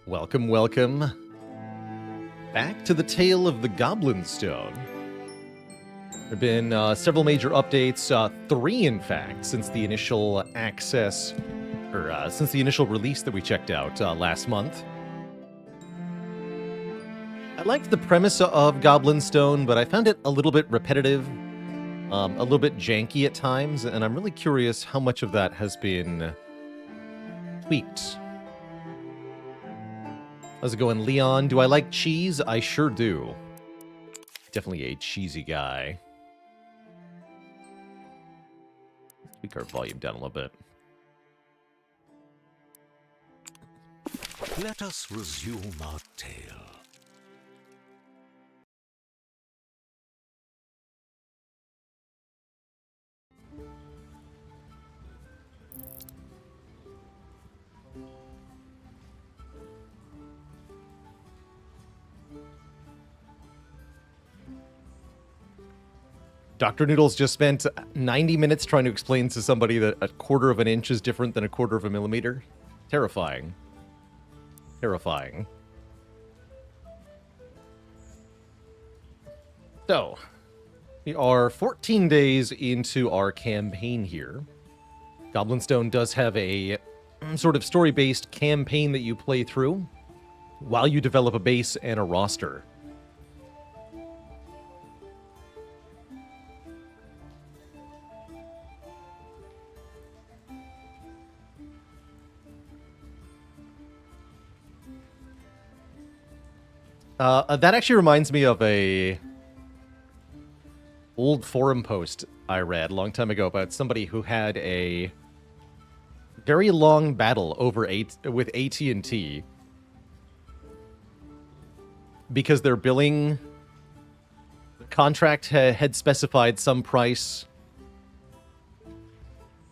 Welcome, welcome. Back to the tale of the Goblin Stone. There have been several major updates, 3 in fact, since the initial access, or since the initial release that we checked out last month. I liked the premise of Goblin Stone, but I found it a little bit repetitive, a little bit janky at times, and I'm really curious how much of that has been tweaked. How's it going, Leon? Do I like cheese? I sure do. Definitely a cheesy guy. Let's tweak our volume down a little bit. Let us resume our tale. Dr. Noodles just spent 90 minutes trying to explain to somebody that a quarter of an inch is different than a quarter of a millimeter. Terrifying. Terrifying. So, we are 14 days into our campaign here. Goblin Stone does have a sort of story-based campaign that you play through while you develop a base and a roster. That actually reminds me of a old forum post I read a long time ago about somebody who had a very long battle over with AT&T because their billing contract had specified some price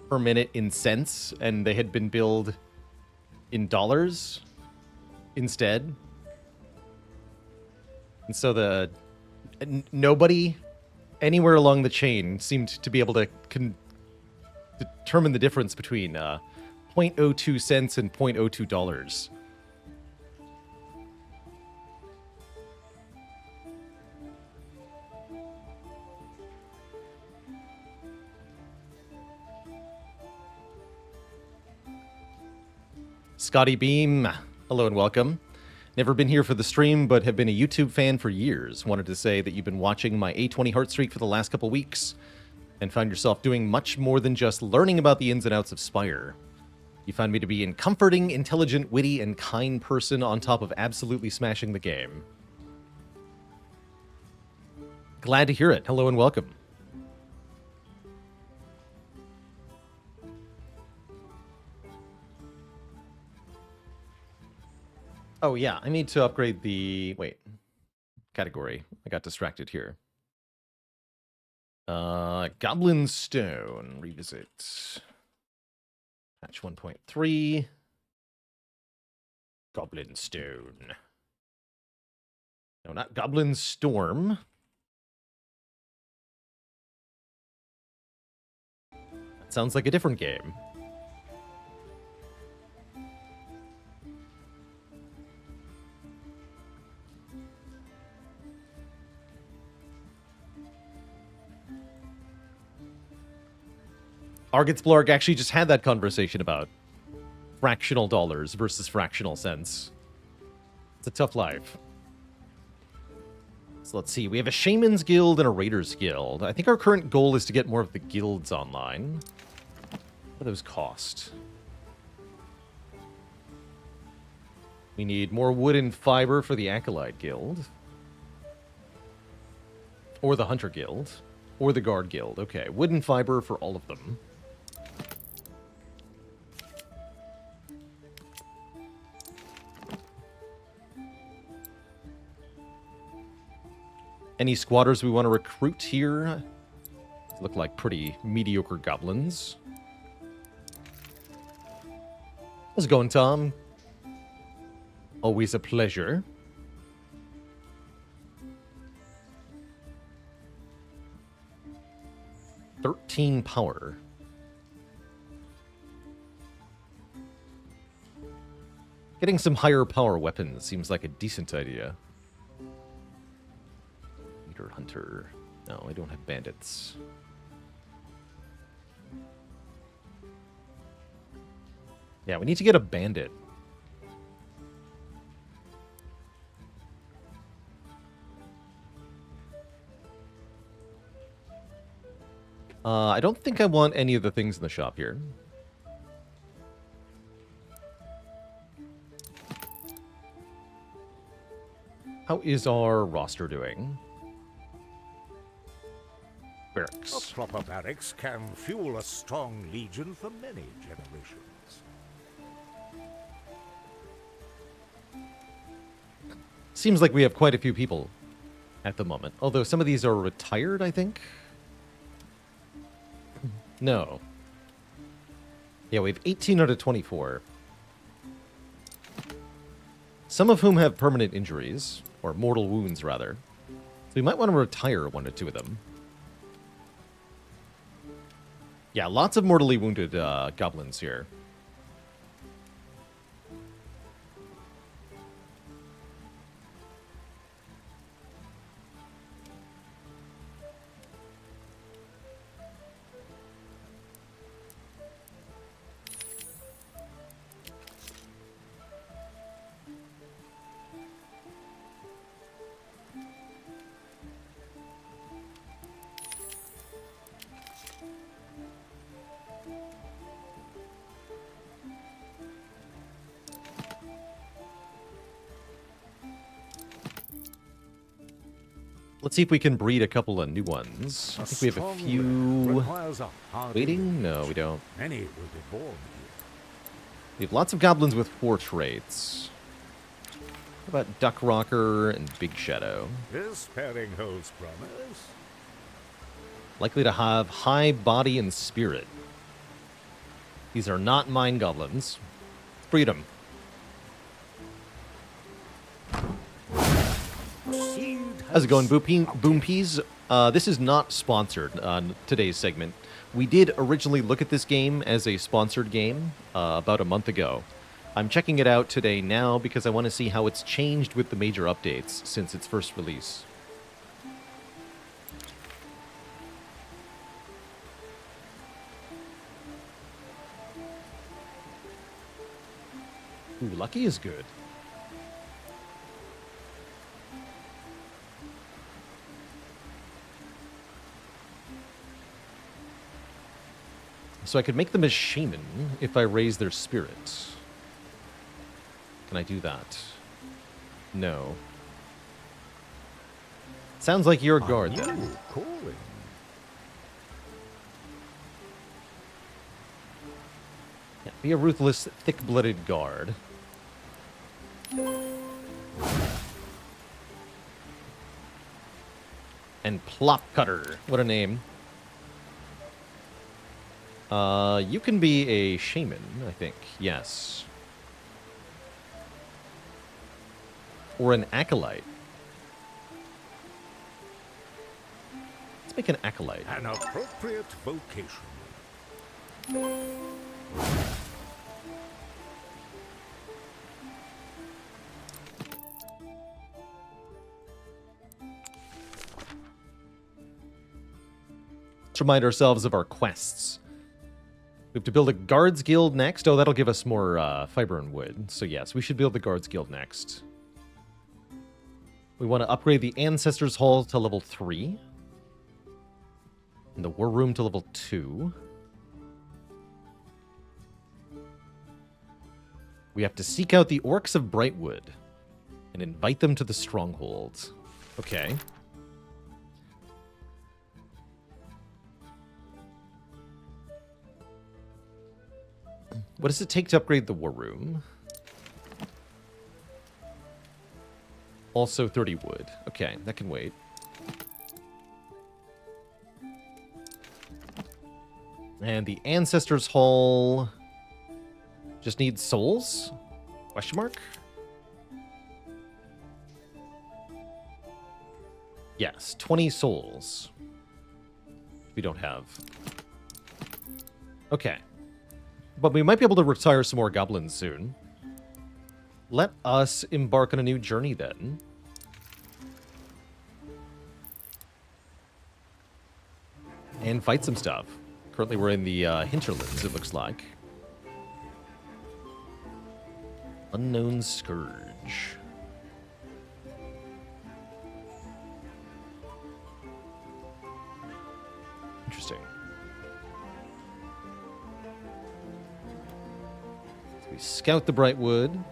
per minute in cents, and they had been billed in dollars instead. And so nobody anywhere along the chain seemed to be able to determine the difference between 0.02 cents and $0.02. Scotty Beam, hello and welcome. Never been here for the stream, but have been a YouTube fan for years. Wanted to say that you've been watching my A20 Heart Streak for the last couple weeks, and found yourself doing much more than just learning about the ins and outs of Spire. You found me to be a comforting, intelligent, witty, and kind person on top of absolutely smashing the game. Glad to hear it. Hello and welcome. Oh, yeah, I need to upgrade the... Wait. Category. I got distracted here. Goblin Stone. Revisit. Patch 1.3. Goblin Stone. No, not Goblin Storm. That sounds like a different game. Argitsblarg actually just had that conversation about fractional dollars versus fractional cents. It's a tough life. So let's see. We have a Shaman's Guild and a Raiders Guild. I think our current goal is to get more of the guilds online. What do those cost? We need more wood and fiber for the Acolyte Guild. Or the Hunter Guild. Or the Guard Guild. Okay, wood and fiber for all of them. Any squatters we want to recruit here? Look like pretty mediocre goblins. How's it going, Tom? Always a pleasure. $13 power. Getting some higher power weapons seems like a decent idea. Leader Hunter. No, I don't have bandits. Yeah, we need to get a bandit. I don't think I want any of the things in the shop here. How is our roster doing? Barracks. A proper barracks can fuel a strong legion for many generations. Seems like we have quite a few people at the moment. Although some of these are retired, I think. No. Yeah, we have 18 out of 24. Some of whom have permanent injuries, or mortal wounds, rather. So we might want to retire one or two of them. Yeah, lots of mortally wounded goblins here. Let's see if we can breed a couple of new ones. I think we have a few waiting. No, we don't. Many will be born here. We have lots of goblins with 4 traits. What about Duck Rocker and Big Shadow? This pairing holds promise. Likely to have high body and spirit. These are not mine goblins. Breed them. How's it going, Boom Peas? This is not sponsored on today's segment. We did originally look at this game as a sponsored game about a month ago. I'm checking it out today now because I want to see how it's changed with the major updates since its first release. Ooh, Lucky is good. So I could make them as shaman if I raise their spirit. Can I do that? No. Sounds like you're a guard, though. Calling. Yeah, be a ruthless, thick-blooded guard. And Plop Cutter. What a name. You can be a shaman, I think. Yes. Or an acolyte. Let's make an acolyte. An appropriate vocation. Let's remind ourselves of our quests. We have to build a guards guild next. Oh, that'll give us more fiber and wood. So yes, we should build the guards guild next. We want to upgrade the Ancestors Hall to level 3. And the War Room to level 2. We have to seek out the Orcs of Brightwood and invite them to the Stronghold. Okay. What does it take to upgrade the War Room? Also 30 wood. Okay, that can wait. And the Ancestors Hall just needs souls? Question mark? Yes, 20 souls. We don't have. Okay. But we might be able to retire some more goblins soon. Let us embark on a new journey then. And fight some stuff. Currently we're in the hinterlands, it looks like. Unknown Scourge. Interesting. So we scout the Brightwood.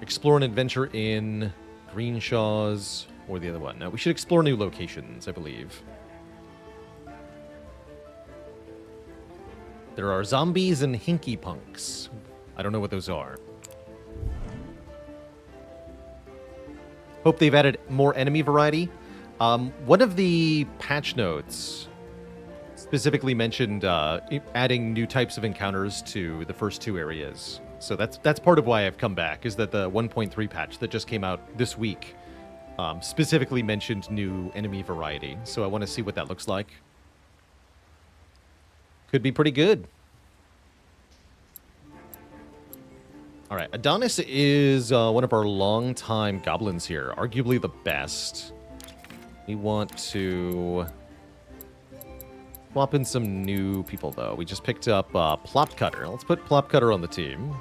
Explore an adventure in Greenshaw's or the other one. Now, we should explore new locations, I believe. There are zombies and hinky punks. I don't know what those are. Hope they've added more enemy variety. One of the patch notes specifically mentioned adding new types of encounters to the first two areas. So that's part of why I've come back, is that the 1.3 patch that just came out this week specifically mentioned new enemy variety. So I want to see what that looks like. Could be pretty good. All right, Adonis is one of our longtime goblins here, arguably the best. We want to swap in some new people, though. We just picked up Plop Cutter. Let's put Plop Cutter on the team.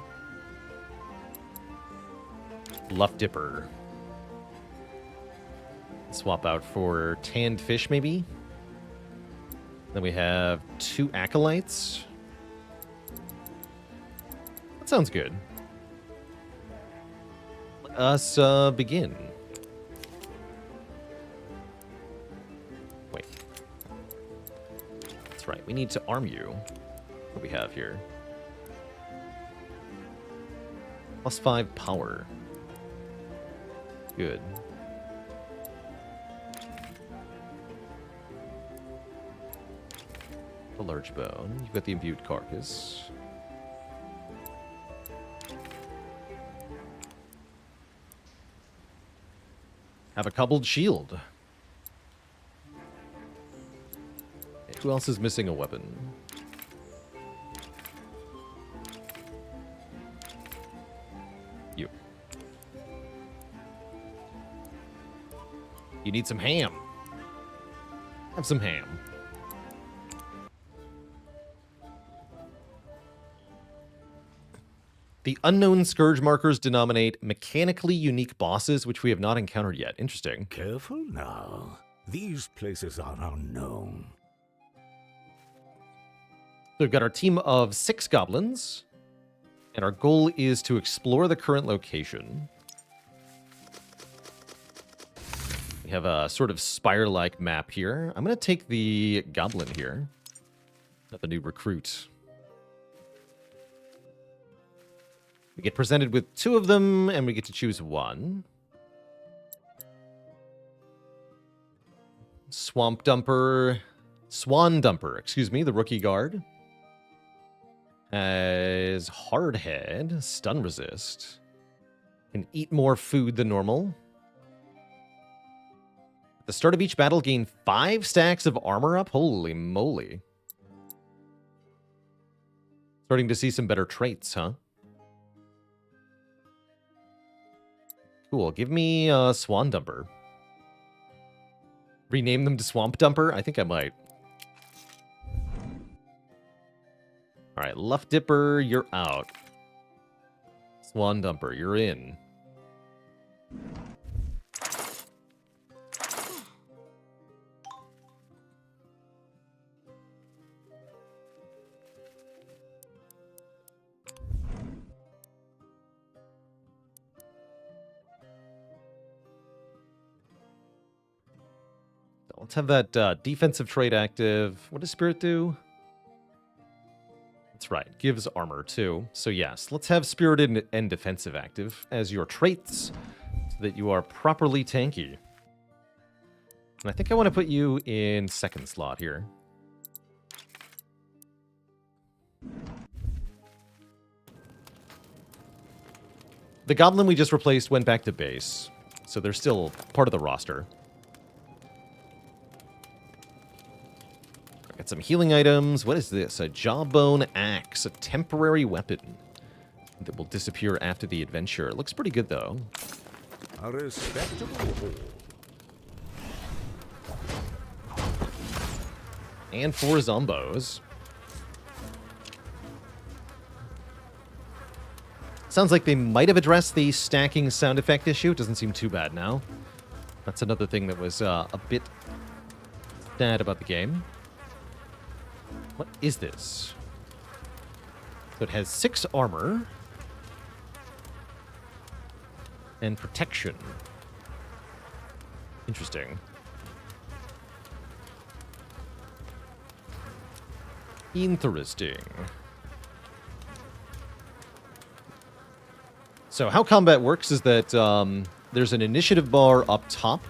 Luff Dipper. Swap out for Tanned Fish, maybe. Then we have 2 Acolytes. That sounds good. Let us begin. Wait. That's right. We need to arm you. What do we have here? +5 power. Good. A large bone. You've got the imbued carcass. Have a cobbled shield. Okay, who else is missing a weapon? You. You need some ham. Have some ham. The unknown Scourge markers denominate mechanically unique bosses, which we have not encountered yet. Interesting. Careful now. These places are unknown. So we've got our team of 6 goblins, and our goal is to explore the current location. We have a sort of spire-like map here. I'm going to take the goblin here, not the new recruit. We get presented with 2 of them, and we get to choose 1. Swan Dumper, excuse me, the rookie guard. Has Hardhead, stun resist. Can eat more food than normal. At the start of each battle, gain 5 stacks of armor up. Holy moly. Starting to see some better traits, huh? Cool. Give me Swan Dumper. Rename them to Swamp Dumper? I think I might. All right, Luff Dipper, you're out. Swan Dumper, you're in. Let's have that defensive trait active. What does Spirit do? That's right. Gives armor, too. So, yes, let's have Spirited and Defensive active as your traits so that you are properly tanky. And I think I want to put you in second slot here. The Goblin we just replaced went back to base, so they're still part of the roster. Got some healing items. What is this? A jawbone axe, a temporary weapon that will disappear after the adventure. It looks pretty good, though. A respectable haul. And 4 zombos. Sounds like they might have addressed the stacking sound effect issue. It doesn't seem too bad now. That's another thing that was a bit sad about the game. What is this? So it has 6 armor. And protection. Interesting. Interesting. So how combat works is that there's an initiative bar up top.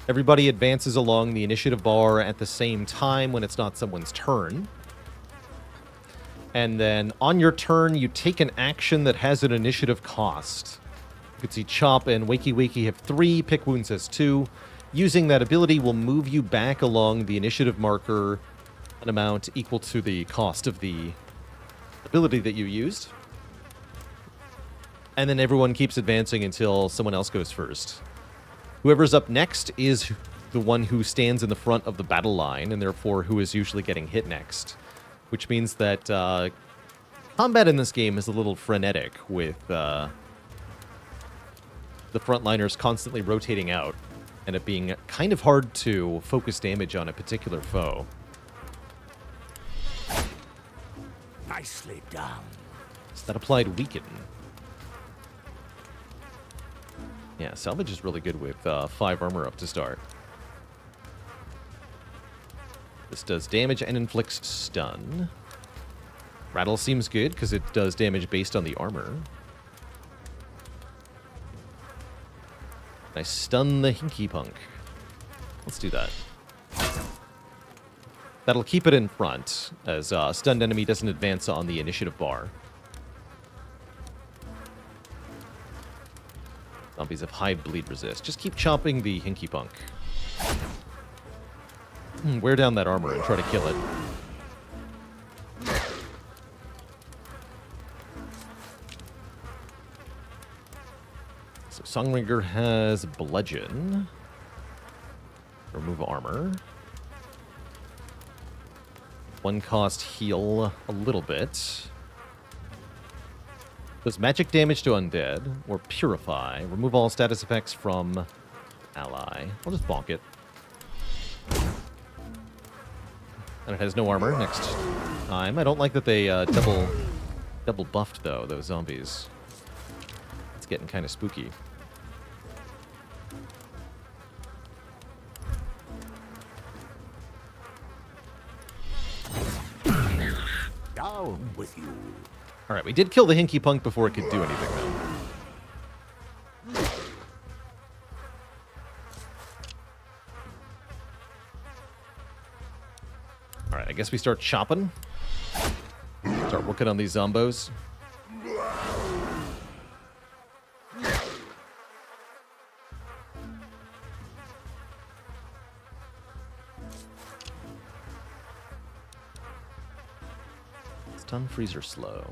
Everybody advances along the initiative bar at the same time when it's not someone's turn. And then on your turn, you take an action that has an initiative cost. You can see Chop and Wakey Wakey have 3, Pick Wounds has 2. Using that ability will move you back along the initiative marker an amount equal to the cost of the ability that you used. And then everyone keeps advancing until someone else goes first. Whoever's up next is the one who stands in the front of the battle line, and therefore who is usually getting hit next. Which means that combat in this game is a little frenetic, with the frontliners constantly rotating out, and it being kind of hard to focus damage on a particular foe. Nicely done. So that applied Weaken. Yeah, salvage is really good with 5 armor up to start. This does damage and inflicts stun. Rattle seems good because it does damage based on the armor. I stun the Hinky Punk. Let's do that. That'll keep it in front, as a stunned enemy doesn't advance on the initiative bar. Zombies have high bleed resist. Just keep chopping the Hinky Punk. Wear down that armor and try to kill it. So Songringer has Bludgeon. Remove armor. 1 cost heal a little bit. Does magic damage to undead or purify. Remove all status effects from ally. I'll just bonk it. And it has no armor next time. I don't like that they double buffed though, those zombies. It's getting kind of spooky. Down with you. All right, we did kill the Hinky Punk before it could do anything, though. All right, I guess we start chopping. Start working on these zombos. Stun, freezer, slow.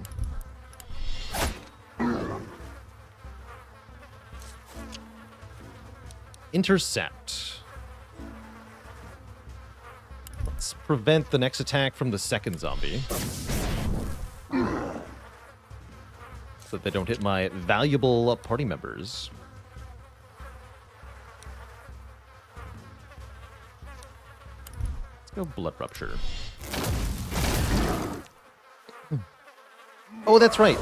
Intercept. Let's prevent the next attack from the second zombie. So that they don't hit my valuable party members. Let's go Blood Rupture. Oh, that's right.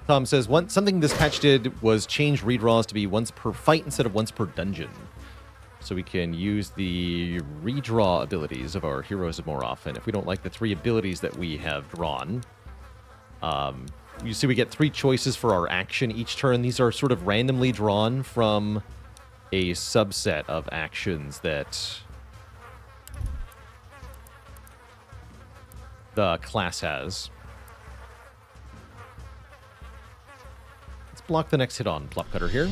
Tom says, something this patch did was change redraws to be once per fight instead of once per dungeon. So we can use the redraw abilities of our heroes more often. If we don't like the 3 abilities that we have drawn. You see we get 3 choices for our action each turn. These are sort of randomly drawn from a subset of actions that the class has. Block the next hit on Plop Cutter here.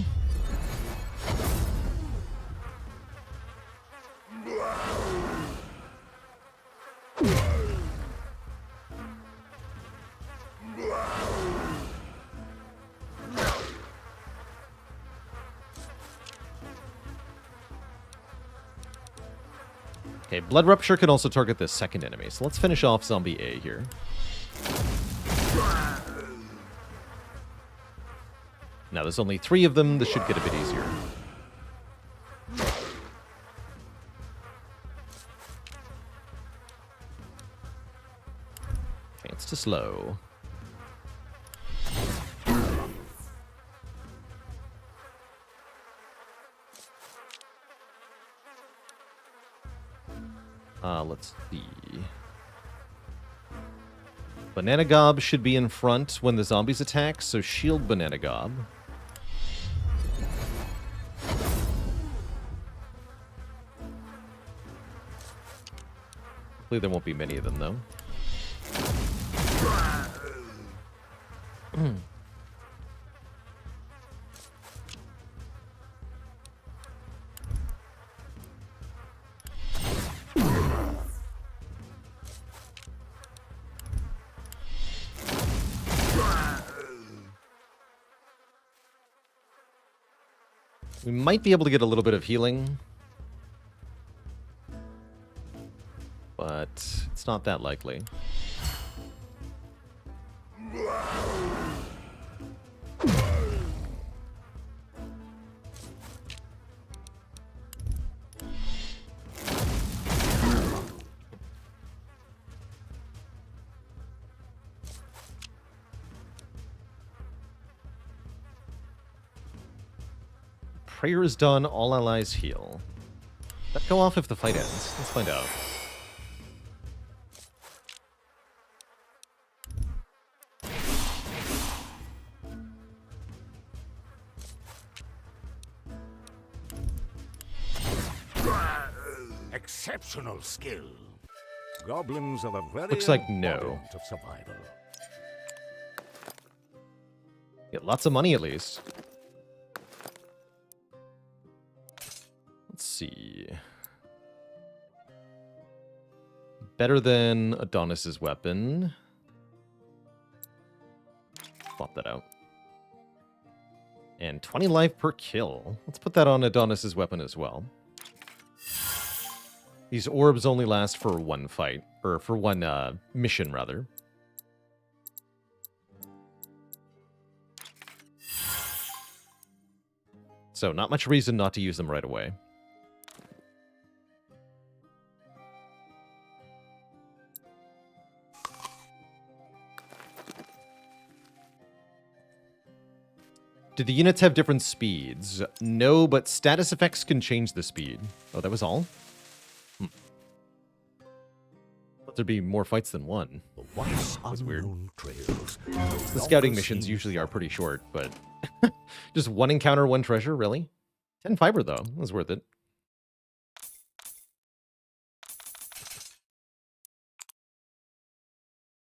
Okay, Blood Rupture can also target the second enemy, so let's finish off Zombie A here. Now there's only 3 of them, this should get a bit easier. Chance to slow. Let's see. Banana Gob should be in front when the zombies attack, so shield Banana Gob. Hopefully there won't be many of them, though. We might be able to get a little bit of healing, but it's not that likely. Prayer is done, all allies heal. That go off if the fight ends. Let's find out. Exceptional skill. Goblins are the very Looks like no. embodiment of survival. Get lots of money at least. Let's see. Better than Adonis's weapon. Swap that out. And 20 life per kill. Let's put that on Adonis's weapon as well. These orbs only last for one fight, or for one mission, rather. So, not much reason not to use them right away. Do the units have different speeds? No, but status effects can change the speed. Oh, that was all? Thought there'd be more fights than one. That's weird. Trails. The scouting missions usually are pretty short, but... Just one encounter, one treasure? Really? 10 fiber, though. That was worth it.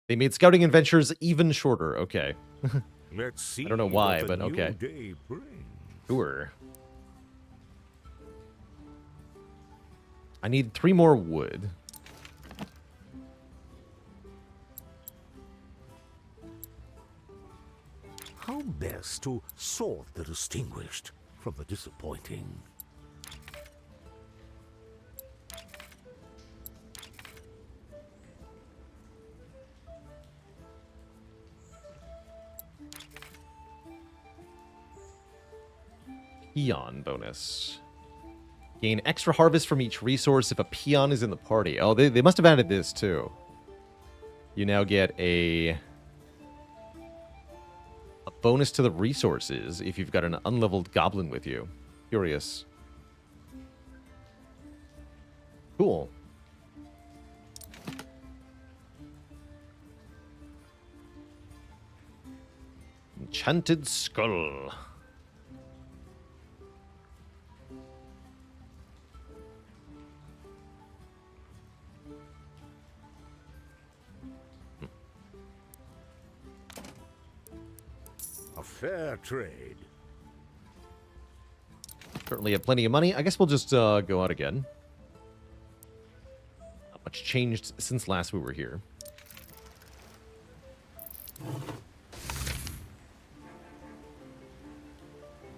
They made scouting adventures even shorter. Okay. Let's see. I don't know why, what but the new okay. day brings. Sure. I need 3 more wood. How best to sort the distinguished from the disappointing? Peon bonus. Gain extra harvest from each resource if a peon is in the party. Oh, they must have added this too. You now get a bonus to the resources if you've got an unleveled goblin with you. Curious. Cool. Enchanted skull. A fair trade. Certainly have plenty of money. I guess we'll just go out again. Not much changed since last we were here.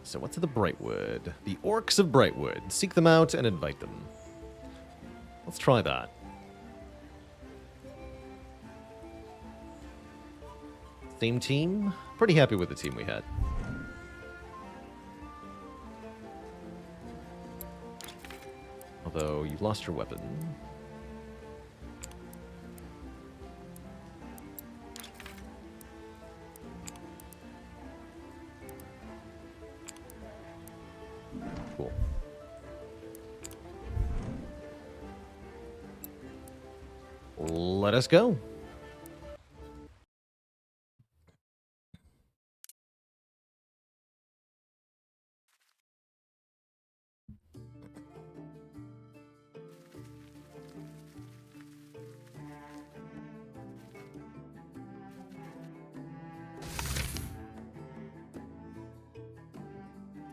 So what's at the Brightwood? The Orcs of Brightwood. Seek them out and invite them. Let's try that. Same team. Pretty happy with the team we had. Although, you lost your weapon. Cool. Let us go.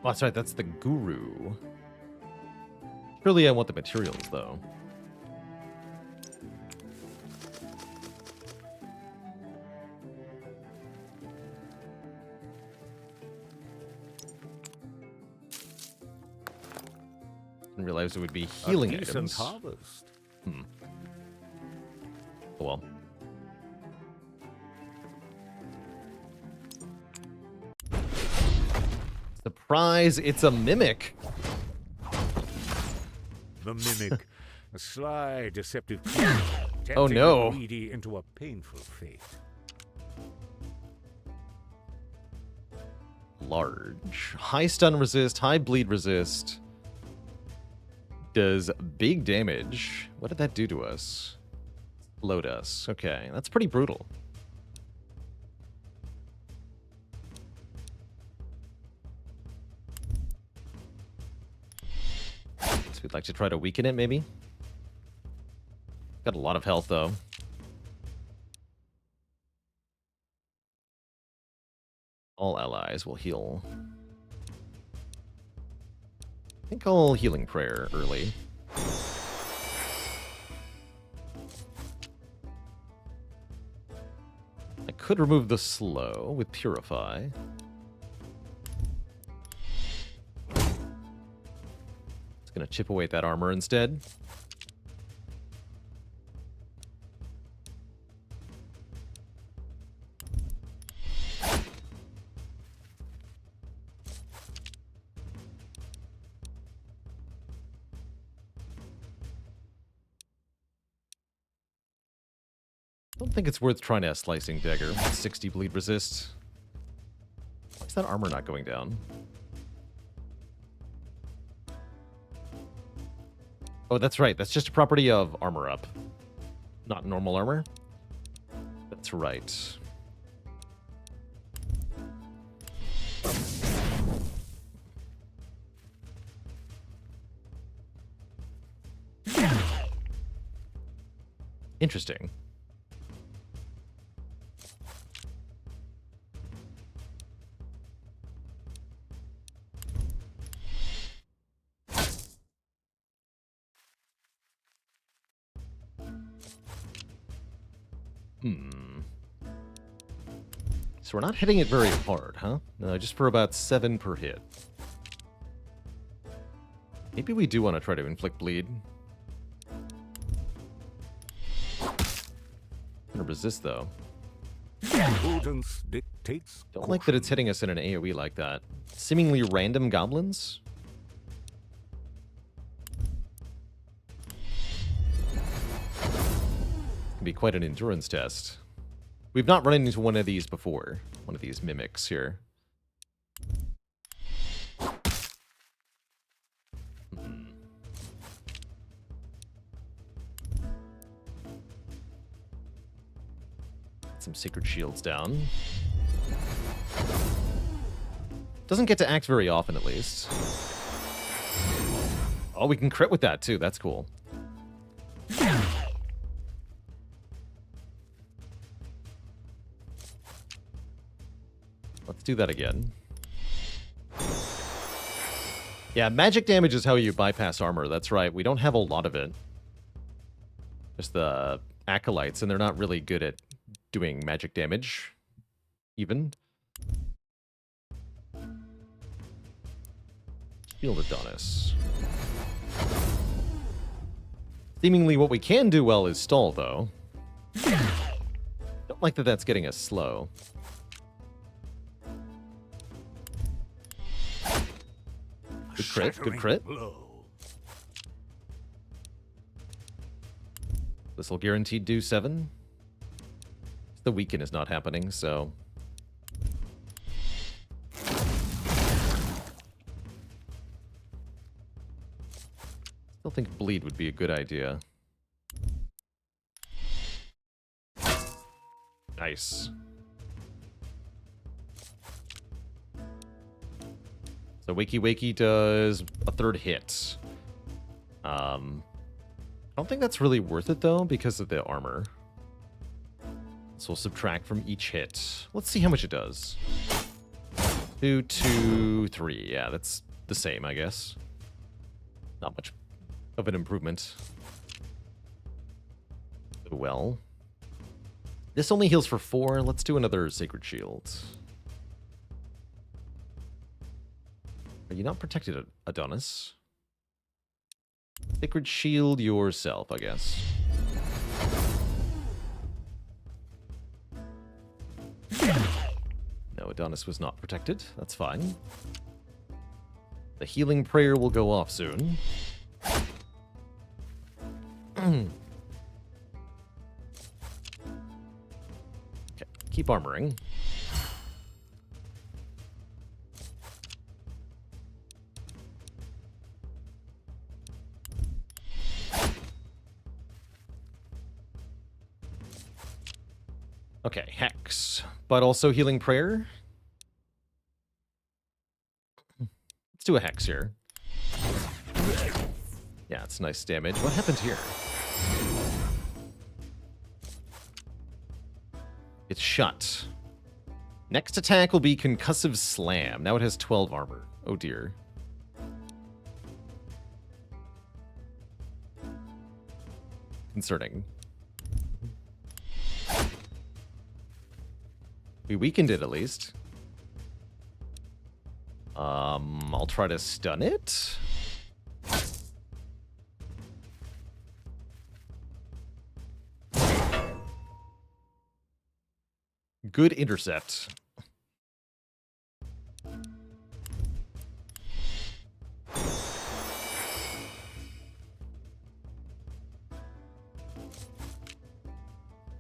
Oh, that's right, that's the guru. Surely I want the materials, though. Didn't realize it would be healing A decent items. harvest. Oh, well. Surprise, it's a mimic. The mimic, a sly, deceptive creature, tempting Oh, no. the greedy into a painful fate. Large. High stun resist, high bleed resist. Does big damage. What did that do to us? Load us. Okay, that's pretty brutal. So we'd like to try to weaken it, maybe? Got a lot of health, though. All allies will heal. I think I'll healing prayer early. I could remove the slow with purify. It's gonna chip away at that armor instead. I don't think it's worth trying a slicing dagger with 60 bleed resist. Why is that armor not going down? Oh, that's right. That's just a property of armor up, not normal armor. That's right. Interesting. So we're not hitting it very hard, huh? No, just for about 7 per hit. Maybe we do want to try to inflict bleed. Gonna resist, though. Prudence dictates Don't like that it's hitting us in an AoE like that. Seemingly random goblins? Can be quite an endurance test. We've not run into one of these before. One of these mimics here. Some sacred shields down. Doesn't get to act very often, at least. Oh, we can crit with that, too. That's cool. Let's do that again. Yeah, magic damage is how you bypass armor. That's right. We don't have a lot of it. Just the acolytes, and they're not really good at doing magic damage, even. Shield Adonis. Seemingly what we can do well is stall, though. Don't like that that's getting us slow. Good crit, good crit. This will guaranteed do 7. The weaken is not happening, so... Still think bleed would be a good idea. Nice. So Wakey Wakey does a 3rd hit. I don't think that's really worth it, though, because of the armor. So we'll subtract from each hit. Let's see how much it does. 2, 2, 3. Yeah, that's the same, I guess. Not much of an improvement. Well. This only heals for 4. Let's do another Sacred Shield. Are you not protected, Adonis? Sacred Shield yourself, I guess. No, Adonis was not protected. That's fine. The healing prayer will go off soon. Okay, keep armoring. Okay, Hex. But also Healing Prayer. Let's do a Hex here. Yeah, it's nice damage. What happened here? It's shut. Next attack will be Concussive Slam. Now it has 12 armor. Oh dear. Concerning. We weakened it, at least. I'll try to stun it. Good intercept.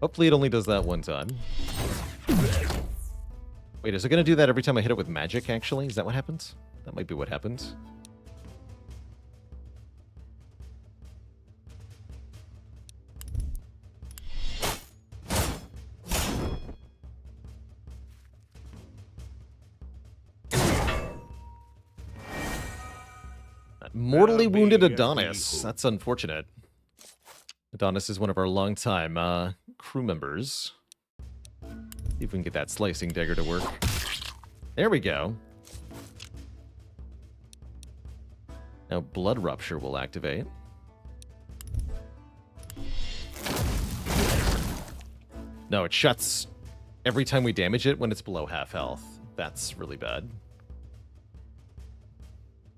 Hopefully it only does that one time. Wait, is it going to do that every time I hit it with magic, actually? Is that what happens? That might be what happens. Mortally wounded Adonis. That's unfortunate. Adonis is one of our longtime crew members. See if we can get that slicing dagger to work. There we go. Now Blood Rupture will activate. No, it shuts every time we damage it when it's below half health. That's really bad.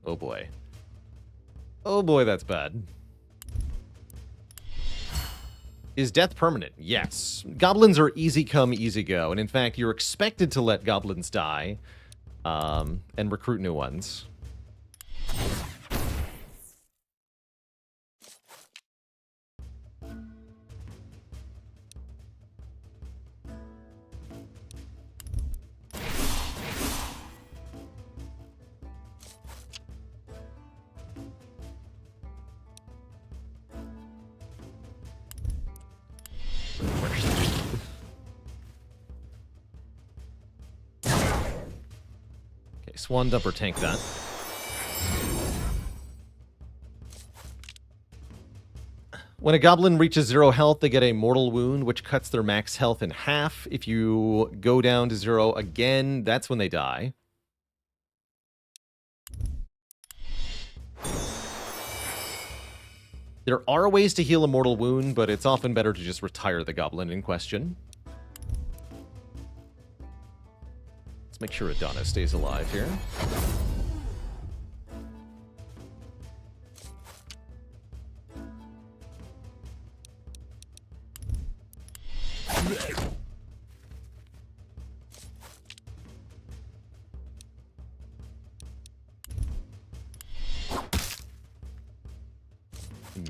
Oh boy. Oh boy, that's bad. Is death permanent? Yes. Goblins are easy come, easy go. And in fact, you're expected to let goblins die and recruit new ones. Swan Dumper tank that. When a goblin reaches 0 health, they get a mortal wound, which cuts their max health in half. If you go down to 0 again, that's when they die. There are ways to heal a mortal wound, but it's often better to just retire the goblin in question. Let's make sure Adonis stays alive here.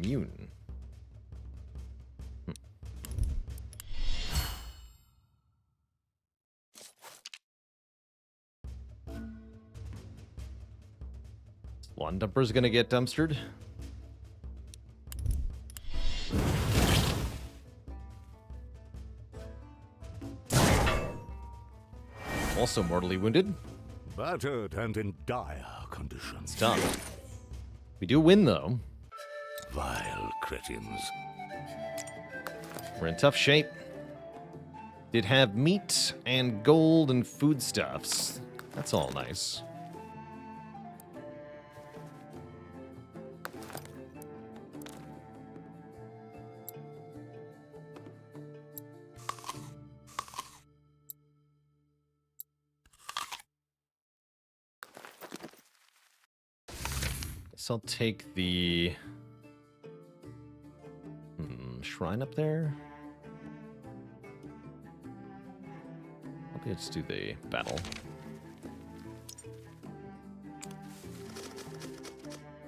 immune. Lawn dumper's gonna get dumpstered. Also mortally wounded. Battered and in dire condition. It's tough. We do win, though. Vile cretins. We're in tough shape. Did have meat and gold and foodstuffs. That's all nice. Guess I'll take the shrine up there. Let's do the battle.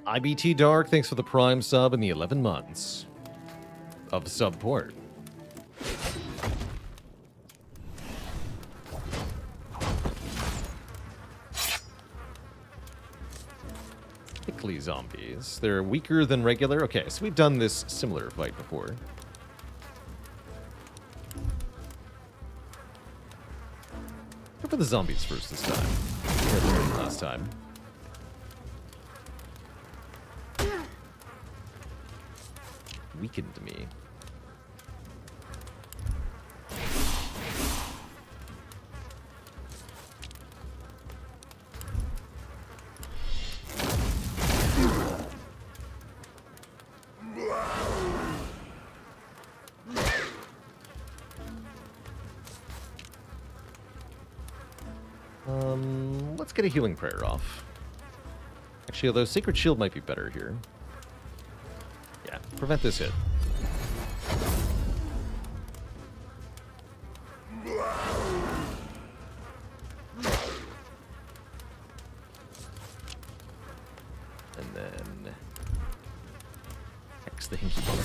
IBT Dark, thanks for the Prime sub and the 11 months of support. Thickly zombies. They're weaker than regular. Okay, so we've done this similar fight before. Go for the zombies first this time. Compared to last time. Weakened me. Let's get a healing prayer off. Actually, although Sacred Shield might be better here. Yeah, prevent this hit. And then X the hinky bone.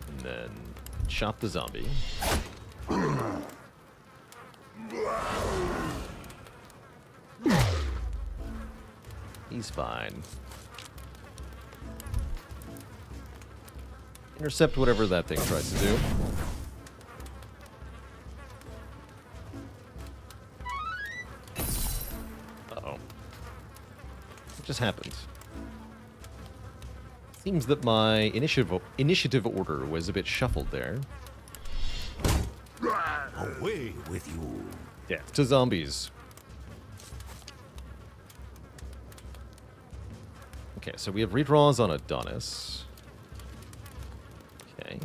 And then chop the zombie. He's fine. Intercept whatever that thing tries to do. Uh-oh. What just happened? Seems that my initiative order was a bit shuffled there. Away with you. Death to zombies. Okay, so we have redraws on Adonis. Okay.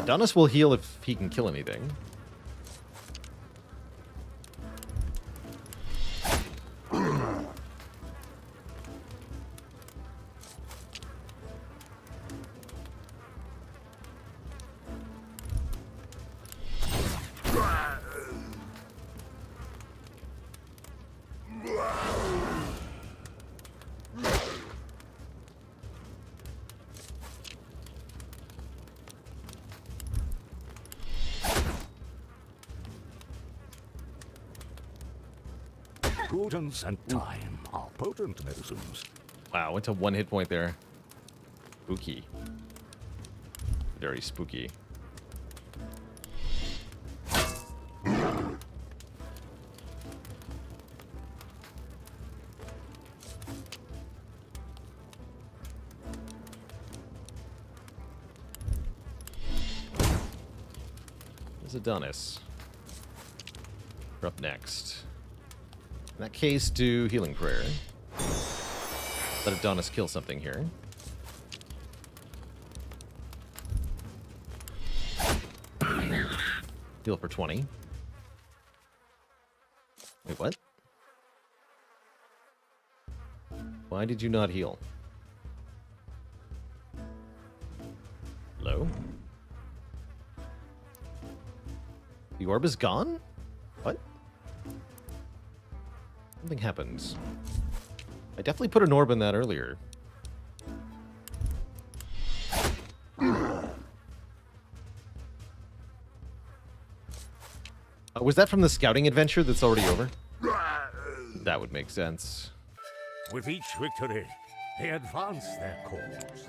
Adonis will heal if he can kill anything. Prudence and time are potent medicines. Wow, went to 1 hit point there. Spooky. Very spooky. There's Adonis. We're up next. In that case, do healing prayer. Let Adonis kill something here. Heal for 20. Wait, what? Why did you not heal? Hello? The orb is gone? What? Something happened. I definitely put an orb in that earlier. Was that from the scouting adventure that's already over? That would make sense. With each victory, they advance their cause.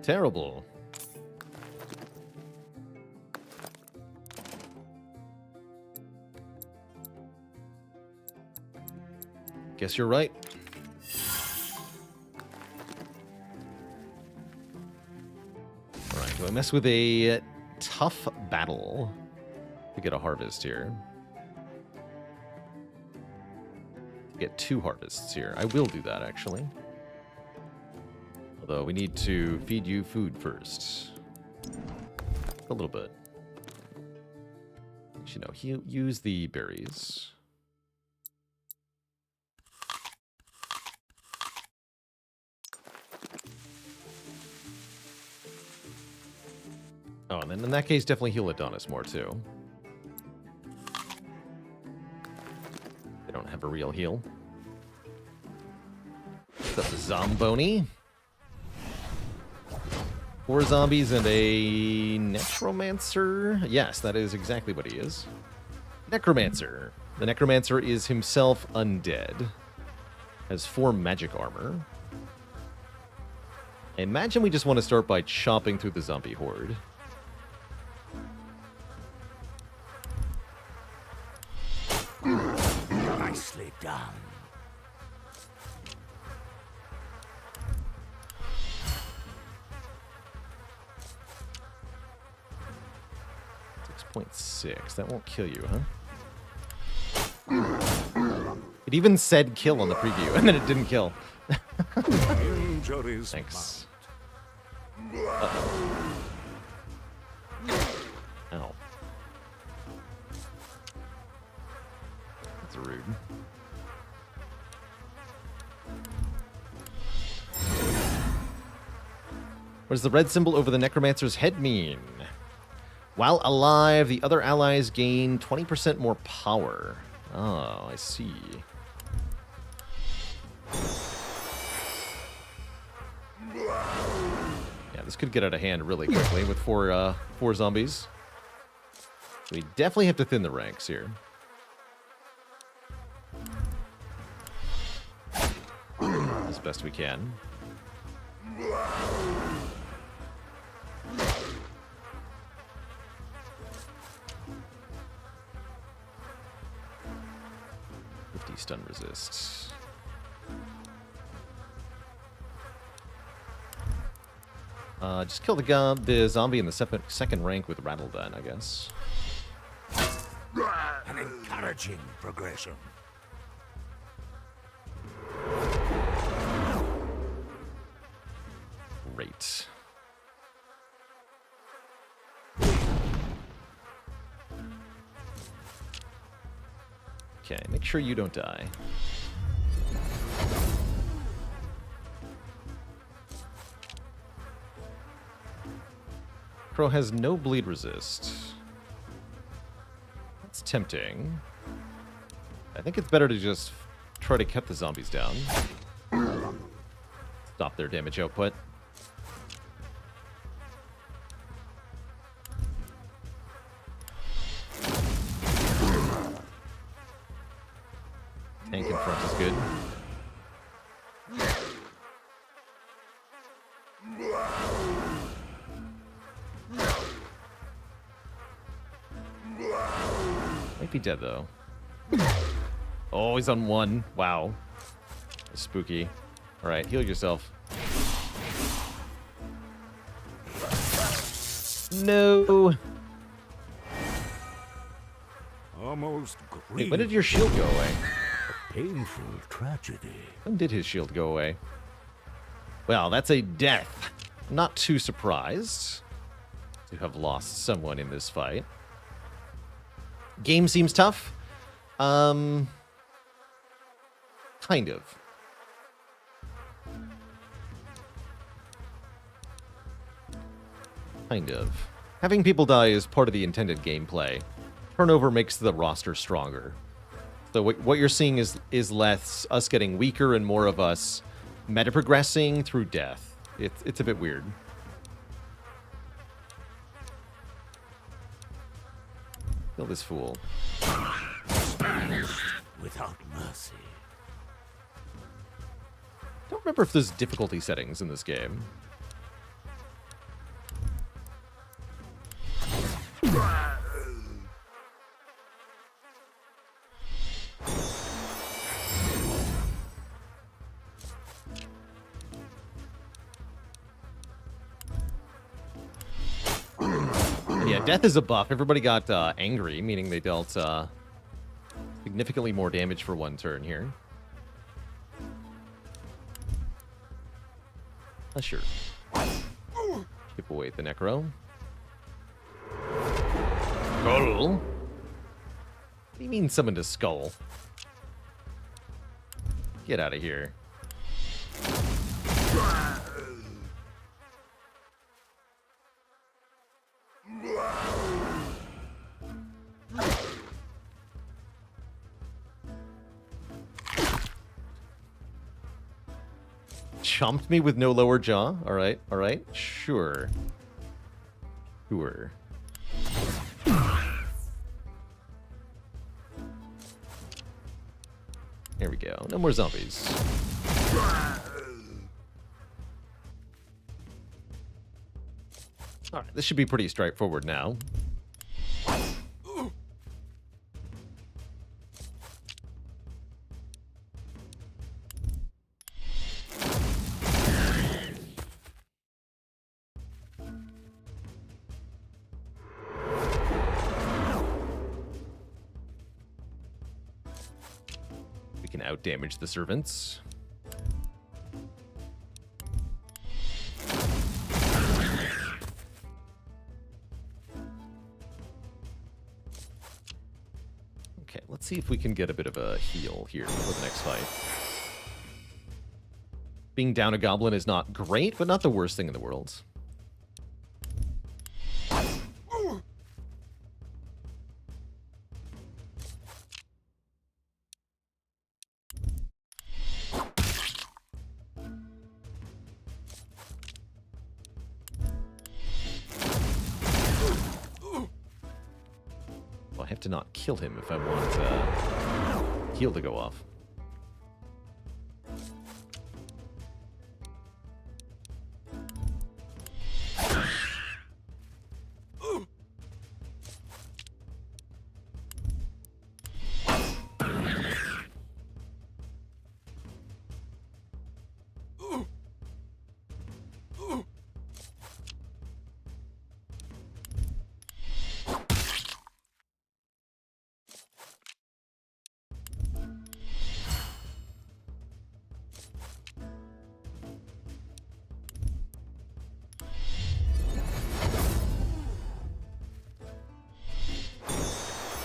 Terrible. Guess you're right. Alright, do I mess with a tough battle to get a harvest here? Get 2 harvests here. I will do that, actually. Although we need to feed you food first. A little bit. You know, use the berries. Oh, and then in that case, definitely heal Adonis more, too. They don't have a real heal. What's up, Zomboni? 4 zombies and a necromancer. Yes, that is exactly what he is. Necromancer. The necromancer is himself undead. Has 4 magic armor. I imagine we just want to start by chopping through the zombie horde. Nicely done. .6. That won't kill you, huh? It even said kill on the preview, and then it didn't kill. Injuries. Thanks. Uh-oh. Ow. That's rude. What does the red symbol over the necromancer's head mean? While alive, the other allies gain 20% more power. Oh, I see. Yeah, this could get out of hand really quickly with 4 zombies. We definitely have to thin the ranks here. As best we can. Stun resist. Just kill the zombie in the second rank with rattle then, I guess. An encouraging progression. Great. Okay, make sure you don't die. Crow has no bleed resist. That's tempting. I think it's better to just try to cut the zombies down. Stop their damage output. Tank in front is good. Might be dead, though. Oh, he's on 1. Wow. That's spooky. Alright, heal yourself. No! Almost Wait, when did your shield go away? Painful tragedy. When did his shield go away? Well, that's a death. I'm not too surprised to have lost someone in this fight. Game seems tough. Kind of. Kind of. Having people die is part of the intended gameplay. Turnover makes the roster stronger. So what you're seeing is less us getting weaker and more of us meta progressing through death. It's a bit weird. Kill this fool. Without mercy. Don't remember if there's difficulty settings in this game. Yeah, death is a buff. Everybody got angry, meaning they dealt significantly more damage for one turn here. Sure. Skip away the necro. Skull? What do you mean summon to skull? Get out of here. Chomped me with no lower jaw. All right, sure. Sure. There we go. No more zombies. All right, this should be pretty straightforward now. Can outdamage the servants. Okay, let's see if we can get a bit of a heal here for the next fight. Being down a goblin is not great, but not the worst thing in the world. I have to not kill him if I want heal to go off.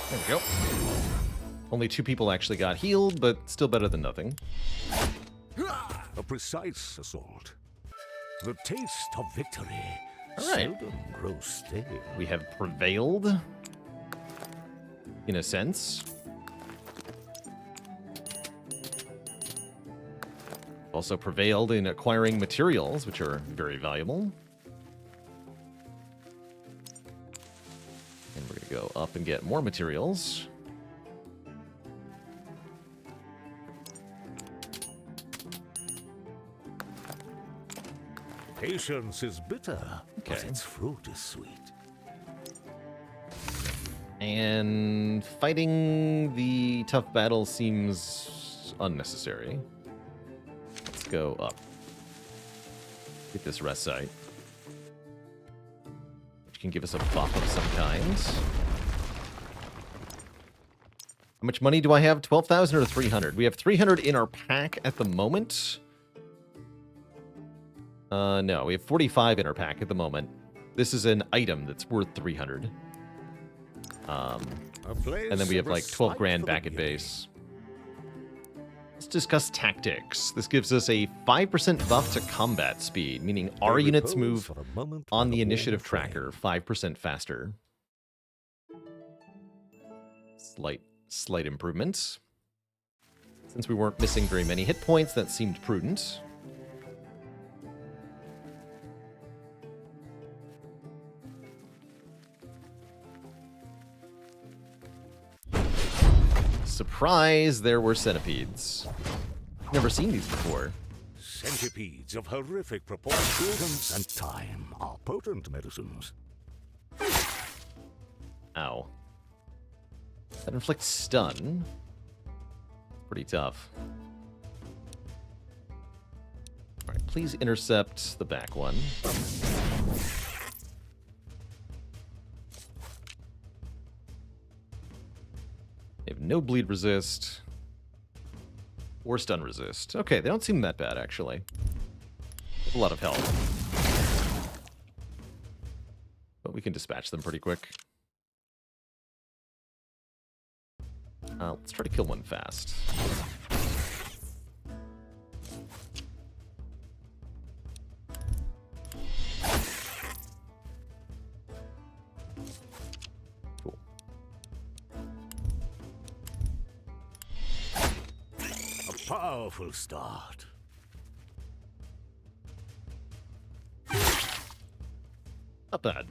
There we go. Only 2 people actually got healed, but still better than nothing. A precise assault. The taste of victory All right. seldom grows stale. We have prevailed, in a sense. Also prevailed in acquiring materials, which are very valuable. And we're going to go up and get more materials. Patience is bitter, but Okay. its fruit is sweet. And fighting the tough battle seems unnecessary. Let's go up. Get this rest site, which can give us a buff of some kind. How much money do I have? 12,000 or 300? We have 300 in our pack at the moment. No, we have 45 in our pack at the moment. This is an item that's worth 300. And then we have like 12 grand back at base. Let's discuss tactics. This gives us a 5% buff to combat speed, meaning our units move on the initiative tracker 5% faster. Slight improvements. Since we weren't missing very many hit points, that seemed prudent. Surprise, there were centipedes. Never seen these before. Centipedes of horrific proportions and time are potent medicines. Ow. That inflicts stun. Pretty tough. Alright, please intercept the back one. They have no bleed resist. Or stun resist. Okay, they don't seem that bad, actually. A lot of health. But we can dispatch them pretty quick. Let's try to kill one fast. Cool. A powerful start. Not bad.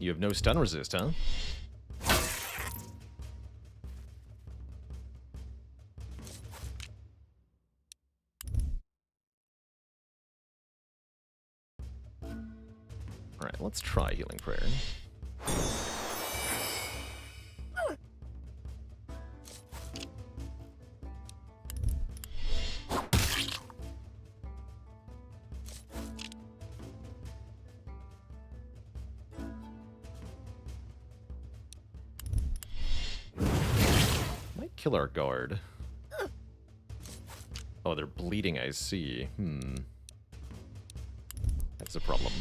You have no stun resist, huh? Alright, let's try Healing Prayer. Kill our guard. Oh, they're bleeding, I see. That's a problem.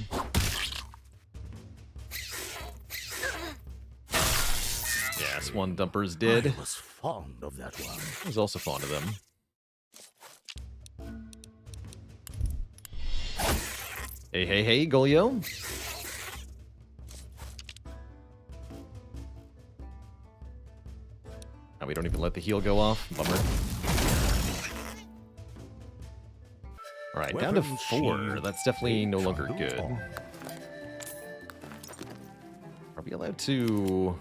Yeah, Swan Dumper's dead. I was fond of that one. I was also fond of them. Hey, hey, hey, Golio. We don't even let the heal go off. Bummer. Alright, down to 4. That's definitely no longer good. Are we allowed to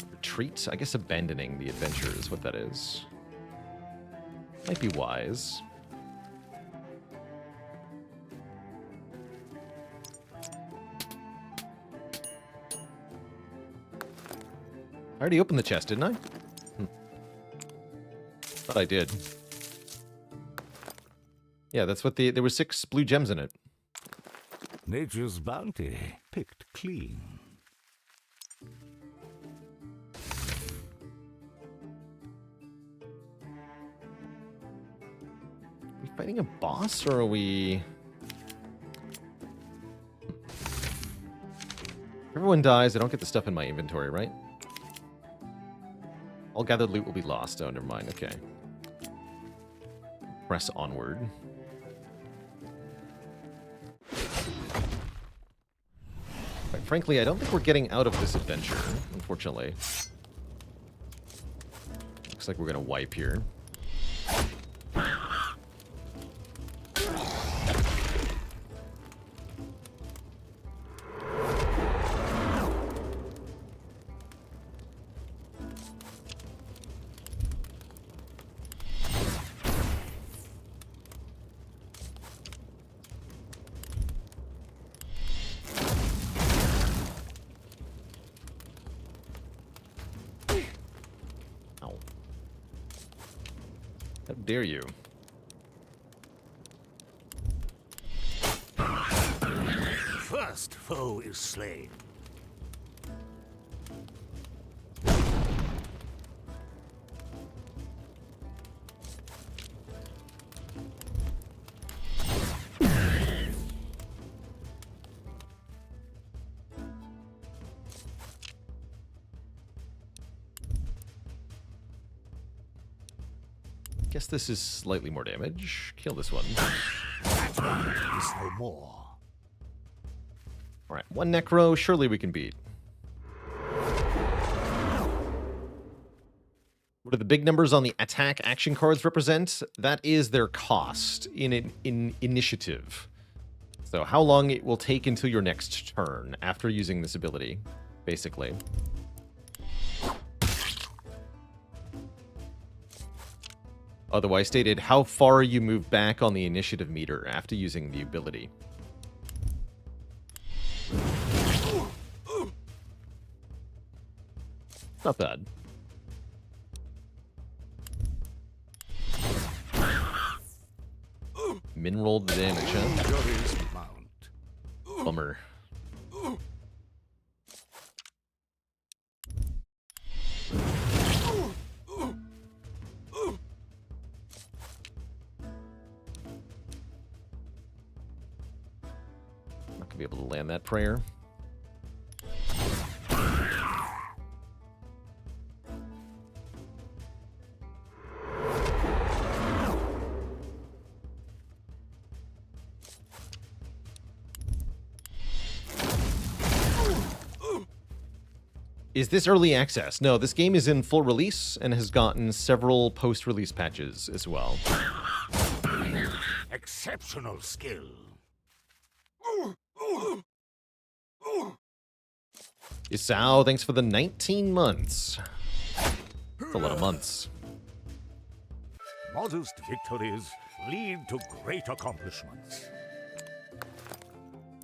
retreat? I guess abandoning the adventure is what that is. Might be wise. I already opened the chest, didn't I? Thought I did. Yeah, that's what there were 6 blue gems in it. Nature's bounty, picked clean. Are we fighting a boss, or are we... If everyone dies, I don't get the stuff in my inventory, right? All gathered loot will be lost. Oh, never mind. Okay. Press onward. Quite frankly, I don't think we're getting out of this adventure, unfortunately. Looks like we're gonna wipe here. How dare you? First foe is slain. Guess this is slightly more damage. Kill this one. That one is no more. Alright, 1 Necro, surely we can beat. What do the big numbers on the attack action cards represent? That is their cost in initiative. So how long it will take until your next turn after using this ability, basically. Otherwise stated, how far you move back on the initiative meter after using the ability. Not bad. Min rolled the damage, huh? Bummer. Not gonna be able to land that prayer. Is this early access? No, this game is in full release and has gotten several post-release patches as well. Exceptional skill. Isao, thanks for the 19 months. That's a lot of months. Modest victories lead to great accomplishments.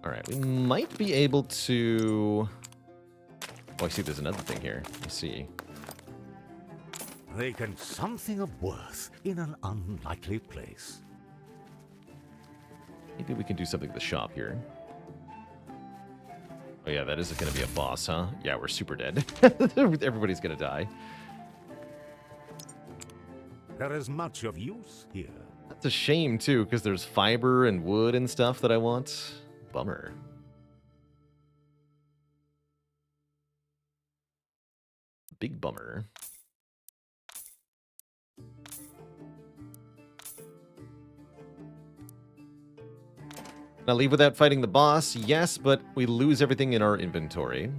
All right, we might be able to... Oh, I see there's another thing here. Let's see. They can something of worth in an unlikely place. Maybe we can do something with the shop here. Oh yeah, that is going to be a boss, huh? Yeah, we're super dead. Everybody's going to die. There is much of use here. That's a shame, too, because there's fiber and wood and stuff that I want. Bummer. Big bummer. Can I leave without fighting the boss? Yes, but we lose everything in our inventory.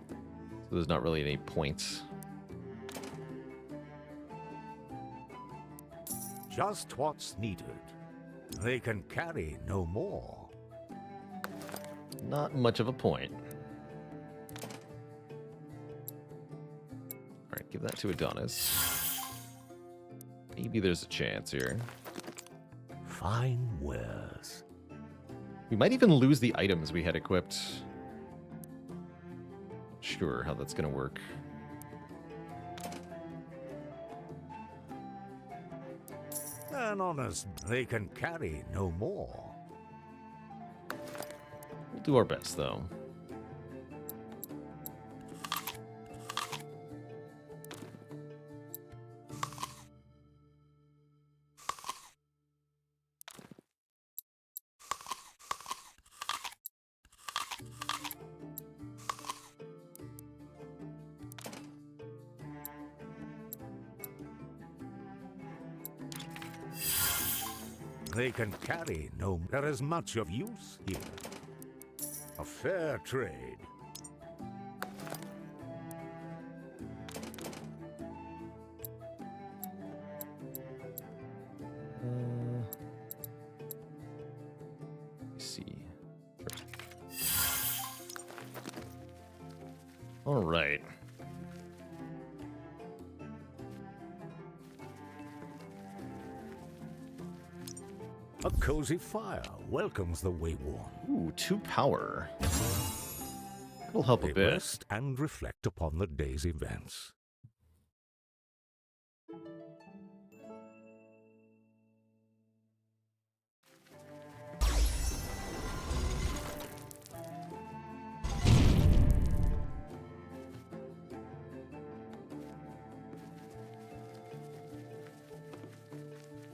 So there's not really any point. Just what's needed. They can carry no more. Not much of a point. Alright, give that to Adonis. Maybe there's a chance here. Fine wares. We might even lose the items we had equipped. Sure, how that's gonna work. An honest, they can carry no more. We'll do our best, though. They can carry no... There is much of use here. A fair trade. Let's see. All right. A cozy fire welcomes the wayworn. Ooh, 2 power. That'll help a They bit. rest and reflect upon the day's events.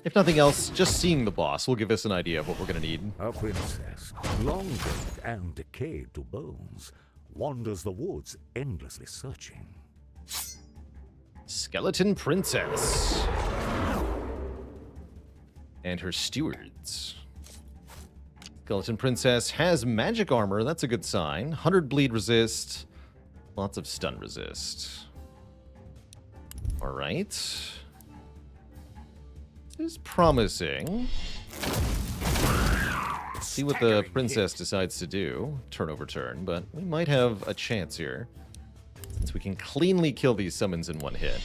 If nothing else, just seeing the boss will give us an idea of what we're going to need. A princess, long dead and decayed to bones, wanders the woods endlessly searching. Skeleton Princess. And her stewards. Skeleton Princess has magic armor. That's a good sign. 100 bleed resist. Lots of stun resist. All right. This is promising. See what the princess decides to do, turn over turn, but we might have a chance here, since we can cleanly kill these summons in one hit.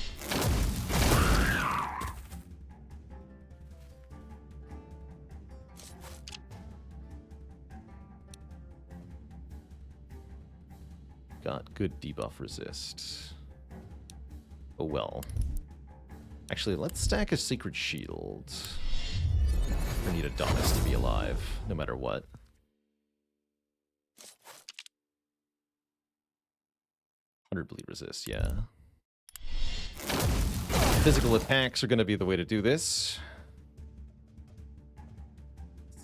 Got good debuff resist. Oh well. Actually, let's stack a Sacred Shield. We need Adonis to be alive, no matter what. Bleed resist, yeah. Physical attacks are going to be the way to do this.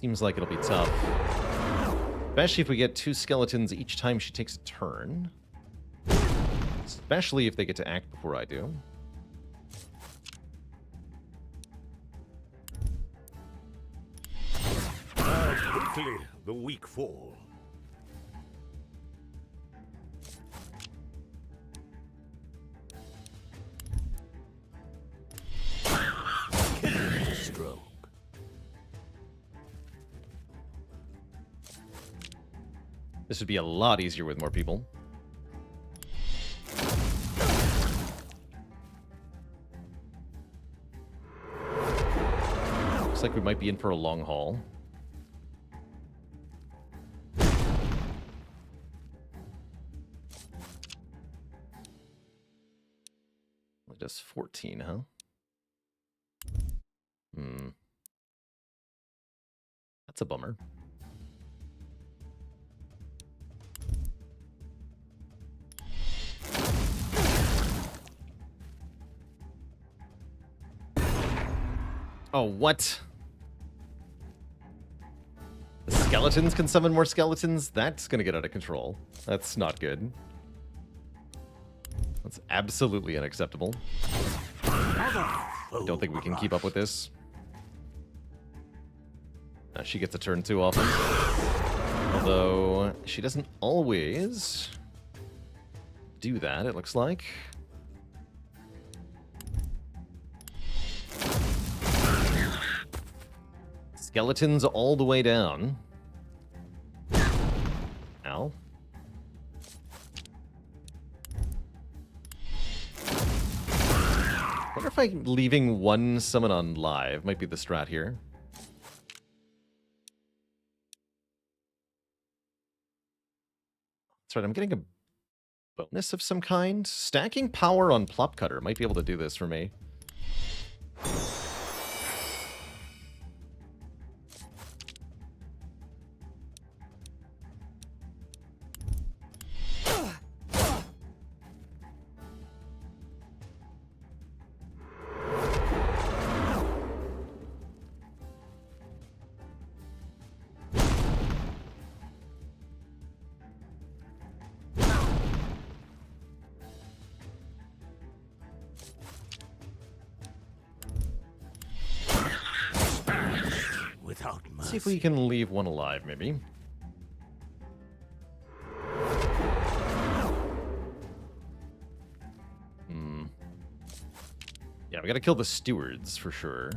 Seems like it'll be tough. Especially if we get 2 skeletons each time she takes a turn. Especially if they get to act before I do. Quickly, the weak fall. Stroke. This would be a lot easier with more people. Looks like we might be in for a long haul. It does 14, huh? That's a bummer. Oh, what? The skeletons can summon more skeletons? That's gonna get out of control. That's not good. That's absolutely unacceptable. I don't think we can keep up with this. She gets a turn too often. Although, she doesn't always do that, it looks like. Skeletons all the way down. Ow. Wonder if leaving one summon on live might be the strat here. That's right, I'm getting a bonus of some kind. Stacking power on Plop Cutter might be able to do this for me. Let's see if we can leave one alive, maybe. Yeah, we gotta kill the stewards, for sure.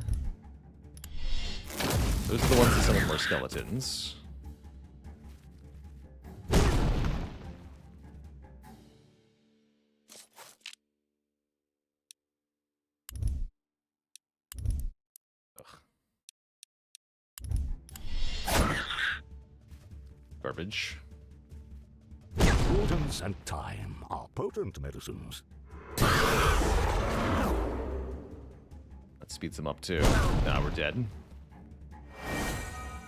Those are the ones that summon more skeletons. Garbage. Prudence and time are potent medicines. That speeds them up too. Now we're dead.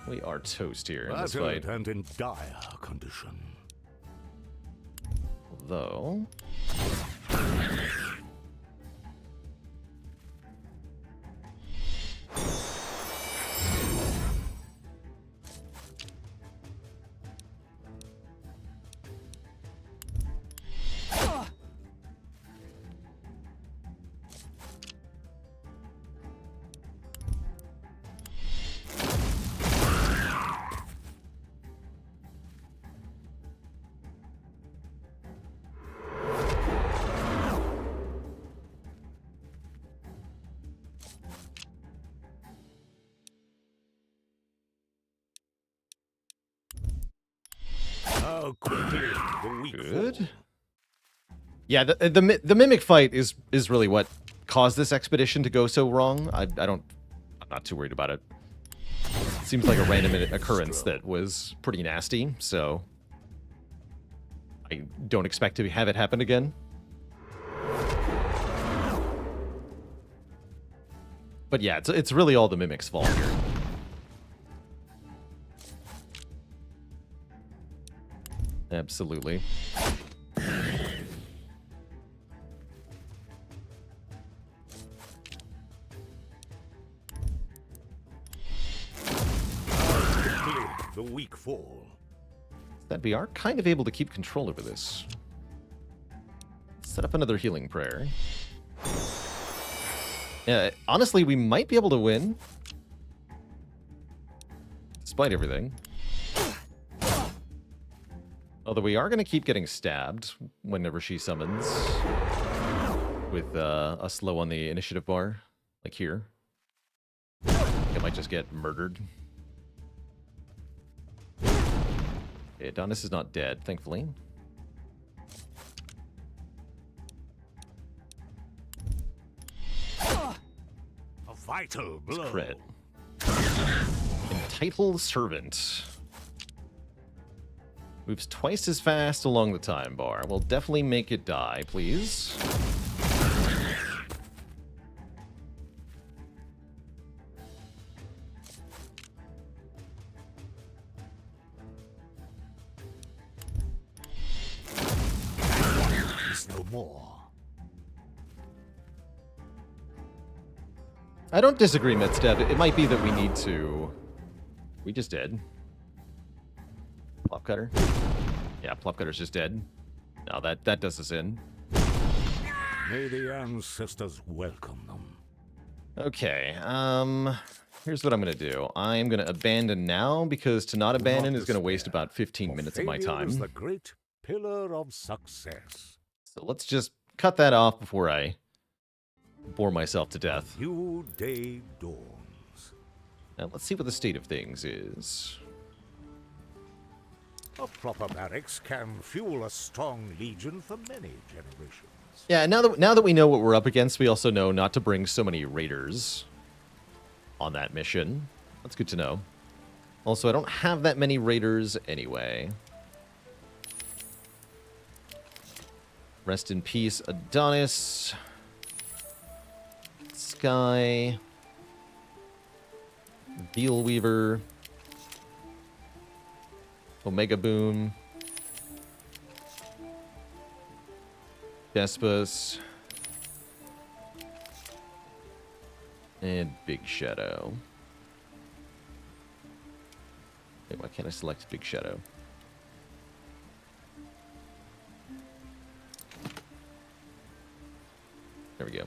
We are toast here in this fight. And in dire condition. Although... How quickly the weak Good. fall. Yeah, the mimic fight is really what caused this expedition to go so wrong. I'm not too worried about it. Seems like a random occurrence that was pretty nasty, so I don't expect to have it happen again. But yeah, it's really all the mimic's fault here. Absolutely. The weak fall. That we are kind of able to keep control over this. Set up another healing prayer. Honestly, we might be able to win. Despite everything. Although we are going to keep getting stabbed whenever she summons. With a slow on the initiative bar. Like here. I might just get murdered. Okay, Adonis is not dead, thankfully. A vital blow. Crit. Entitled Servant. Moves twice as fast along the time bar. We'll definitely make it die, please. No more. I don't disagree, Mitstead. It might be that we need to... We just did. Plop Cutter. Yeah, Plop Cutter's just dead. No, that does us in. May the ancestors welcome them. Okay, here's what I'm gonna do. I'm gonna abandon now, because to not abandon is gonna waste about 15 minutes of my time. Is the great pillar of success. So let's just cut that off before I bore myself to death. New day dawns. Now let's see what the state of things is. A proper barracks can fuel a strong legion for many generations. Yeah, now that we know what we're up against, we also know not to bring so many raiders on that mission. That's good to know. Also, I don't have that many raiders anyway. Rest in peace, Adonis. Sky. Veil Weaver. Omega Boom. Despus. And Big Shadow. Wait, why can't I select Big Shadow? There we go.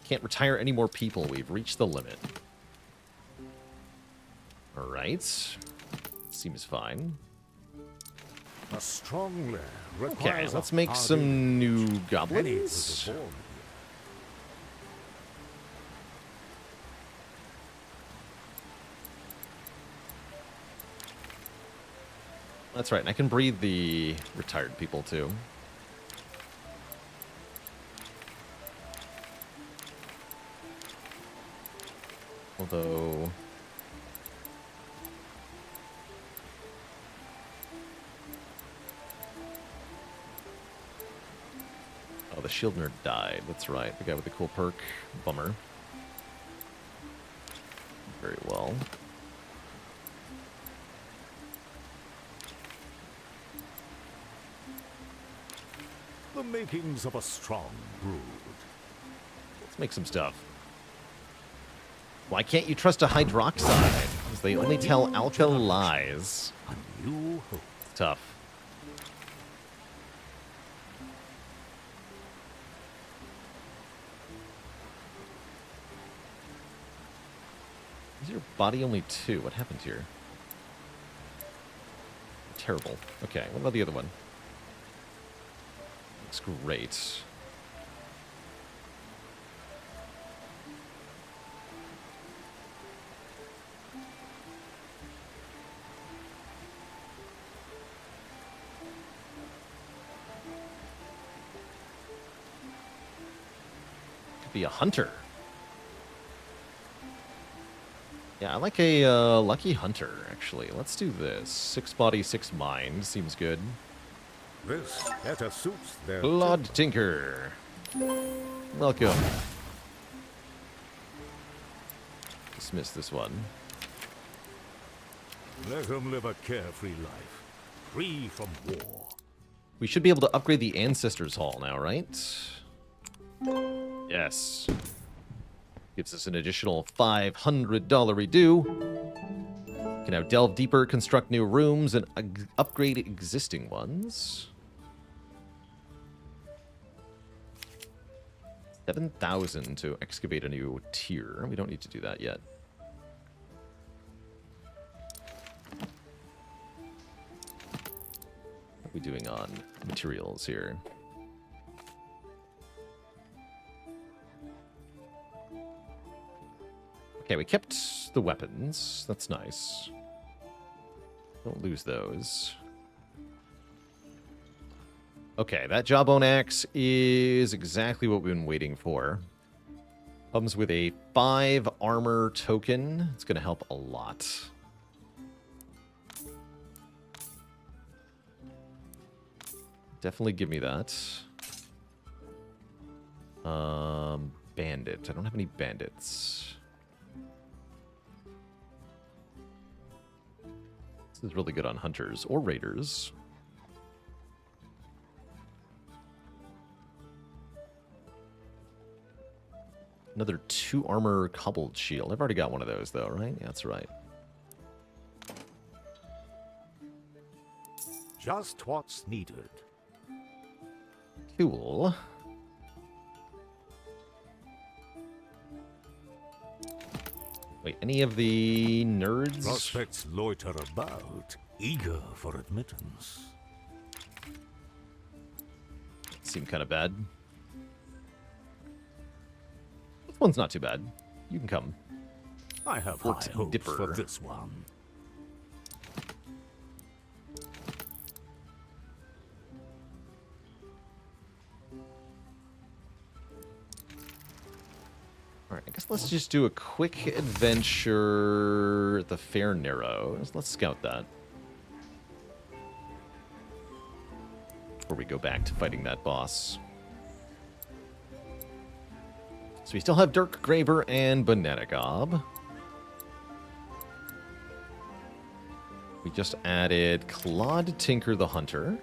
Can't retire any more people. We've reached the limit. Alright. Seems fine. A strong lair requires Okay, let's a make hardy some new many goblins. to perform. That's right, and I can breed the retired people too. Although... Oh, the shield nerd died. That's right, the guy with the cool perk. Bummer. Very well. The makings of a strong brood. Let's make some stuff. Why can't you trust a hydroxide? Because they only tell alka lies. A new hope. It's tough. Is your body only 2? What happened here? Terrible. Okay, what about the other one? Looks great. be a hunter. Yeah, I like a lucky hunter, actually. Let's do this. 6 body, 6 mind. Seems good. This better suits their Blood temper. Tinker. Welcome. Dismiss this one. Let them live a carefree life, free from war. We should be able to upgrade the Ancestors Hall now, right? Yes. Gives us an additional $500 redo. Can now delve deeper, construct new rooms, and upgrade existing ones. 7,000 to excavate a new tier. We don't need to do that yet. What are we doing on materials here? Okay, we kept the weapons. That's nice. Don't lose those. Okay, that jawbone axe is exactly what we've been waiting for. Comes with a 5 armor token. It's going to help a lot. Definitely give me that. Bandit. I don't have any bandits. This is really good on hunters or raiders. Another 2 armor cobbled shield. I've already got one of those, though, right? Yeah, that's right. Just what's needed. Cool. Wait, any of the nerds? Prospects loiter about, eager for admittance. Seem kind of bad. This one's not too bad. You can come. I have Fort high hopes Dipper. for this one. Alright, I guess let's just do a quick adventure at the Fair Narrows. Let's scout that. Before we go back to fighting that boss. So we still have Dirk Graver and Banana Gob. We just added Claude Tinker the Hunter.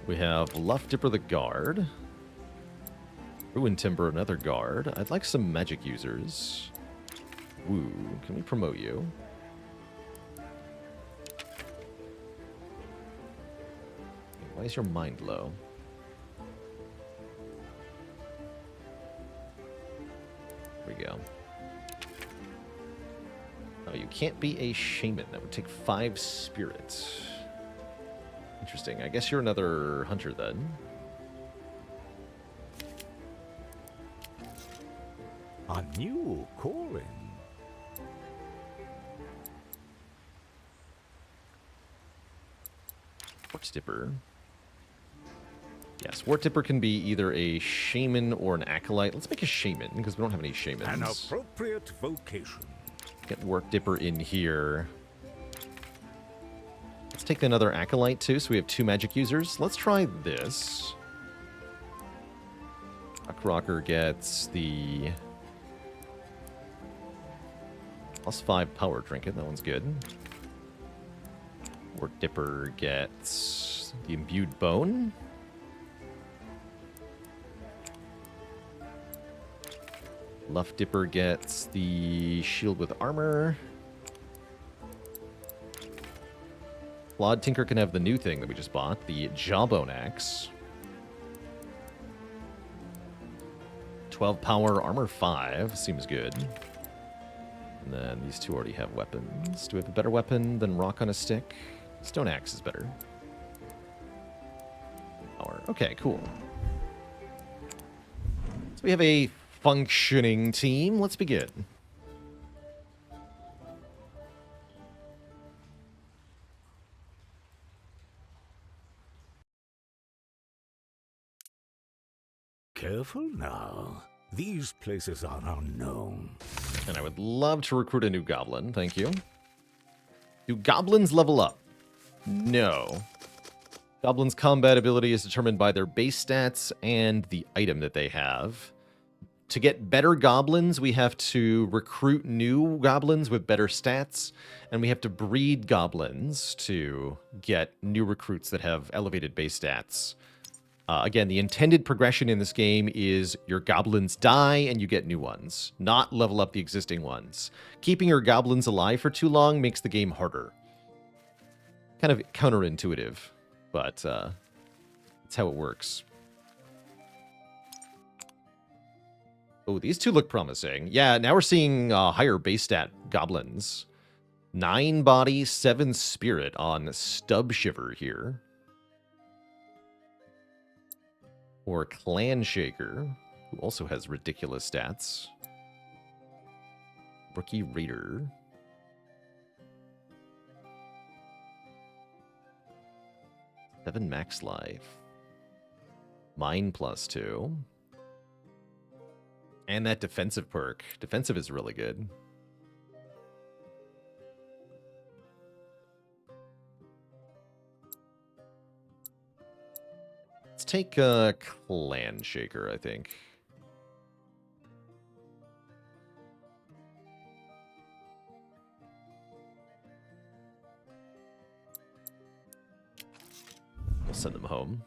We have Luff Dipper the Guard. Ruin Timber, another guard. I'd like some magic users. Woo, can we promote you? Why is your mind low? There we go. Oh, you can't be a shaman. That would take 5 spirits. Interesting. I guess you're another hunter then. A new calling. Wart Dipper. Yes, Wart Dipper can be either a shaman or an acolyte. Let's make a shaman, because we don't have any shamans. An appropriate vocation. Get Wart Dipper in here. Let's take another acolyte, too, so we have 2 magic users. Let's try this. Rocker gets the +5 power trinket. That one's good. Wart Dipper gets the imbued bone. Luff Dipper gets the shield with armor. Claude Tinker can have the new thing that we just bought, the Jawbone Axe. 12 power, armor 5. Seems good. And then these 2 already have weapons. Do we have a better weapon than Rock on a Stick? Stone Axe is better. Power. Okay, cool. So we have a functioning team. Let's begin. Careful now. These places are unknown. And I would love to recruit a new goblin. Thank you. Do goblins level up? No. Goblins' combat ability is determined by their base stats and the item that they have. To get better goblins, we have to recruit new goblins with better stats, and we have to breed goblins to get new recruits that have elevated base stats. Again, the intended progression in this game is your goblins die and you get new ones, not level up the existing ones. Keeping your goblins alive for too long makes the game harder. Kind of counterintuitive, but that's how it works. Oh, these two look promising. Yeah, now we're seeing higher base stat goblins. 9 body, 7 spirit on Stub Shiver here. Or Clan Shaker, who also has ridiculous stats. Rookie Raider. 7 max life. Mine +2. And that defensive perk. Defensive is really good. Let's take Clan Shaker, I think. We'll send them home.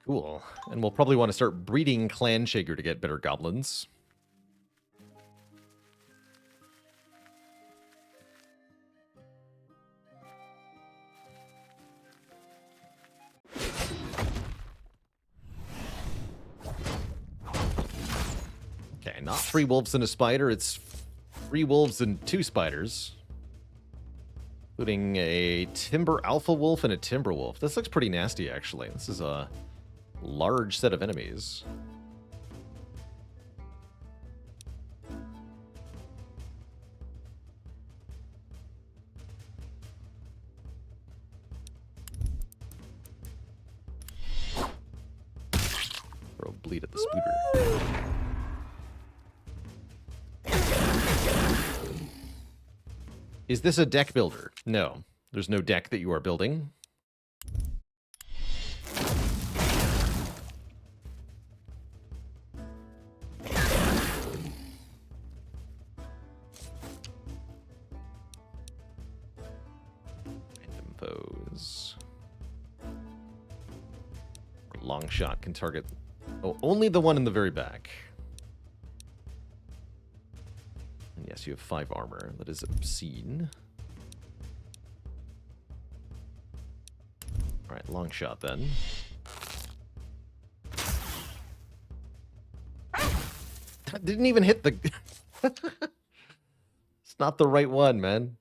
Cool. And we'll probably want to start breeding Clan Shaker to get better goblins. Okay, not 3 wolves and a spider, it's 3 wolves and 2 spiders. Including a Timber Alpha Wolf and a Timber Wolf. This looks pretty nasty, actually. This is a large set of enemies. Throw bleed at the spooter. Is this a deck builder? No. There's no deck that you are building. Random foes. Long shot can target... Oh, only the one in the very back. And yes, you have 5 armor. That is obscene. Alright, long shot then. That didn't even hit the... It's not the right one, man.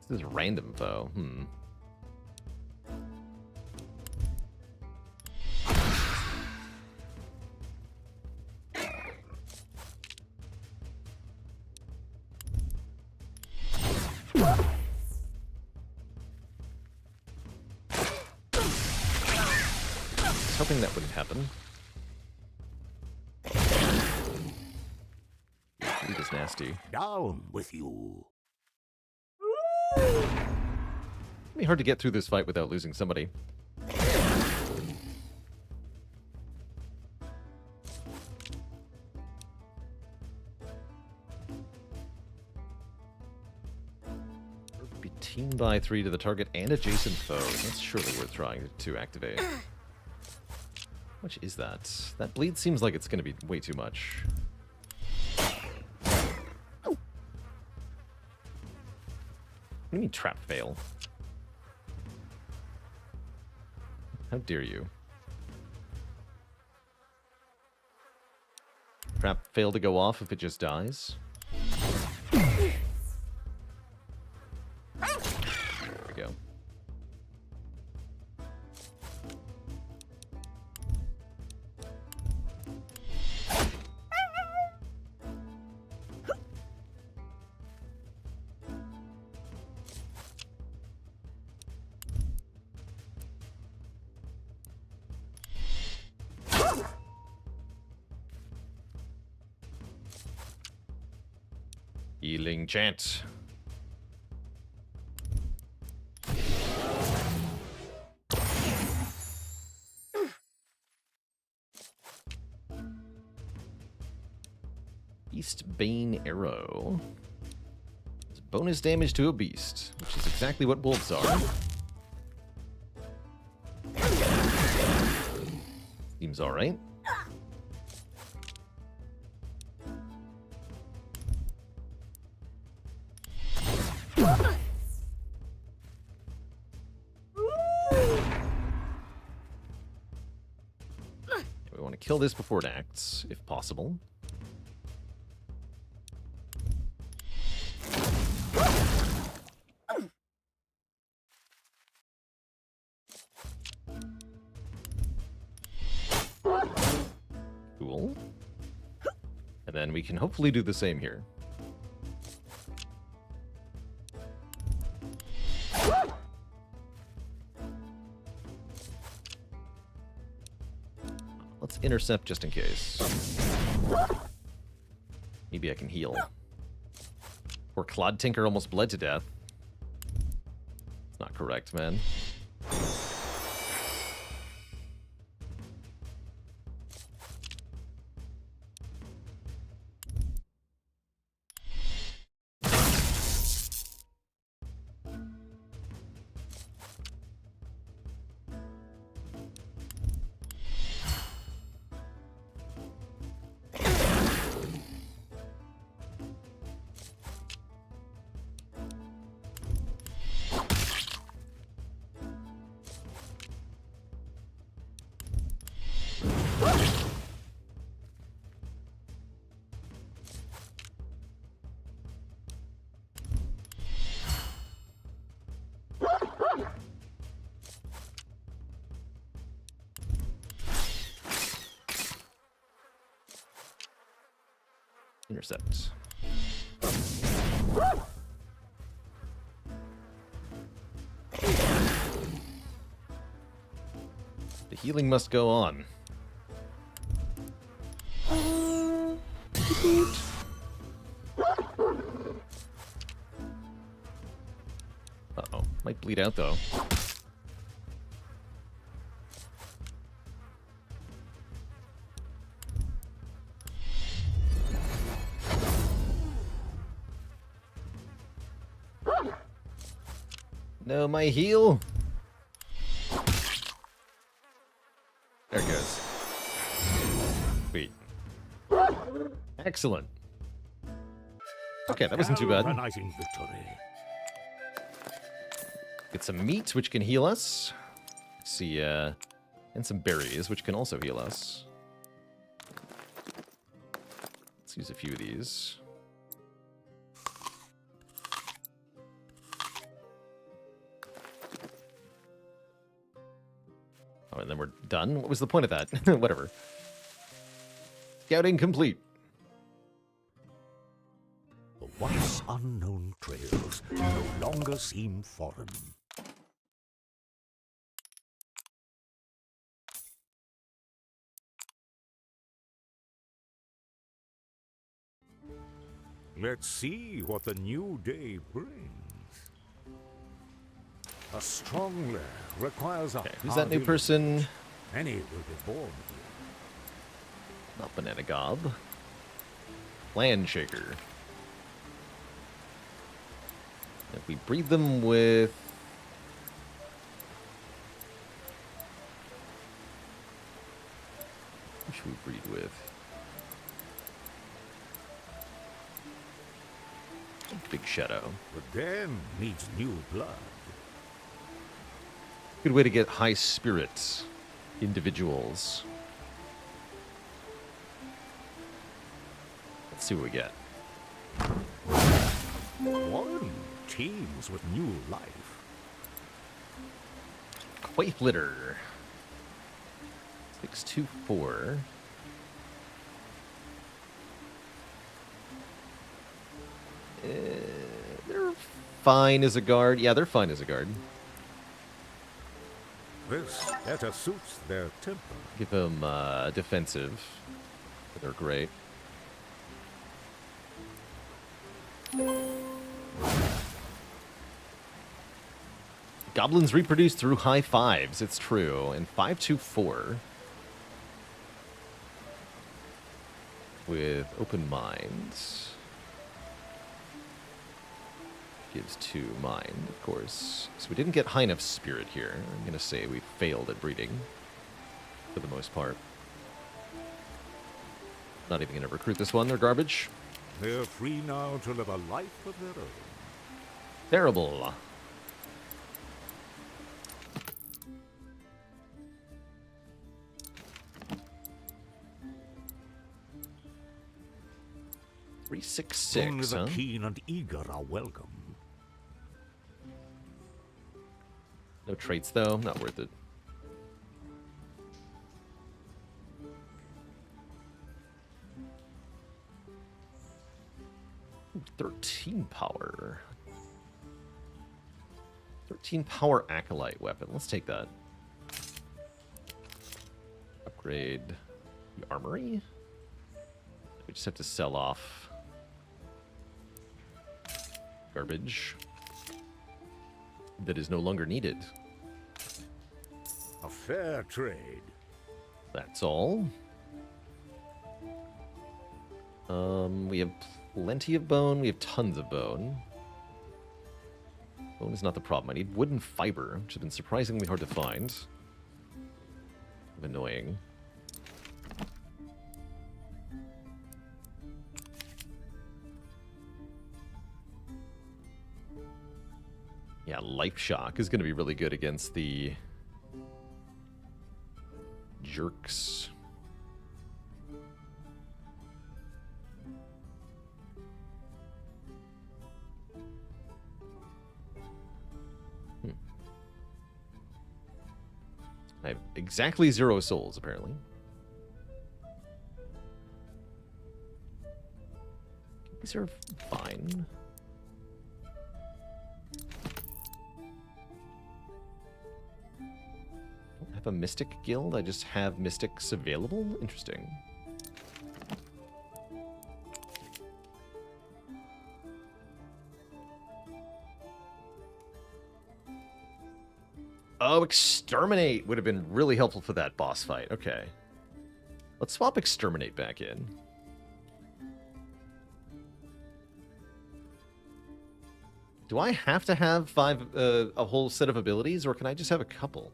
This is random foe. I was hoping that wouldn't happen. It is nasty. Down with you. It'd be hard to get through this fight without losing somebody. Be team by 3 to the target and adjacent foe. That's surely worth trying to activate. How much is that? That bleed seems like it's going to be way too much. What do you mean trap fail? How dare you? Trap fail to go off if it just dies? There we go. Healing chant. Beast Bane Arrow. It's bonus damage to a beast, which is exactly what wolves are. Seems alright. We want to kill this before it acts, if possible. Cool. And then we can hopefully do the same here. Let's intercept just in case. Maybe I can heal. Or Clod Tinker almost bled to death. It's not correct, man. Intercept. The healing must go on. Uh-oh. Might bleed out, though. No, my heal. There it goes. Sweet. Excellent. Okay, that wasn't too bad. Galvanizing victory. Get some meat, which can heal us. Let's see, and some berries, which can also heal us. Let's use a few of these. Oh, and then we're done? What was the point of that? Whatever. Scouting complete. The once unknown trails no longer seem foreign. Let's see what the new day brings. A strong lair requires a Okay, who's that new hardy person? lineage. Many will be born here. Not Banana Gob. Land Shaker. If we breed them with... Who should we breed with? Big Shadow. The den needs new blood. Good way to get high spirit individuals. Let's see what we get. One teems with new life. Quaif Litter. 624. They're fine as a guard. Yeah, they're fine as a guard. This better suits their temper. Give them defensive. They're great. Goblins reproduce through high fives, it's true. And 524. With open minds. Gives 2 mind, of course. So we didn't get high enough spirit here. I'm going to say we failed at breeding. For the most part. Not even going to recruit this one, they're garbage. They're free now to live a life of their own. Terrible. Three, 6, 6, Only the huh? keen and eager are welcome. No traits, though. Not worth it. Ooh, 13 power. 13 power acolyte weapon. Let's take that. Upgrade the armory. We just have to sell off garbage that is no longer needed. A fair trade. That's all. We have plenty of bone. We have tons of bone. Bone is not the problem. I need wooden fiber, which has been surprisingly hard to find. Annoying. Yeah, Life Shock is going to be really good against the jerks. I have exactly 0 souls, apparently. These are fine. I have a Mystic Guild. I just have Mystics available. Interesting. Oh, Exterminate would have been really helpful for that boss fight. Okay. Let's swap Exterminate back in. Do I have to have a whole set of abilities, or can I just have a couple?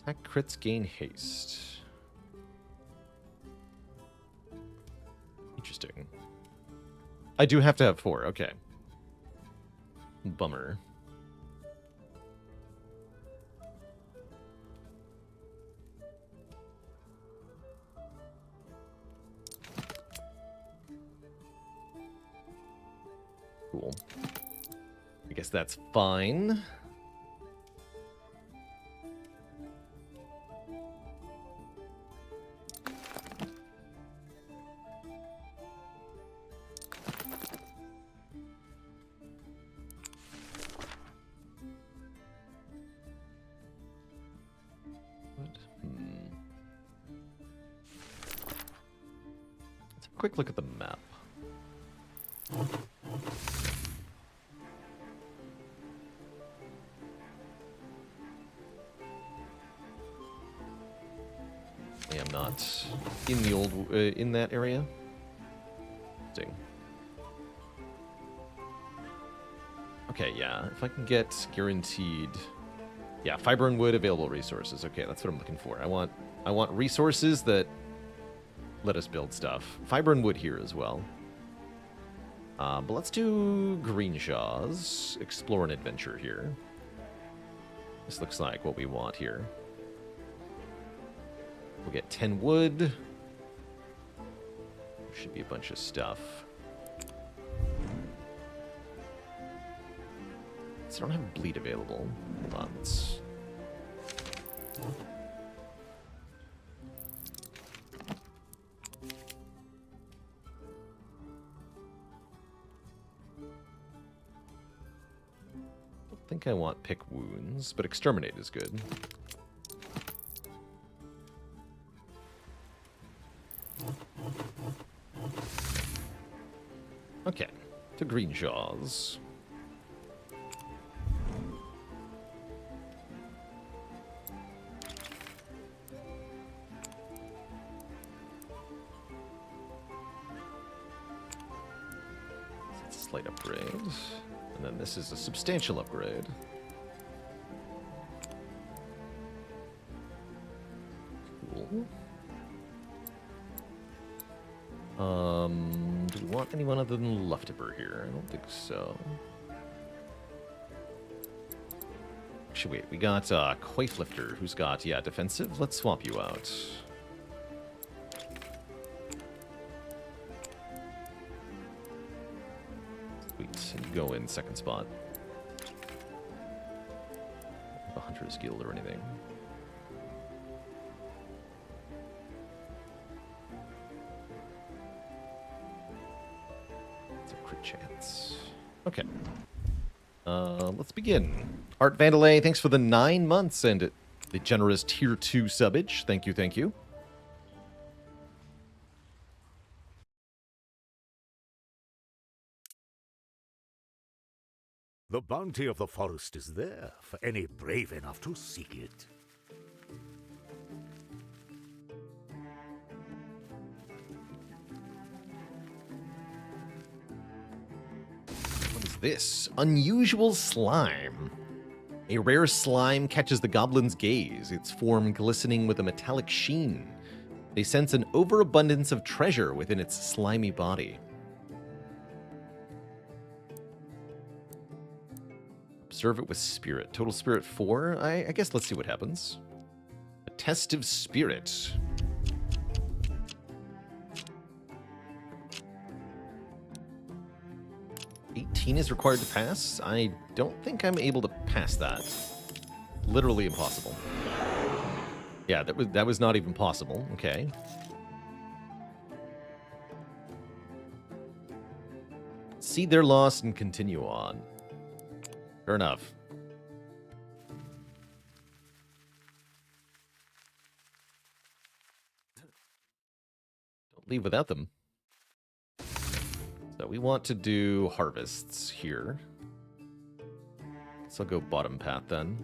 Attack crits gain haste. Interesting. I do have to have 4, okay. Bummer. Cool. I guess that's fine. Let's have a quick look at the map. I am not in the old in that area. Interesting. Okay, yeah. If I can get guaranteed, yeah, fiber and wood available resources. Okay, that's what I'm looking for. I want resources that let us build stuff. Fiber and wood here as well. But let's do Greenshaw's explore and adventure here. This looks like what we want here. We'll get 10 wood. There should be a bunch of stuff. So I don't have bleed available. Hold on, let's... I think I want pick wounds, but exterminate is good. Okay, to Greenshaw's. Slight upgrade. And then this is a substantial upgrade. Cool. Do we want anyone other than Luftiber here? I don't think so. Actually, wait, we got Quaiflifter, who's got, yeah, defensive. Let's swap you out. Sweet, and you go in second spot. A Hunter's Guild or anything. Chance. Okay. Let's begin. Art Vandalay, thanks for the 9 months and the generous tier 2 subbage. Thank you, thank you. The bounty of the forest is there for any brave enough to seek it. This unusual slime. A rare slime catches the goblin's gaze, its form glistening with a metallic sheen. They sense an overabundance of treasure within its slimy body. Observe it with spirit. Total spirit 4. I guess let's see what happens. A test of spirit. 18 is required to pass. I don't think I'm able to pass that. Literally impossible. Yeah, that was not even possible. Okay. See their loss and continue on. Fair enough. Don't leave without them. So we want to do harvests here. So I'll go bottom path then.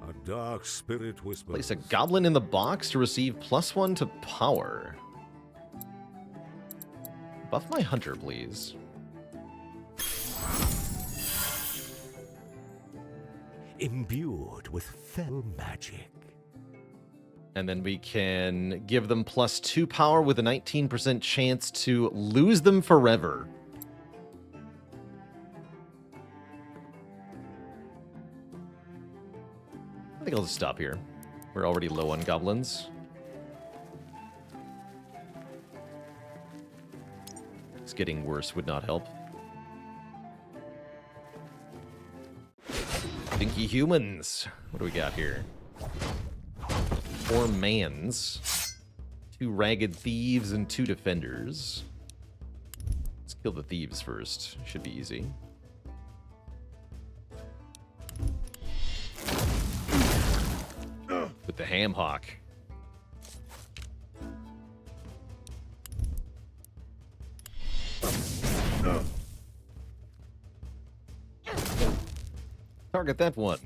A dark spirit whispers. Place a goblin in the box to receive +1 to power. Buff my hunter, please. Imbued with fell magic. And then we can give them +2 power with a 19% chance to lose them forever. I think I'll just stop here. We're already low on goblins. It's getting worse would not help. Stinky humans. What do we got here? 4 mans, 2 ragged thieves, and 2 defenders. Let's kill the thieves first. Should be easy. With the ham hock. Target that one.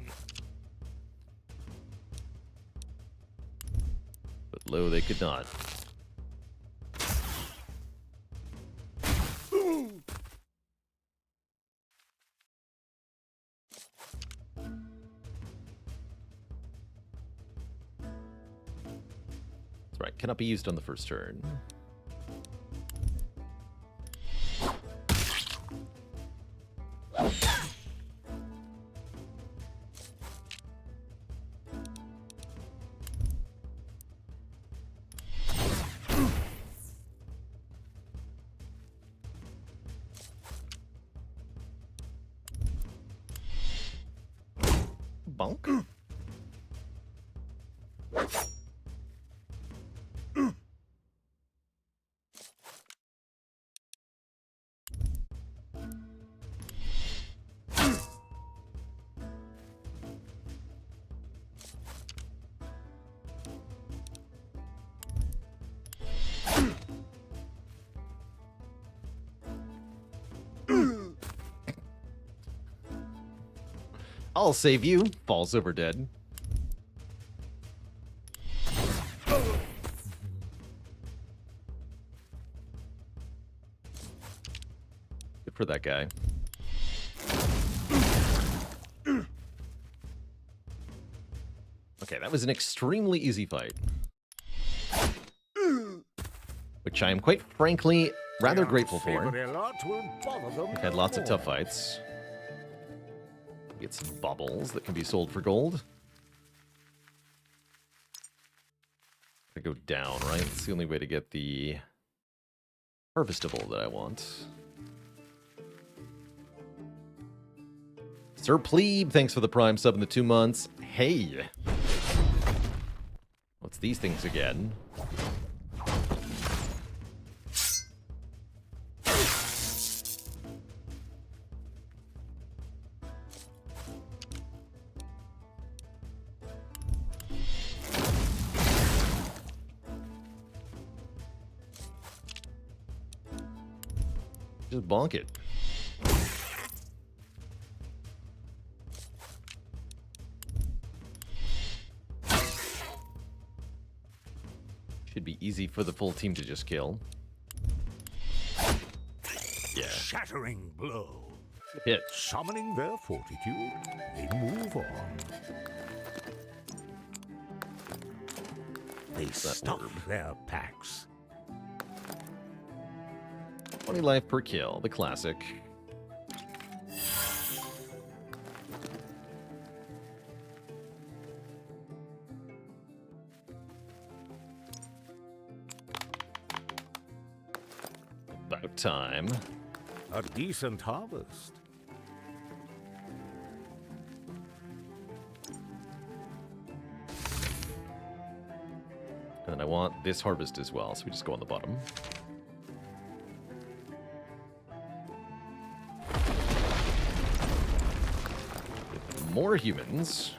But lo, they could not. That's right, cannot be used on the first turn. Bonk. I'll save you. Falls over dead. Good for that guy. Okay, that was an extremely easy fight. Which I am quite frankly rather grateful for. We've had lots of tough fights. Get some bubbles that can be sold for gold. I go down, right? It's the only way to get the harvestable that I want. Sir Plebe, thanks for the Prime sub in the 2 months. Hey! What's these things again? Just bonk it. Should be easy for the full team to just kill. Yeah. Shattering blow. Hit. Summoning their fortitude, they move on. They stuff their packs. 20 life per kill, the classic. About time. A decent harvest. And then I want this harvest as well, so we just go on the bottom. More humans.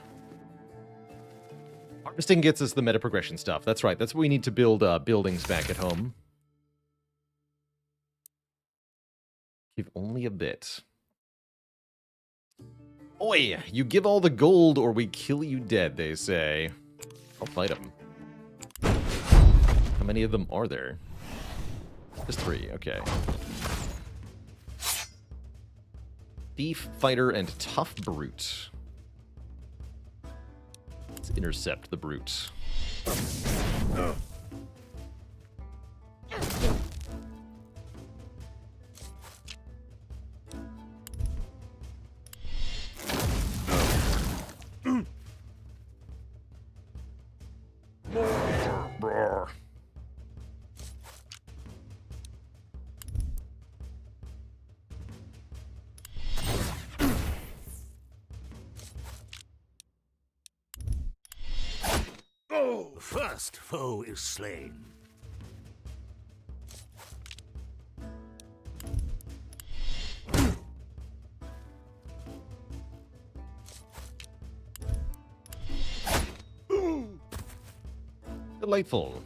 Harvesting gets us the meta progression stuff. That's right. That's what we need to build buildings back at home. Give only a bit. Oi! You give all the gold or we kill you dead, they say. I'll fight them. How many of them are there? Just 3, okay. Thief, fighter, and tough brute. Let's intercept the brute. The first foe is slain. Delightful.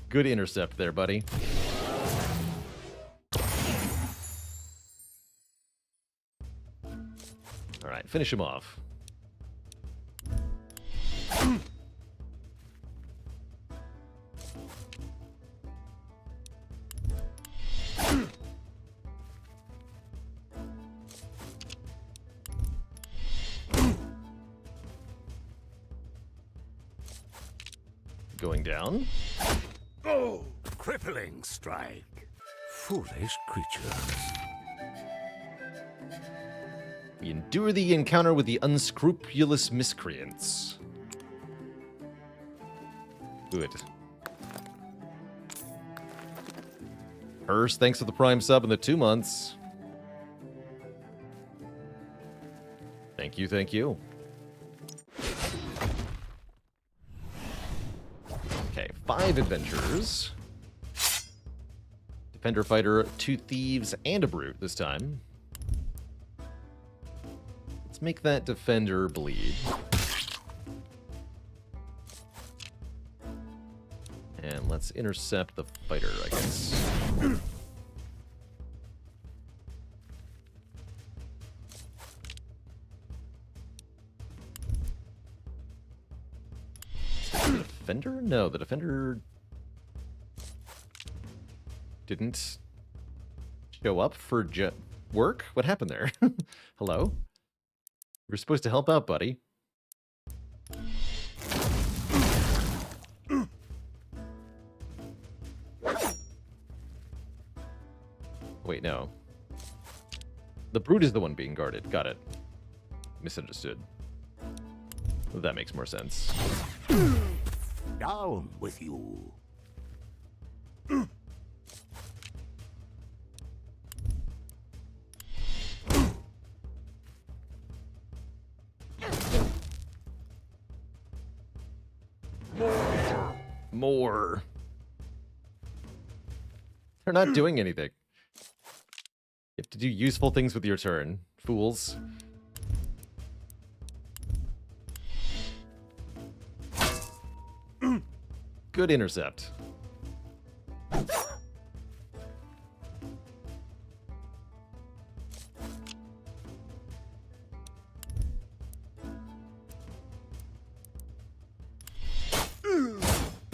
Good intercept there, buddy. All right, finish him off. Going down. Oh! Crippling strike. Foolish creatures. We endure the encounter with the unscrupulous miscreants. Good. Hurst, thanks for the Prime sub in the 2 months. Thank you, thank you. Okay, 5 adventurers. Defender fighter, 2 thieves, and a brute this time. Let's make that defender bleed. And let's intercept the fighter, I guess. The defender? No, the defender didn't show up for work? What happened there? Hello? You were supposed to help out, buddy. Wait, no. The brute is the one being guarded. Got it. Misunderstood. That makes more sense. Down with you. More. They're not doing anything. You have to do useful things with your turn, fools. Good intercept.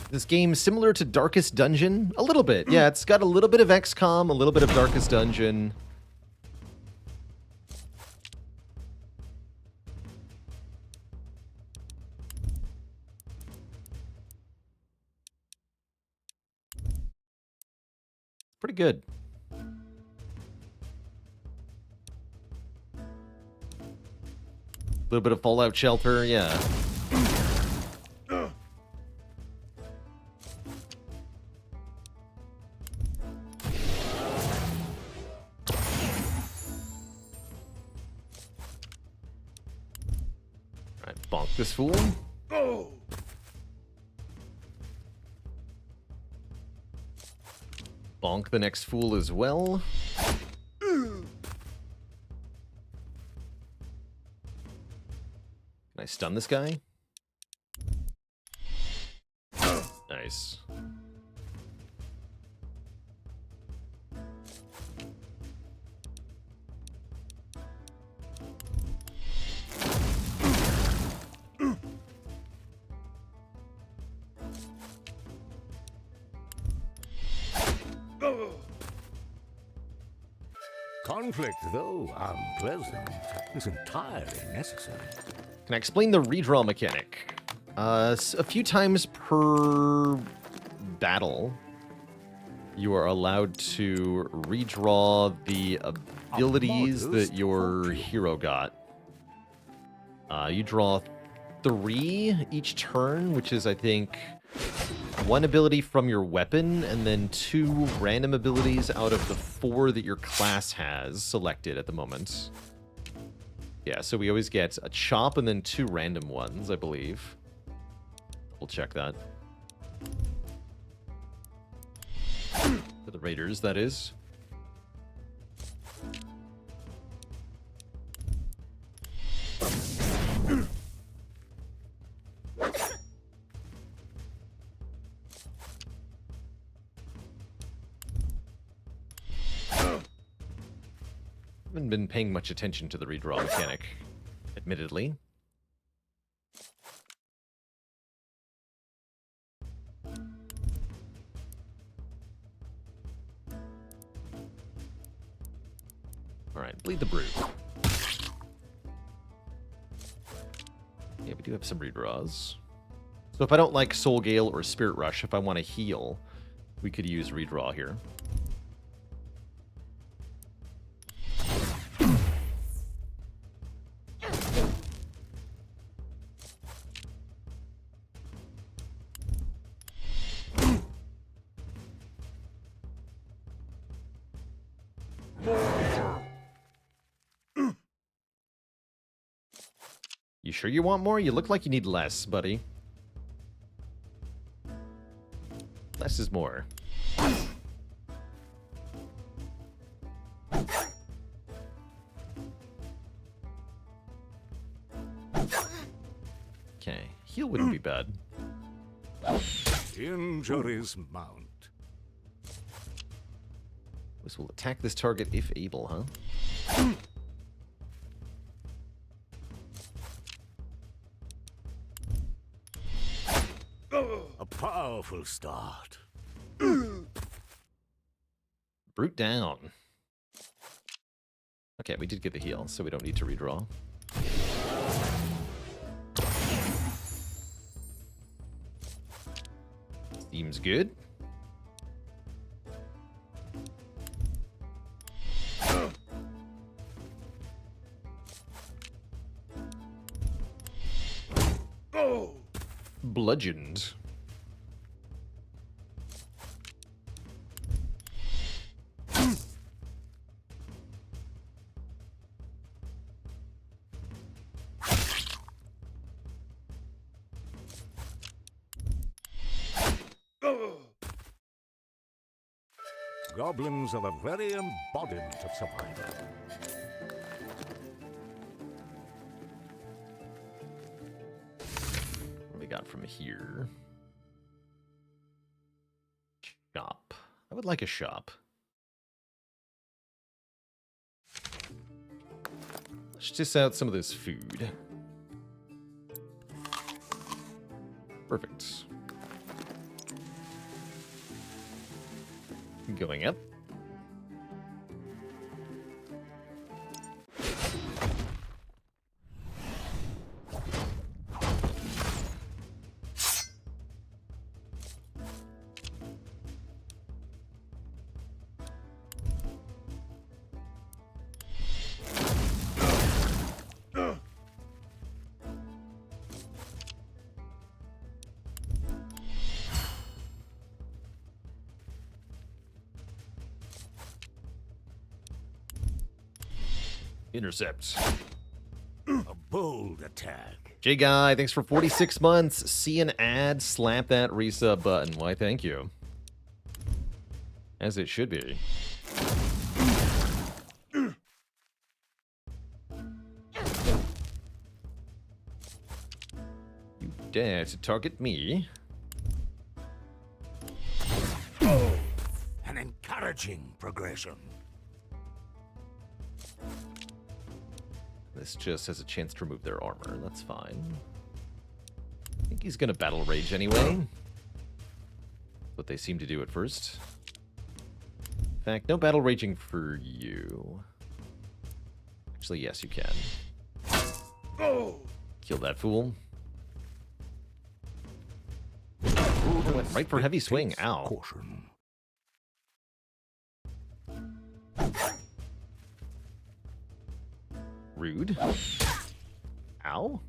This game similar to Darkest Dungeon? A little bit. Yeah, it's got a little bit of XCOM, a little bit of Darkest Dungeon. Pretty good. A little bit of Fallout Shelter, yeah. Alright, bonk this fool. Oh. Bonk the next fool as well. Can I stun this guy? Nice. Conflict, though unpleasant, is entirely necessary. Can I explain the redraw mechanic? A few times per battle, you are allowed to redraw the abilities that your hero got. You draw 3 each turn, which is, I think, 1 ability from your weapon, and then 2 random abilities out of the 4 that your class has selected at the moment. Yeah, so we always get a chop and then 2 random ones, I believe. We'll check that. For the raiders, that is. Haven't been paying much attention to the redraw mechanic, admittedly. Alright, bleed the brute. Yeah, we do have some redraws. So if I don't like Soul Gale or Spirit Rush, if I want to heal, we could use redraw here. You sure you want more? You look like you need less, buddy. Less is more. Okay, heal wouldn't be bad. Injuries mount. This will attack this target if able, huh? A powerful start. Brute down. Okay, we did get the heal, so we don't need to redraw. Seems good. Bludgeoned. Goblins are the very embodiment of survival. What we got from here? Shop. I would like a shop. Let's just out some of this food. Perfect. Going up. Intercept. A bold attack. J Guy, thanks for 46 months. See an ad, slap that resub button. Why, thank you. As it should be. You dare to target me? An encouraging progression. This just has a chance to remove their armor. That's fine. I think he's going to battle rage anyway. What they seem to do at first. In fact, no battle raging for you. Actually, yes, you can. Kill that fool. Went right for heavy swing. Ow. Caution. Rude. Ow.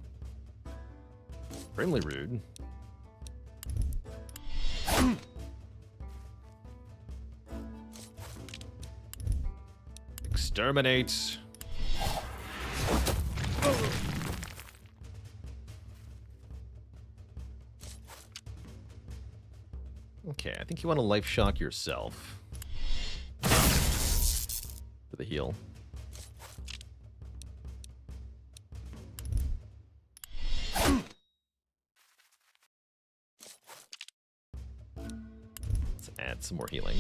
Extremely rude. Exterminate. Okay, I think you want to life shock yourself. For the heal. Let's add some more healing.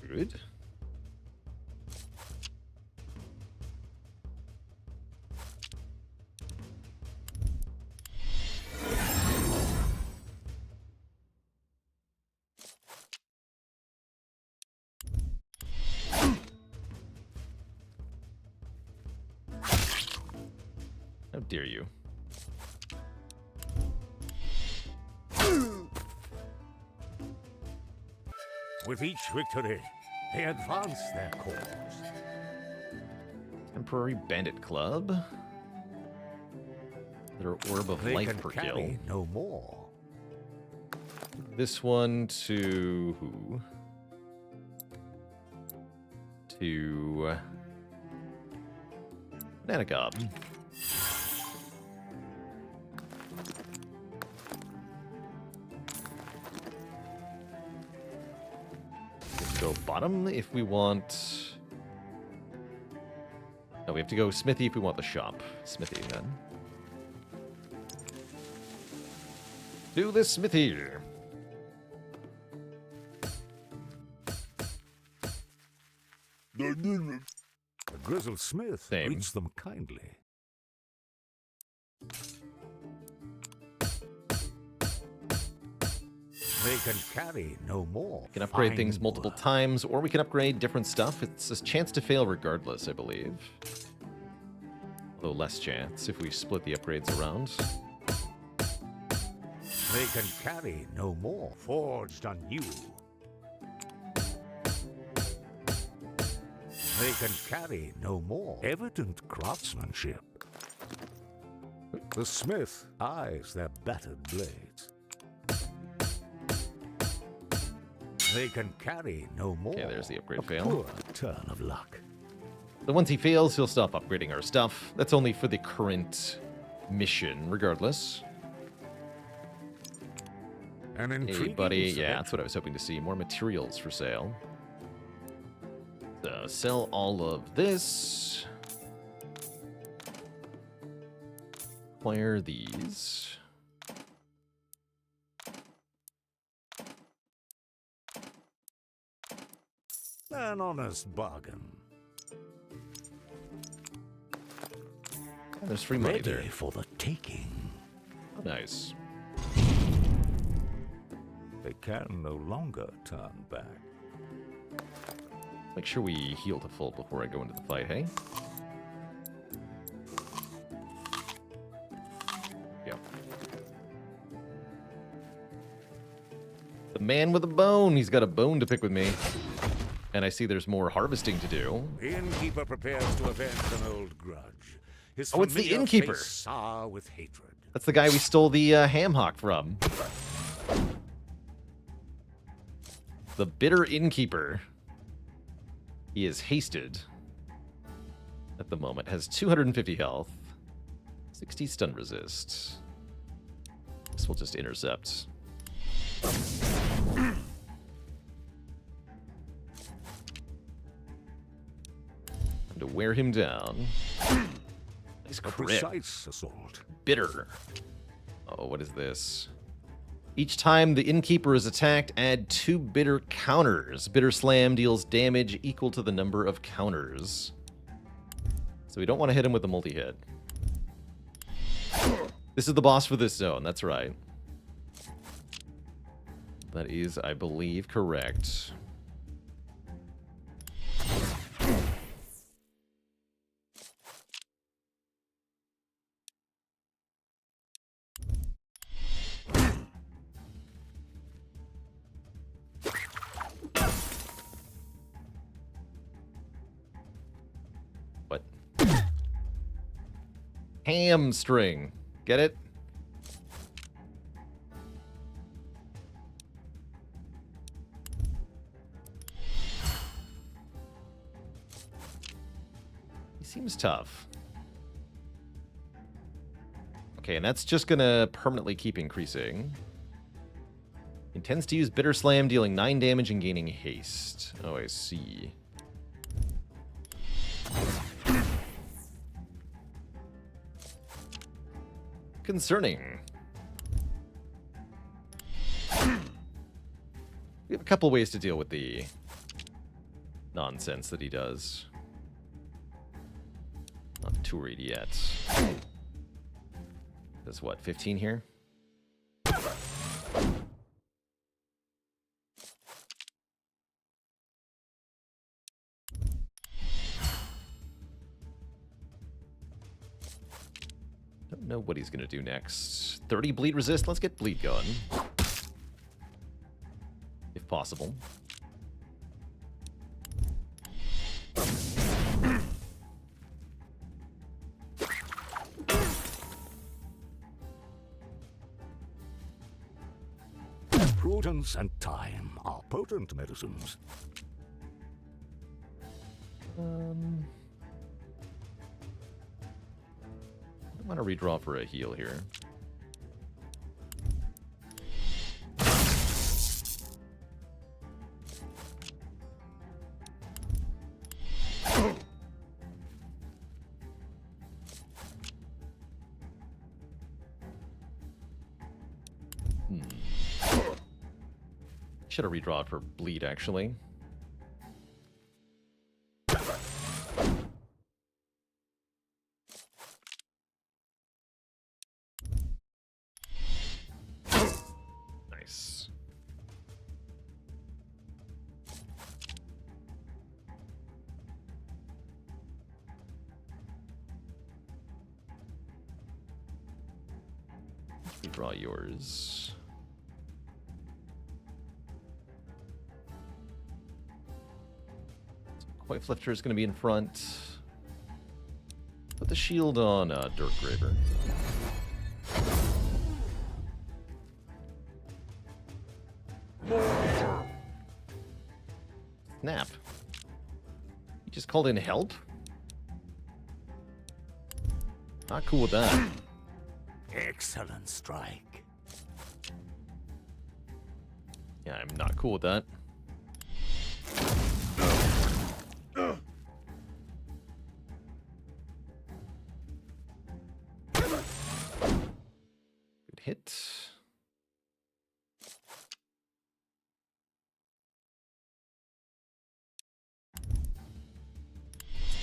Good. How dare you? With each victory, they advance their cause. Temporary Bandit Club. Their Orb of They Life can per carry kill. no more. This one to who? To Banana Gob. Let's go bottom if we want. No, we have to go smithy if we want the shop. Smithy then. Do the smithy. The grizzled smith Same. greets them kindly. They can carry no more. We can upgrade fine things multiple wood. times, or we can upgrade different stuff. It's a chance to fail regardless, I believe. Although less chance if we split the upgrades around. They can carry no more, forged anew. They can carry no more, evident craftsmanship. The smith eyes their battered blades. They can carry no more. Okay, there's the upgrade A fail. poor turn of luck. So once he fails, he'll stop upgrading our stuff. That's only for the current mission, regardless. An Hey, intriguing buddy. Yeah, selection. that's what I was hoping to see. More materials for sale. So sell all of this. Acquire these. An honest bargain. There's free money Ready there. for the taking. Oh, nice. They can no longer turn back. Make sure we heal to full before I go into the fight, hey? Yep. The man with a bone. He's got a bone to pick with me. And I see there's more harvesting to do. The innkeeper prepares to avenge an old grudge. His Oh, it's the familiar innkeeper. face sour with hatred. That's the guy we stole the ham hock from. The bitter innkeeper. He is hasted at the moment. Has 250 health. 60 stun resist. This will just intercept. To wear him down. Nice A crit. precise assault. Bitter. Oh, what is this? Each time the innkeeper is attacked, add 2 bitter counters. Bitter slam deals damage equal to the number of counters. So we don't want to hit him with a multi-hit. This is the boss for this zone, that's right. That is, I believe, correct. What? Hamstring. Get it? He seems tough. Okay, and that's just gonna permanently keep increasing. Intends to use Bitter Slam, dealing 9 damage and gaining haste. Oh, I see. Concerning. We have a couple ways to deal with the nonsense that he does. Not too worried yet. Does what, 15 here? Don't know what he's going to do next. 30 bleed resist. Let's get bleed going. If possible. Prudence and time are potent medicines. I want to redraw for a heal here. Should have redrawn for bleed, actually. Nice. Let's redraw yours. White Flifter is going to be in front. Put the shield on Dirtgraver. Snap. You just called in help? Not cool with that. Excellent strike. Yeah, I'm not cool with that. Good hit.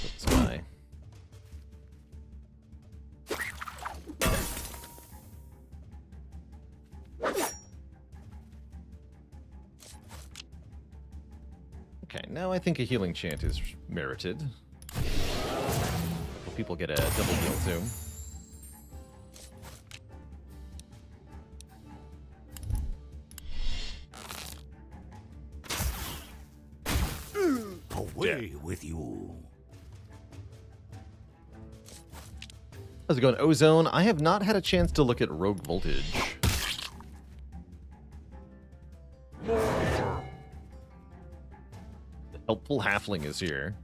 This guy. Okay, now I think a healing chant is merited. People get a double heal too. Away with you. How's it going, Ozone? I have not had a chance to look at Rogue Voltage. The helpful halfling is here.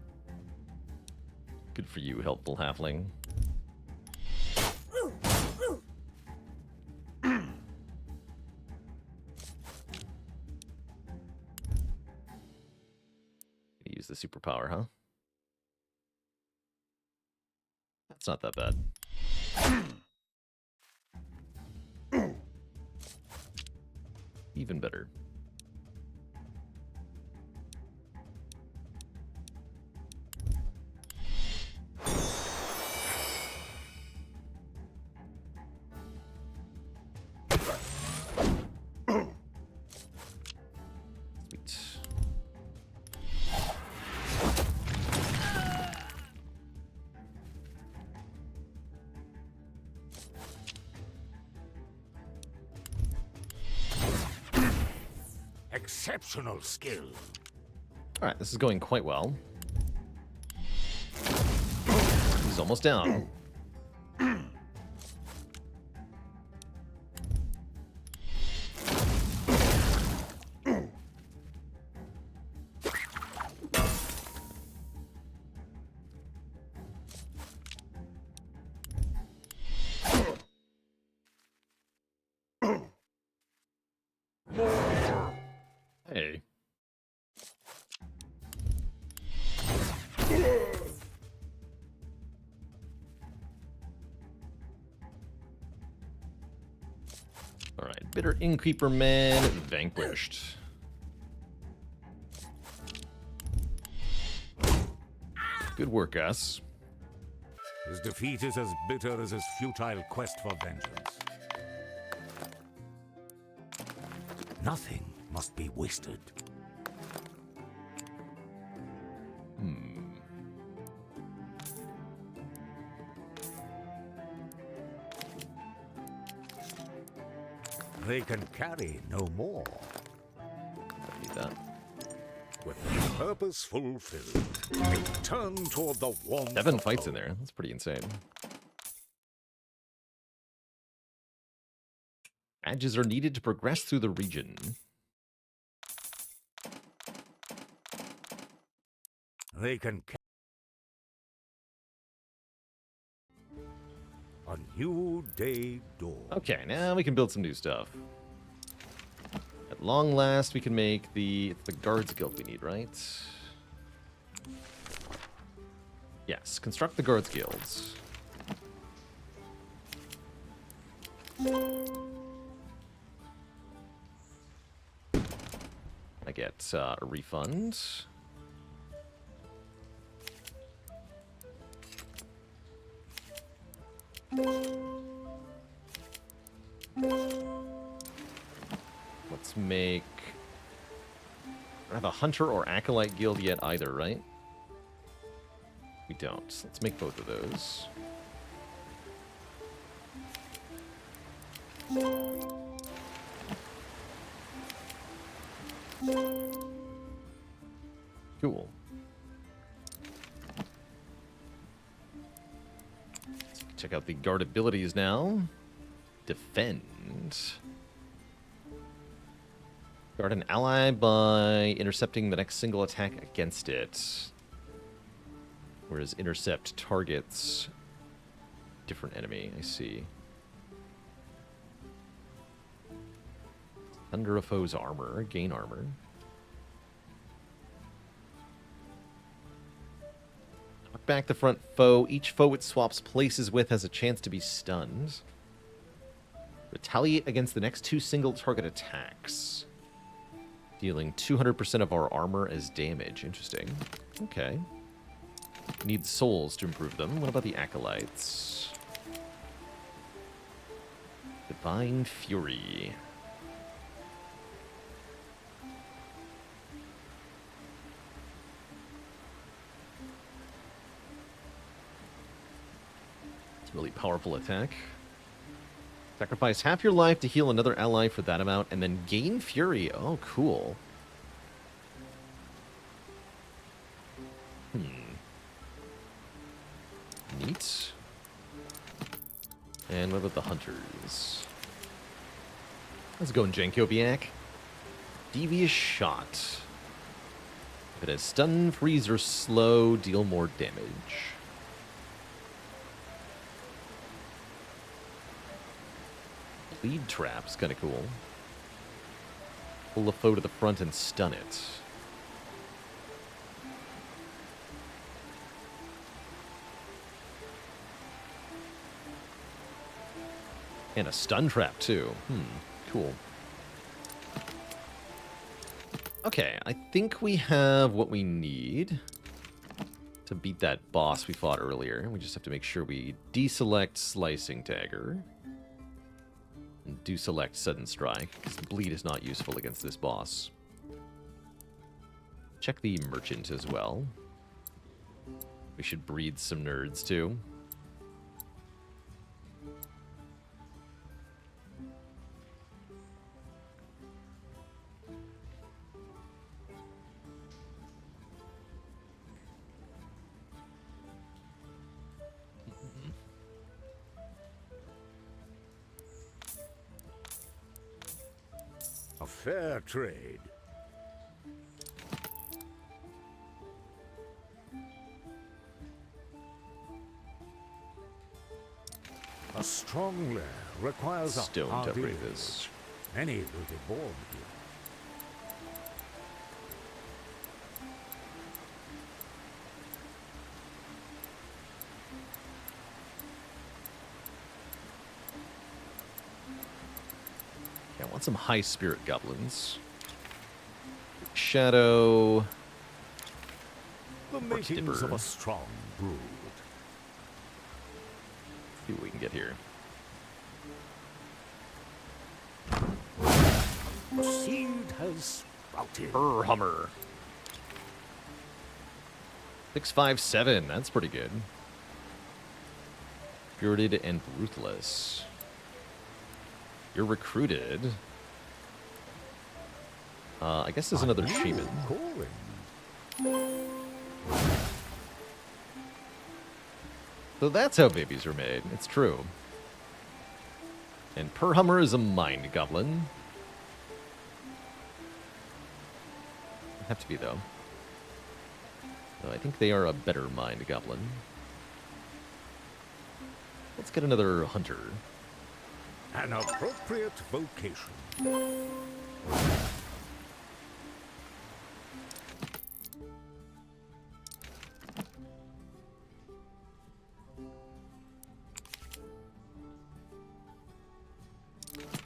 Good for you, helpful halfling. Use the superpower, huh? That's not that bad. Even better. Sweet. Exceptional skill. Alright, this is going quite well. He's almost down. Hey. Alright, bitter innkeeper man vanquished. Good work, us. His defeat is as bitter as his futile quest for vengeance. Nothing must be wasted. They can carry no more. Don't need that. With purpose fulfilled, they turn toward the warmth. 7 fights in there. That's pretty insane. Badges are needed to progress through the region. They can. A new day dawns. Okay, now we can build some new stuff. At long last, we can make it's the guards guild we need, right? Yes, construct the guards guilds. I get a refund. Let's make... I don't have a hunter or acolyte guild yet either, right? We don't. Let's make both of those. Cool. Let's check out the guard abilities now. Defend. Guard an ally by intercepting the next single attack against it. Whereas intercept targets different enemy. I see. Under a foe's armor. Gain armor. Knock back the front foe. Each foe it swaps places with has a chance to be stunned. Retaliate against the next 2 single target attacks. Dealing 200% of our armor as damage. Interesting. Okay. Need souls to improve them. What about the acolytes? Divine Fury. It's a really powerful attack. Sacrifice half your life to heal another ally for that amount, and then gain Fury. Oh, cool. Neat. And what about the hunters? How's it going, Jankoviak? Devious shot. If it has stun, freeze, or slow, deal more damage. Lead trap's kind of cool. Pull the foe to the front and stun it. And a stun trap, too. Cool. Okay, I think we have what we need to beat that boss we fought earlier. We just have to make sure we deselect Slicing Dagger. And do select Sudden Strike, because Bleed is not useful against this boss. Check the Merchant as well. We should breed some nerds, too. A fair trade. A strong lair requires Stone a to hardy upgrade village. this. Many will be born here. I want some high spirit goblins. Shadow. The makings of a strong brood. See what we can get here. The seed has sprouted. Hummer. 657. That's pretty good. Spirited and ruthless. You're recruited. I guess there's another shaman. Calling. So that's how babies are made. It's true. And Perhammer is a mind goblin. Have to be, though. I think they are a better mind goblin. Let's get another hunter. An appropriate vocation.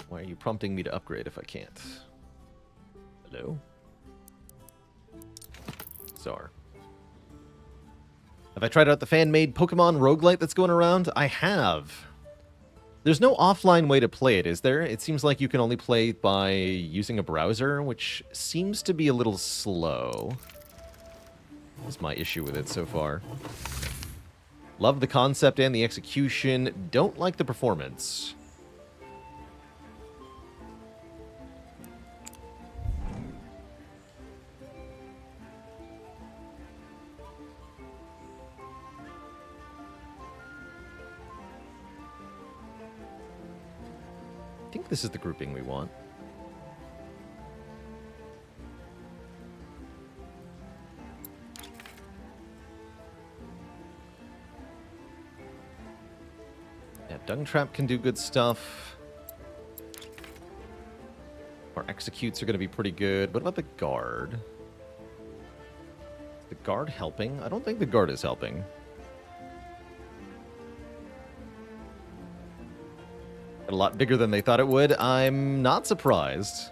Why are you prompting me to upgrade if I can't? Hello? Czar. Have I tried out the fan-made Pokemon roguelite that's going around? I have. There's no offline way to play it, is there? It seems like you can only play by using a browser, which seems to be a little slow. That's my issue with it so far. Love the concept and the execution. Don't like the performance. I think this is the grouping we want. Yeah, Dung Trap can do good stuff. Our executes are going to be pretty good. What about the guard? Is the guard helping? I don't think the guard is helping. A lot bigger than they thought it would. I'm not surprised.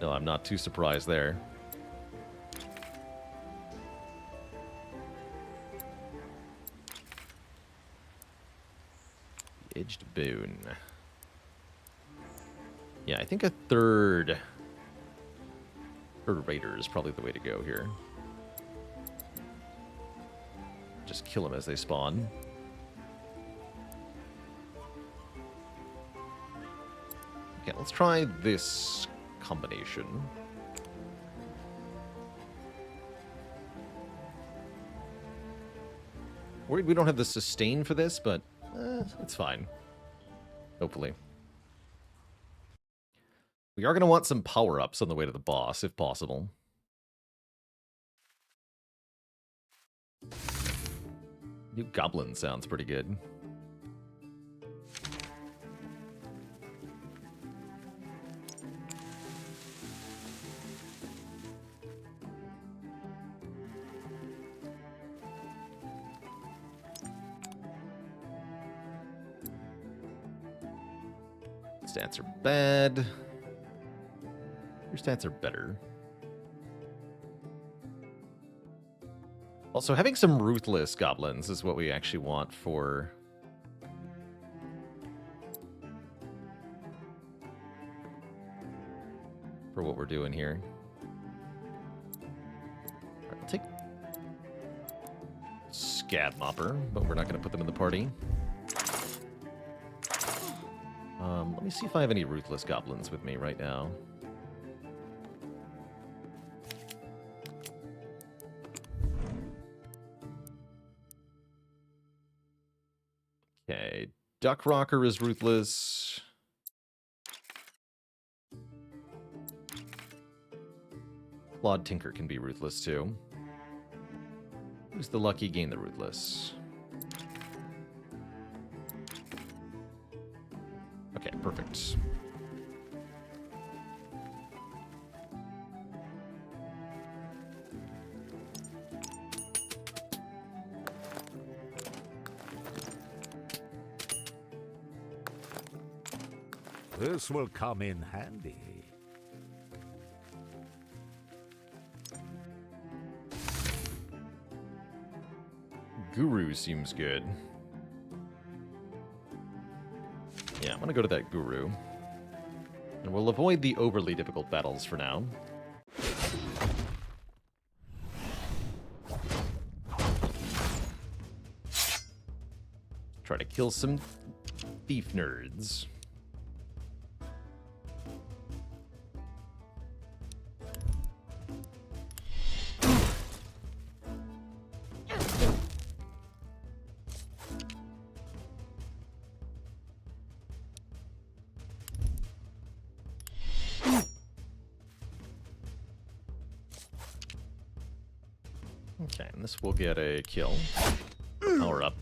No, I'm not too surprised there. Edged boon. Yeah, I think a third raider is probably the way to go here. Just kill them as they spawn. Okay, let's try this combination. Worried we don't have the sustain for this, but it's fine. Hopefully. We are going to want some power-ups on the way to the boss, if possible. New goblin sounds pretty good. Stats are bad. Your stats are better. Also, having some ruthless goblins is what we actually want for... for what we're doing here. All right, I'll take Scab Mopper, but we're not going to put them in the party. Let me see if I have any ruthless goblins with me right now. Okay, Duck Rocker is ruthless. Claude Tinker can be ruthless too. Who's the lucky gain the ruthless? Okay, perfect. This will come in handy. Guru seems good. Yeah, I'm going to go to that Guru. And we'll avoid the overly difficult battles for now. Try to kill some thief nerds. Okay, and this will get a kill. Power up.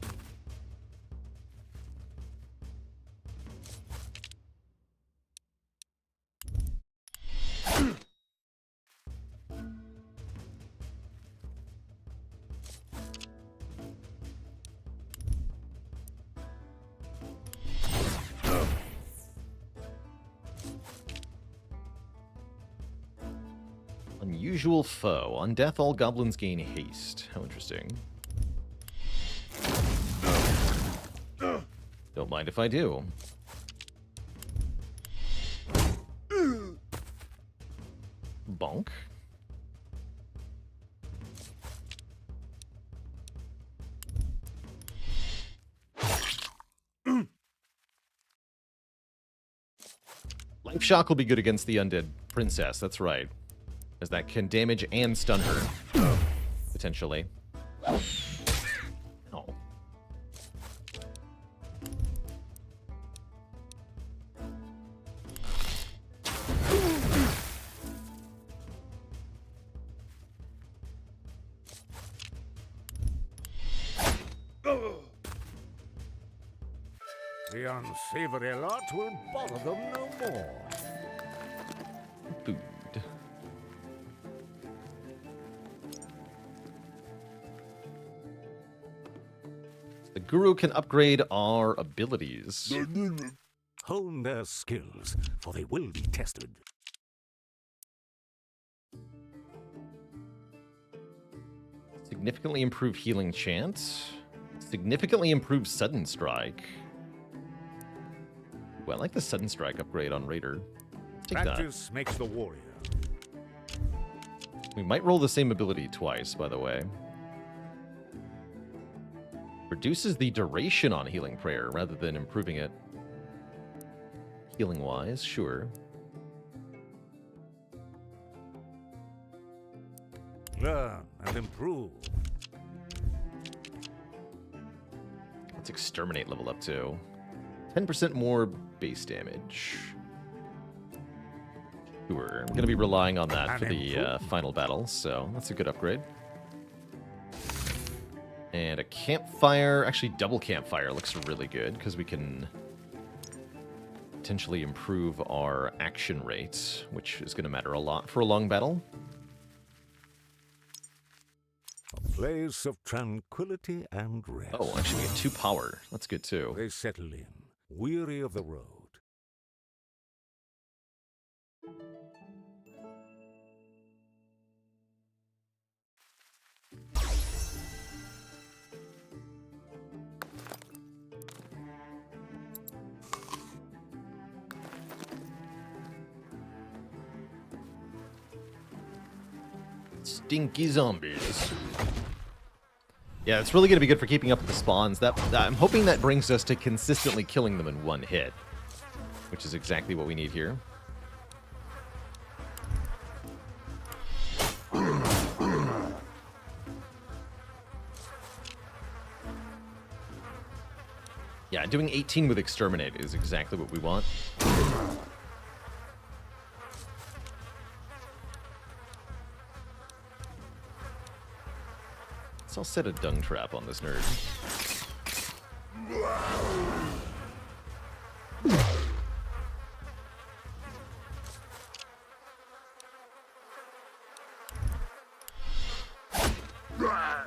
Unusual foe. On death, all goblins gain haste. How interesting. Don't mind if I do. Bonk. Life Shock will be good against the Undead Princess, that's right. As that can damage and stun her. Potentially. Oh. The unsavory lot will bother them no more. Food. The Guru can upgrade our abilities. Hone their skills, for they will be tested. Significantly improve healing chant. Significantly improve sudden strike. Ooh, I like the sudden strike upgrade on Raider. Let's take Practice makes the warrior. We might roll the same ability twice, by the way. Reduces the duration on healing prayer rather than improving it. Healing wise, sure. Learn and improve. Let's exterminate level up to 10% more base damage. Sure. We're going to be relying on that for the final battle, so that's a good upgrade. And a campfire, actually double campfire looks really good because we can potentially improve our action rate, which is going to matter a lot for a long battle. A place of tranquility and rest. Oh, actually we get 2 power. That's good too. They settle in, weary of the road. Stinky zombies. Yeah, it's really going to be good for keeping up with the spawns. I'm hoping that brings us to consistently killing them in one hit, which is exactly what we need here. Yeah, doing 18 with Exterminate is exactly what we want. So I'll set a dung trap on this nerd.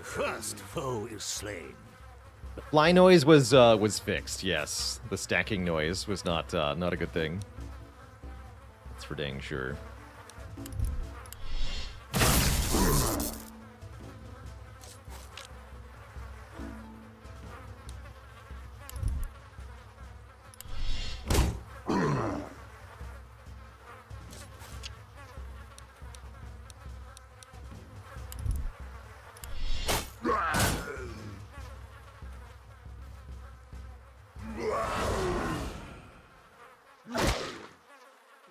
First foe is slain. The fly noise was fixed. Yes, the stacking noise was not a good thing. That's for dang sure.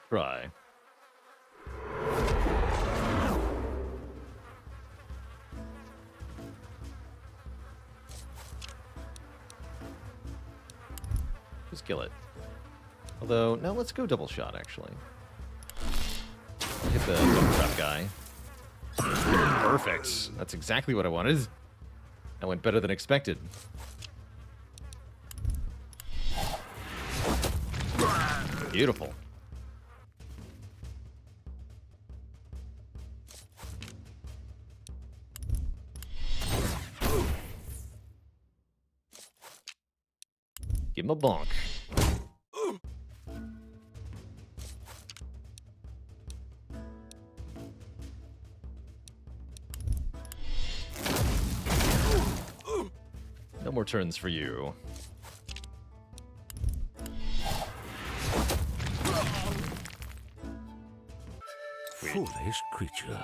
Try. Just kill it. Although, no, let's go double shot, actually. I'll hit the dump trap guy. Perfect. That's exactly what I wanted. That went better than expected. Beautiful. Give him a bonk. No more turns for you. Foolish creatures.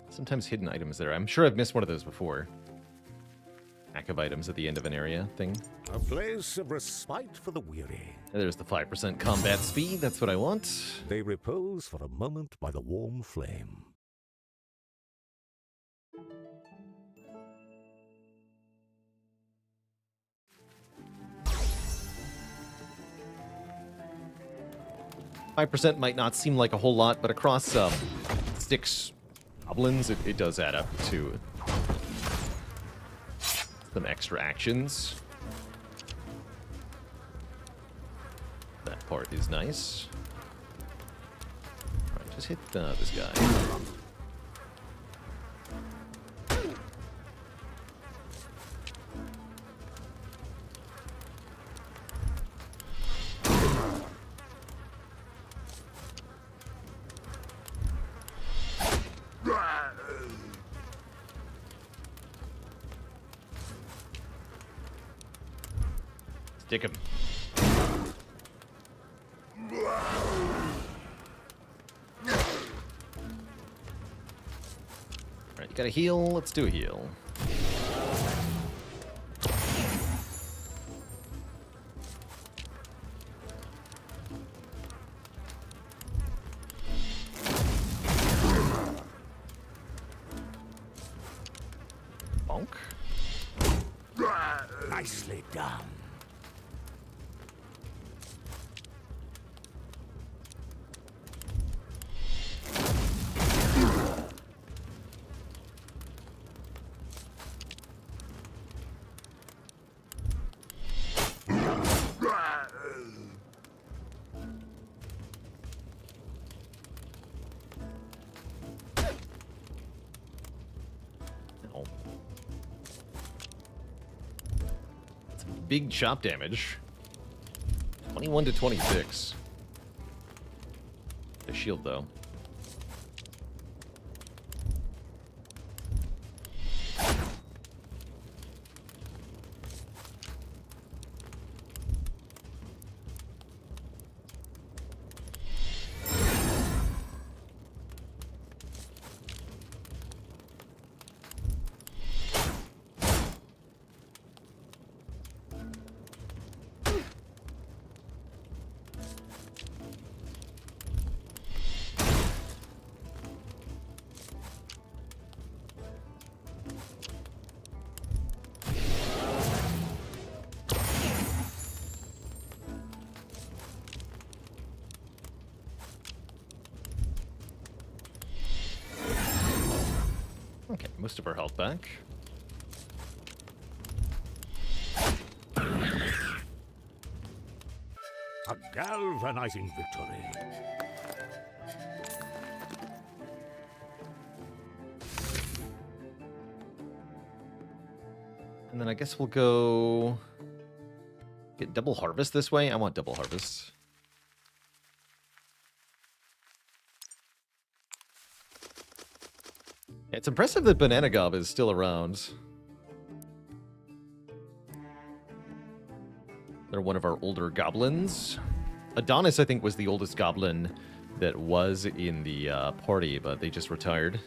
Sometimes hidden items there. I'm sure I've missed one of those before. Pack of items at the end of an area thing. A place of respite for the weary. There's the 5% combat speed. That's what I want. They repose for a moment by the warm flame. %5 might not seem like a whole lot, but across sticks, goblins, it does add up to some extra actions. That part is nice. Alright, just hit this guy. Stick him. Alright, you got a heal. Let's do a heal. Bonk. Nicely done. No. That's big chop damage. 21 to 26. The shield, though. Okay, most of our health back. A galvanizing victory. And then I guess we'll go get double harvest this way. I want double harvest. It's impressive that Banana Gob is still around. They're one of our older goblins. Adonis, I think, was the oldest goblin that was in the party, but they just retired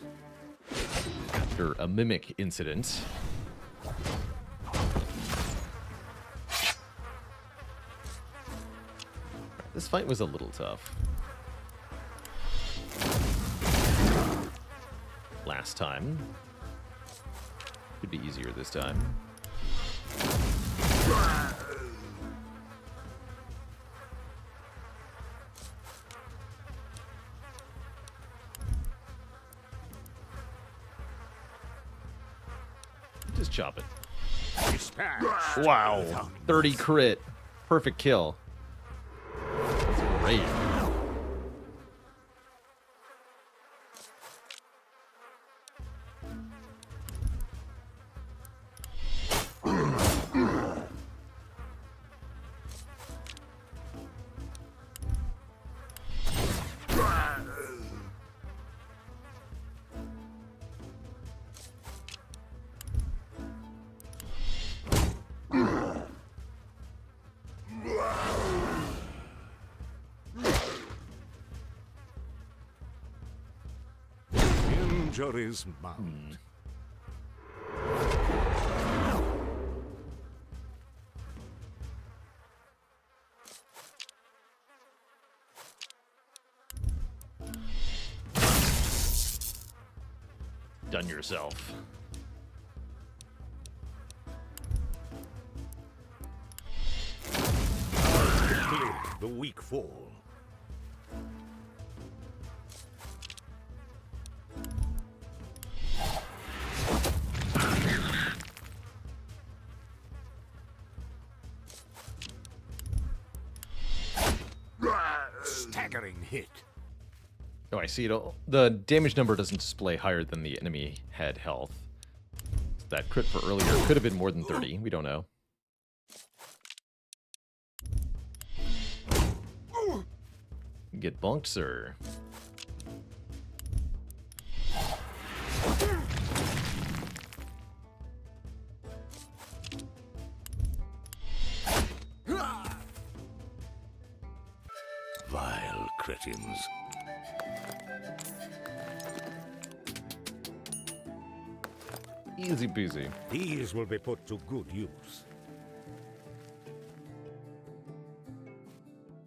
after a mimic incident. This fight was a little tough. Last time. Could be easier this time. Just chop it. Wow. 30 crit. Perfect kill. That's great. Injuries mount. Done yourself. Quickly, the weak fall. Staggering hit. Oh, I see it all. The damage number doesn't display higher than the enemy had health. That crit for earlier could have been more than 30. We don't know. Get bonked, sir. Vile cretins. Easy peasy. These will be put to good use.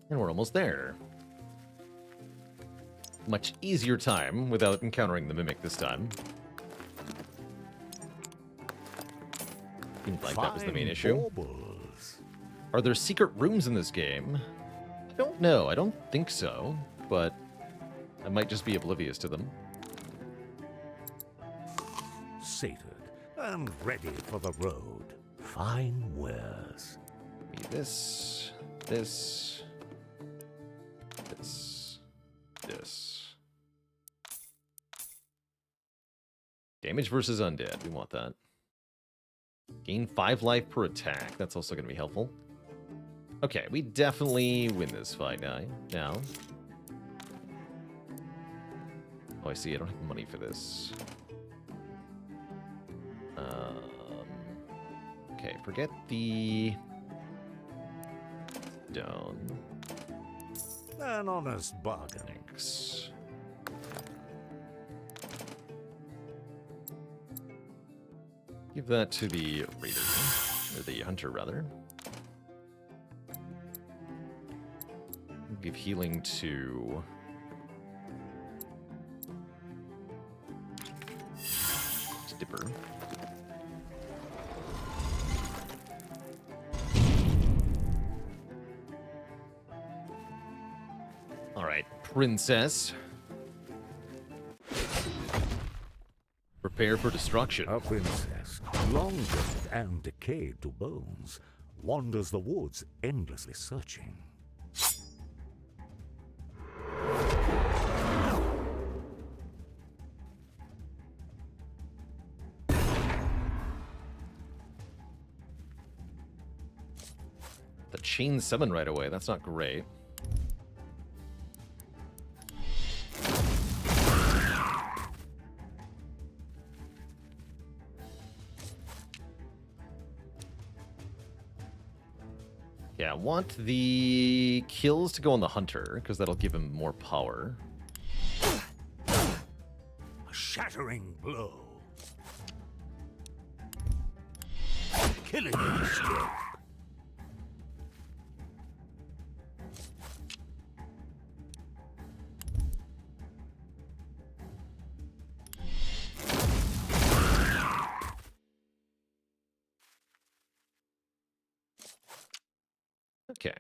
And we're almost there. Much easier time without encountering the Mimic this time. Seemed like that was the main issue. Baubles. Are there secret rooms in this game? I don't know. I don't think so, but I might just be oblivious to them. Sated and ready for the road. Fine wares. Be this, this, this, this. Damage versus undead. We want that. Gain 5 life per attack. That's also going to be helpful. Okay, we definitely win this fight now. Oh, I see. I don't have money for this. Okay, forget the stone. An honest bargain. Thanks. Give that to the raider, or the hunter rather. Give healing to Dipper. All right, princess. Prepare for destruction. A princess, long dead and decayed to bones, wanders the woods endlessly searching. The chain summon right away. That's not great. Yeah, I want the kills to go on the hunter, because that'll give him more power. A shattering blow. Killing stroke. Okay.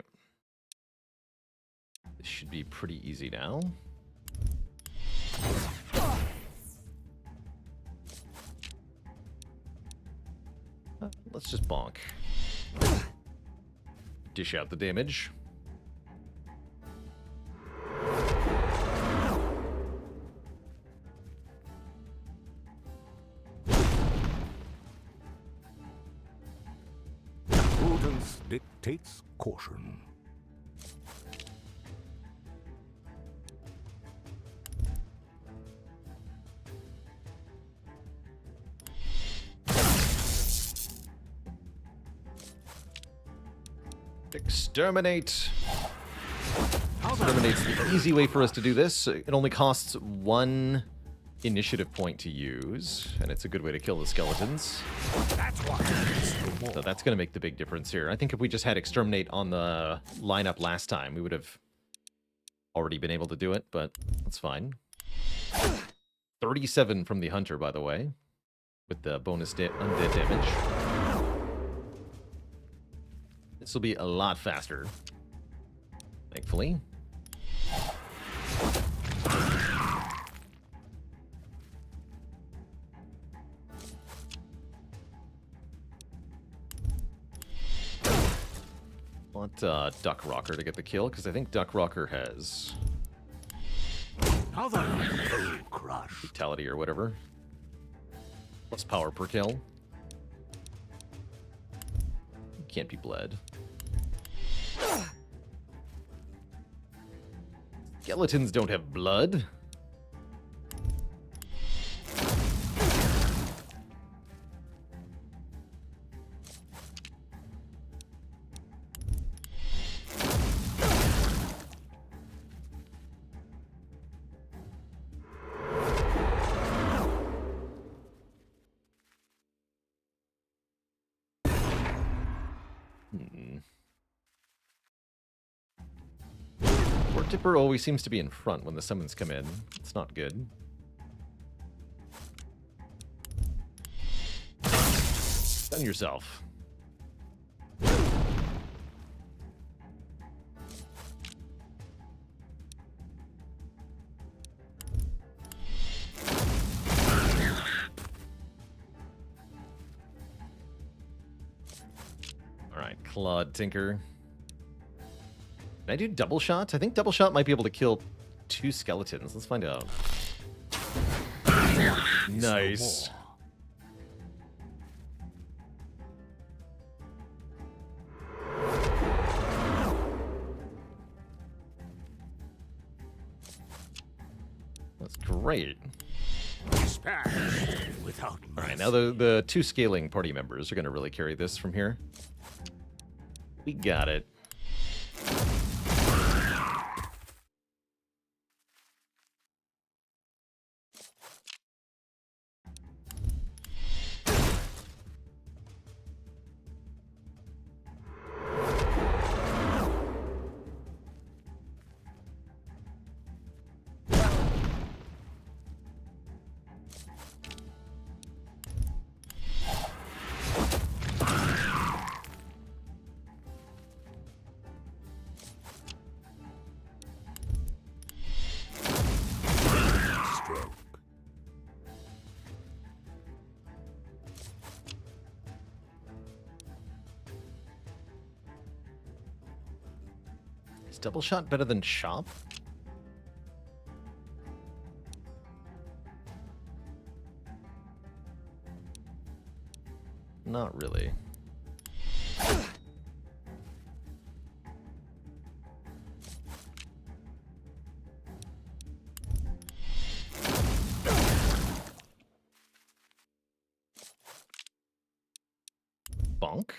This should be pretty easy now. Let's just bonk. Dish out the damage. Prudence dictates caution. Exterminate. Exterminate's the easy way for us to do this. It only costs 1 initiative point to use, and it's a good way to kill the skeletons. So that's going to make the big difference here. I think if we just had Exterminate on the lineup last time, we would have already been able to do it, but that's fine. 37 from the Hunter, by the way, with the bonus undead damage. This will be a lot faster, thankfully. Want Duck Rocker to get the kill, because I think Duck Rocker has Crush. Vitality or whatever. Plus power per kill. Can't be bled. Skeletons don't have blood. Dipper always seems to be in front when the summons come in. It's not good. Stun yourself. Alright, Claude Tinker. Can I do double shot? I think double shot might be able to kill 2 skeletons. Let's find out. Nice. That's great. Alright, now the 2 scaling party members are going to really carry this from here. We got it. Is double shot better than chop? Not really. Bonk.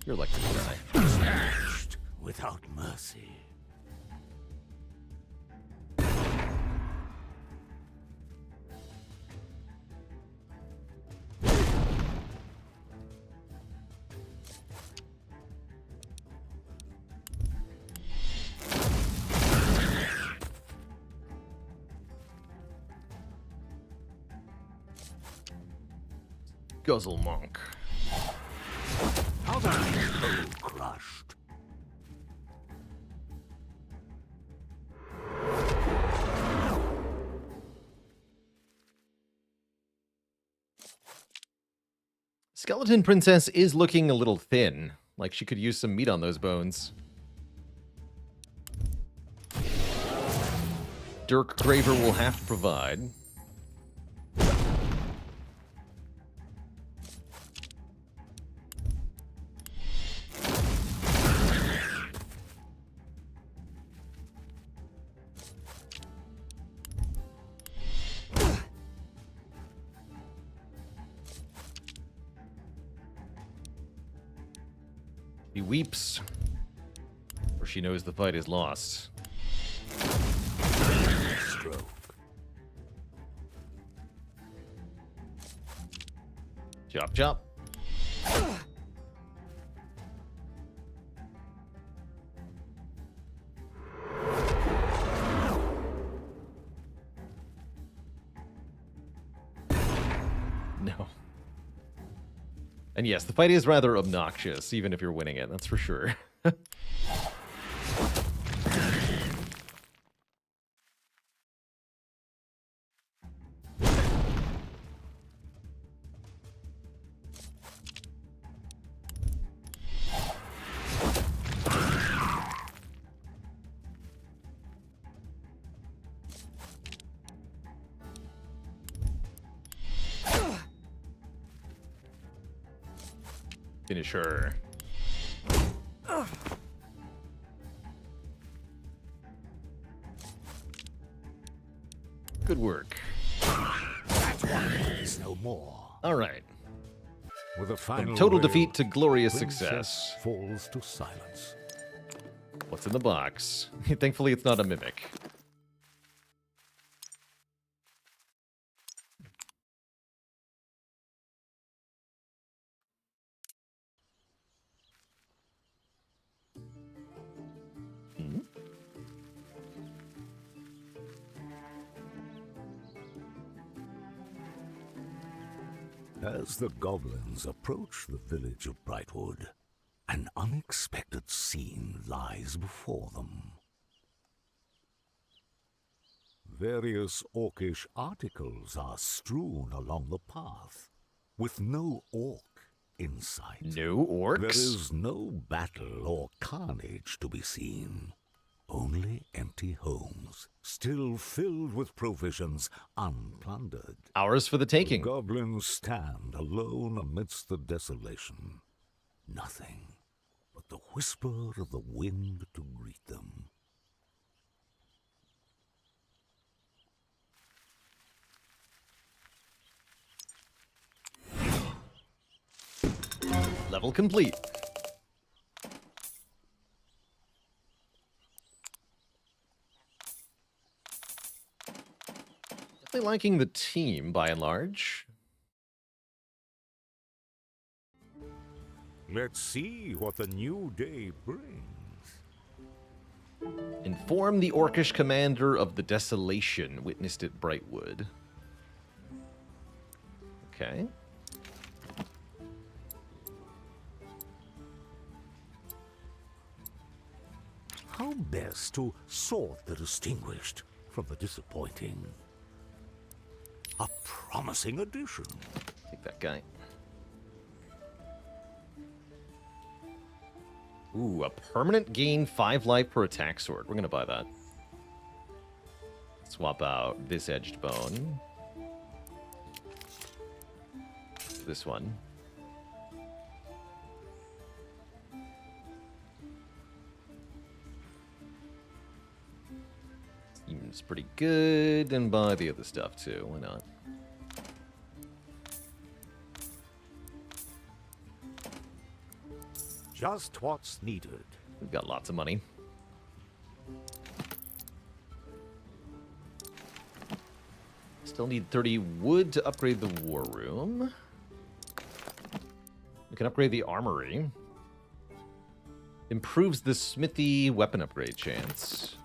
You're likely to die. Smashed without mercy. Guzzle Monk. Other foe crushed. Skeleton Princess is looking a little thin. Like she could use some meat on those bones. Dirk Graver will have to provide. He weeps, for she knows the fight is lost. Stroke. Chop, chop. No. And yes, the fight is rather obnoxious, even if you're winning it, that's for sure. Finish her. Good work. That one is no more. All right. With a final From total wail, defeat to glorious Princess success. falls to silence. What's in the box? Thankfully, it's not a mimic. Hmm? As the goblins approach the village of Brightwood, an unexpected scene lies before them. Various orcish articles are strewn along the path, with no orc in sight. No orcs? There is no battle or carnage to be seen. Only empty homes, still filled with provisions, unplundered. Ours for the taking. The goblins stand alone amidst the desolation. Nothing but the whisper of the wind to greet them. Level complete. Definitely liking the team by and large. Let's see what the new day brings. Inform the Orcish commander of the desolation witnessed at Brightwood. Okay. How best to sort the distinguished from the disappointing? A promising addition. Take that guy. Ooh, a permanent gain 5 life per attack sword. We're gonna buy that. Swap out this edged bone. This one. Seems pretty good. And buy the other stuff too. Why not? Just what's needed. We've got lots of money. Still need 30 wood to upgrade the war room. We can upgrade the armory. Improves the smithy weapon upgrade chance.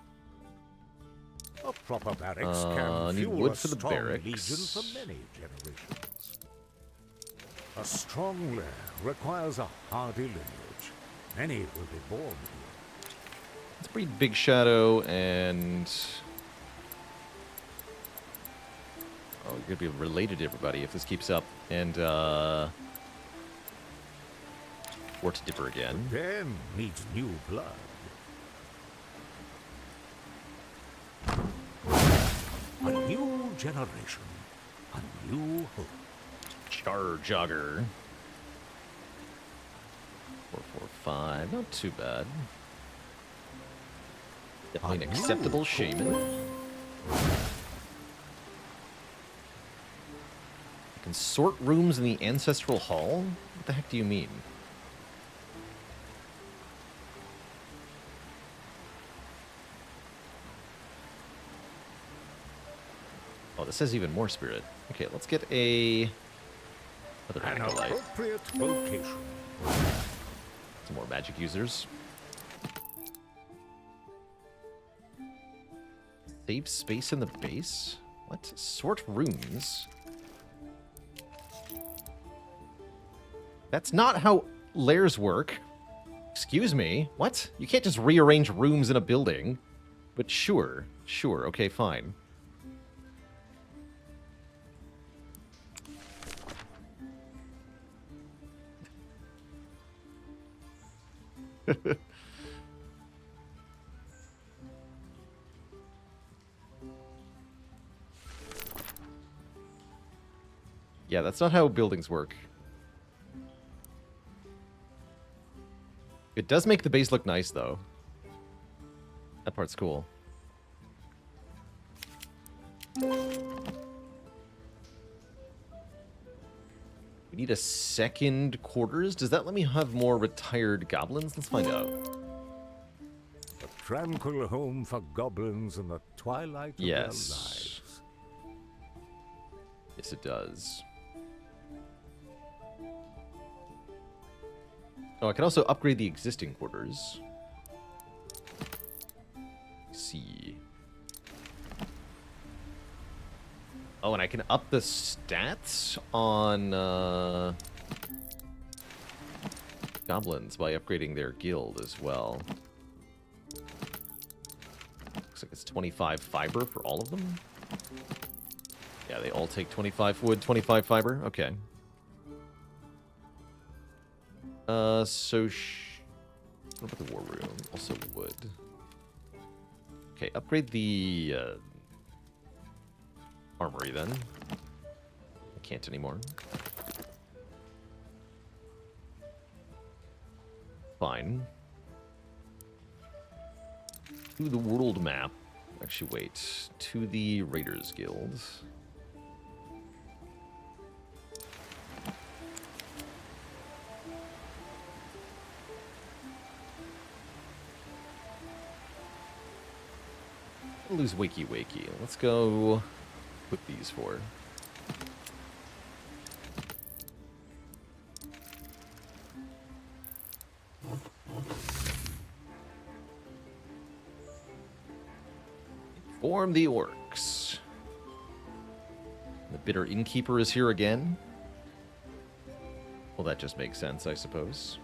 A proper barracks can need fuel wood a for the strong barracks. legion for many generations. A strong lair requires a hardy lineage. Many will be born here. Let's breed Big Shadow and... Oh, you're gonna be related to everybody if this keeps up. And, Wart Dipper again. Den needs new blood. A new generation. A new hope. Char Jogger. 445. Not too bad. Definitely an acceptable shaman. I can sort rooms in the Ancestral Hall? What the heck do you mean? Oh, this says even more spirit. Okay, let's get a... Another An acolyte. appropriate vocation. Some more magic users. Save space in the base? What? Sort rooms? That's not how lairs work. Excuse me. What? You can't just rearrange rooms in a building. But sure. Sure. Okay, fine. Yeah, that's not how buildings work. It does make the base look nice, though. That part's cool. We need a second quarters. Does that let me have more retired goblins? Let's find out. A tranquil home for goblins in the twilight of their lives. Yes, it does. Oh, I can also upgrade the existing quarters. Let's see. Oh, and I can up the stats on goblins by upgrading their guild as well. Looks like it's 25 fiber for all of them. Yeah, they all take 25 wood, 25 fiber. Okay. What about the war room? Also wood. Okay, upgrade the armory then. I can't anymore. Fine. To the world map. Actually, wait. To the Raiders Guild. Lose Wakey Wakey. Let's go put these for. Inform the orcs. The bitter innkeeper is here again. Well, that just makes sense, I suppose.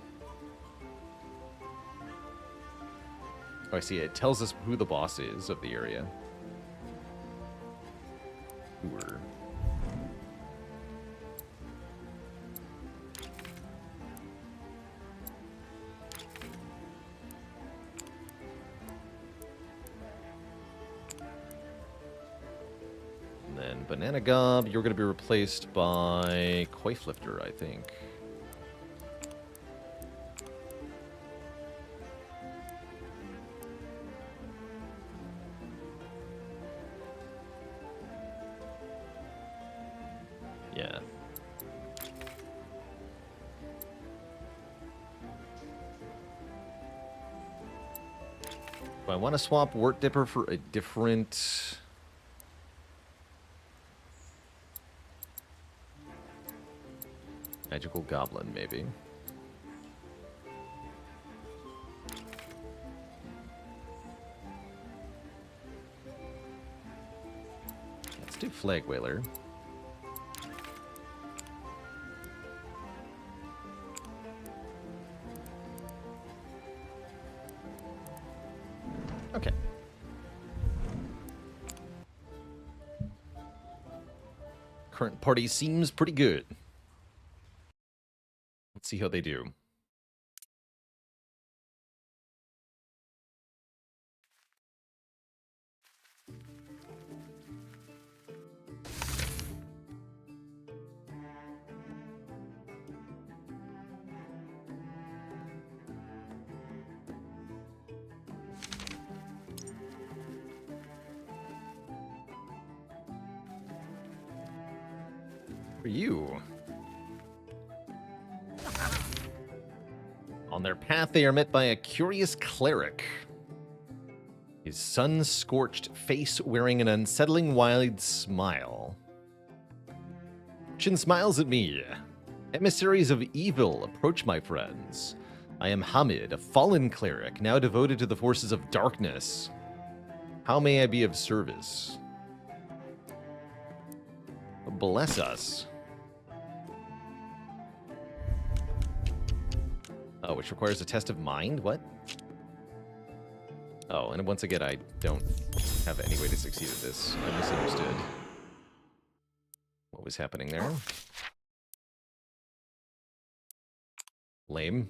Oh, I see. It tells us who the boss is of the area. Sure. And then Banana Gob, you're going to be replaced by Coiflifter, I think. Yeah. Do I want to swap Wart Dipper for a different... Magical Goblin, maybe. Let's do Flag Whaler. Okay. Current party seems pretty good. Let's see how they do. For you. On their path, they are met by a curious cleric. His sun-scorched face wearing an unsettling wide smile. Chin smiles at me. Emissaries of evil, approach my friends. I am Hamid, a fallen cleric, now devoted to the forces of darkness. How may I be of service? Bless us. Oh, which requires a test of mind? What? Oh, and once again, I don't have any way to succeed at this. I misunderstood what was happening there. Lame.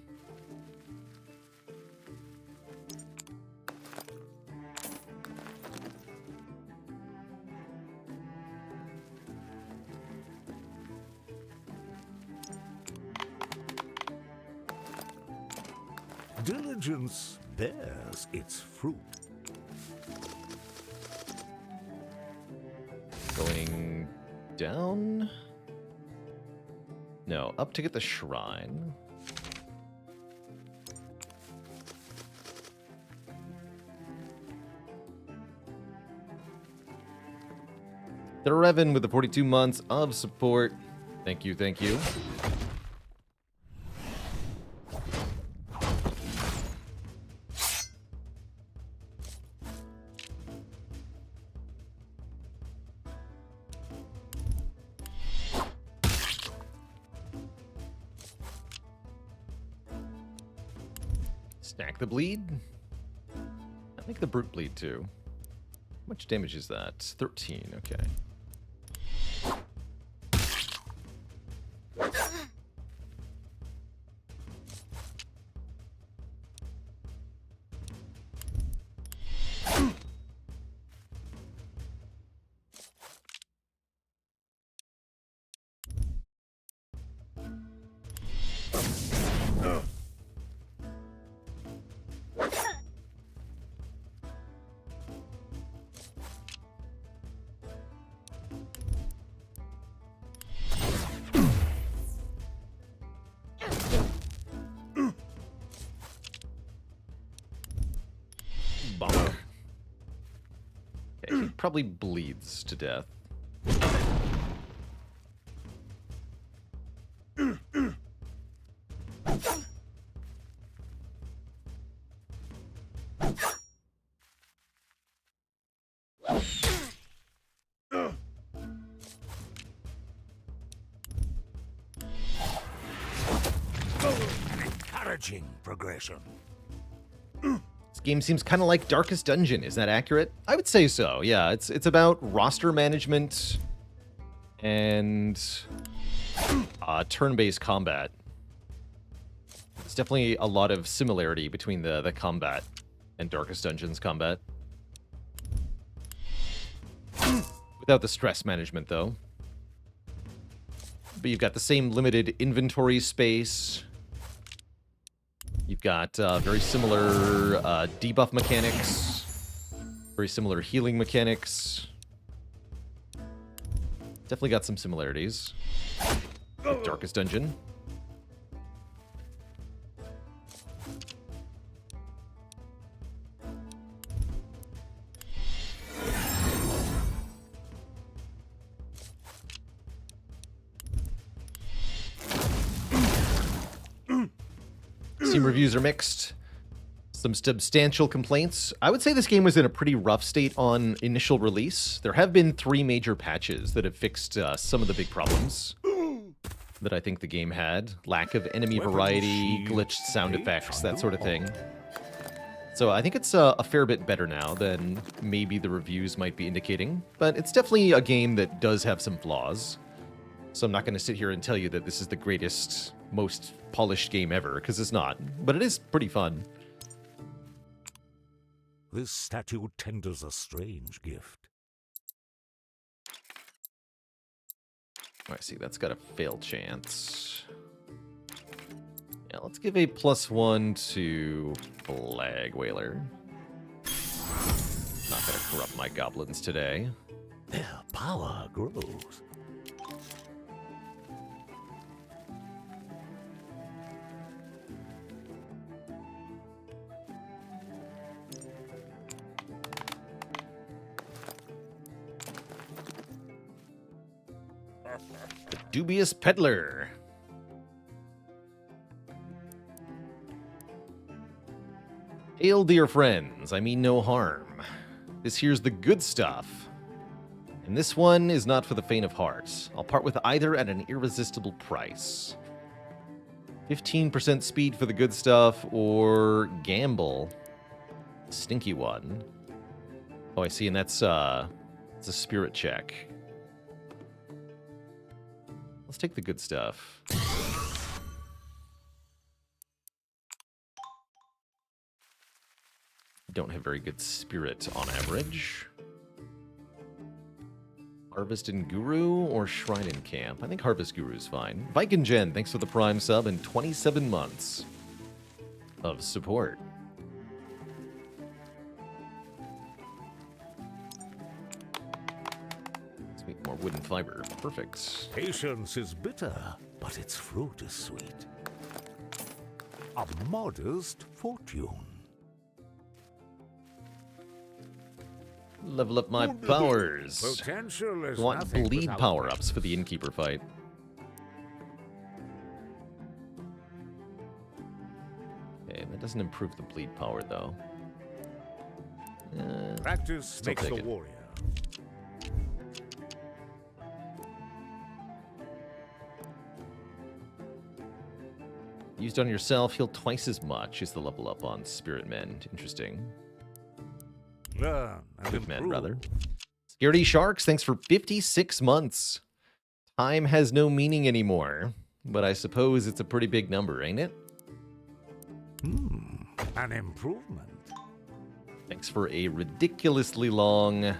Diligence bears its fruit. Going down? No, up to get the shrine. The Revan with the 42 months of support. Thank you, thank you. Stack the bleed. I'll make the brute bleed too. How much damage is that? 13, okay. Bonk. Okay, he probably bleeds to death. Encouraging progression. This game seems kind of like Darkest Dungeon. Is that accurate? I would say so. Yeah, it's about roster management and turn-based combat. There's definitely a lot of similarity between the combat and Darkest Dungeon's combat. Without the stress management, though. But you've got the same limited inventory space. You've got very similar debuff mechanics. Very similar healing mechanics. Definitely got some similarities with Darkest Dungeon. Steam reviews are mixed. Some substantial complaints. I would say this game was in a pretty rough state on initial release. There have been 3 major patches that have fixed some of the big problems that I think the game had. Lack of enemy variety, glitched sound effects, that sort of thing. So I think it's a fair bit better now than maybe the reviews might be indicating, but it's definitely a game that does have some flaws. So I'm not going to sit here and tell you that this is the greatest, most polished game ever, because it's not, but it is pretty fun. This statue tenders a strange gift. Oh, I see, that's got a fail chance. Yeah, let's give a +1 to Flag Whaler. Not gonna corrupt my goblins today. Their power grows. The Dubious Peddler. Hail, dear friends, I mean no harm. This here's the good stuff. And this one is not for the faint of heart. I'll part with either at an irresistible price. 15% speed for the good stuff, or gamble. Stinky one. Oh, I see, and that's it's a spirit check. Let's take the good stuff. Don't have very good spirit on average. Harvest and Guru or Shrine and Camp? I think Harvest Guru is fine. Viking Jen, thanks for the Prime sub and 27 months of support. Let's make more wood and fiber. Perfect. Patience is bitter, but its fruit is sweet. A modest fortune. Level up my powers. Potential is I want nothing bleed without power-ups for the innkeeper fight. Okay, that doesn't improve the bleed power, though. Practice Still makes take the it. warrior. Used on yourself, heal twice as much as the level up on Spirit Mend. Interesting. Learn and Good man, improve. brother. Scaredy Sharks, thanks for 56 months. Time has no meaning anymore, but I suppose it's a pretty big number, ain't it? An improvement. Thanks for a ridiculously long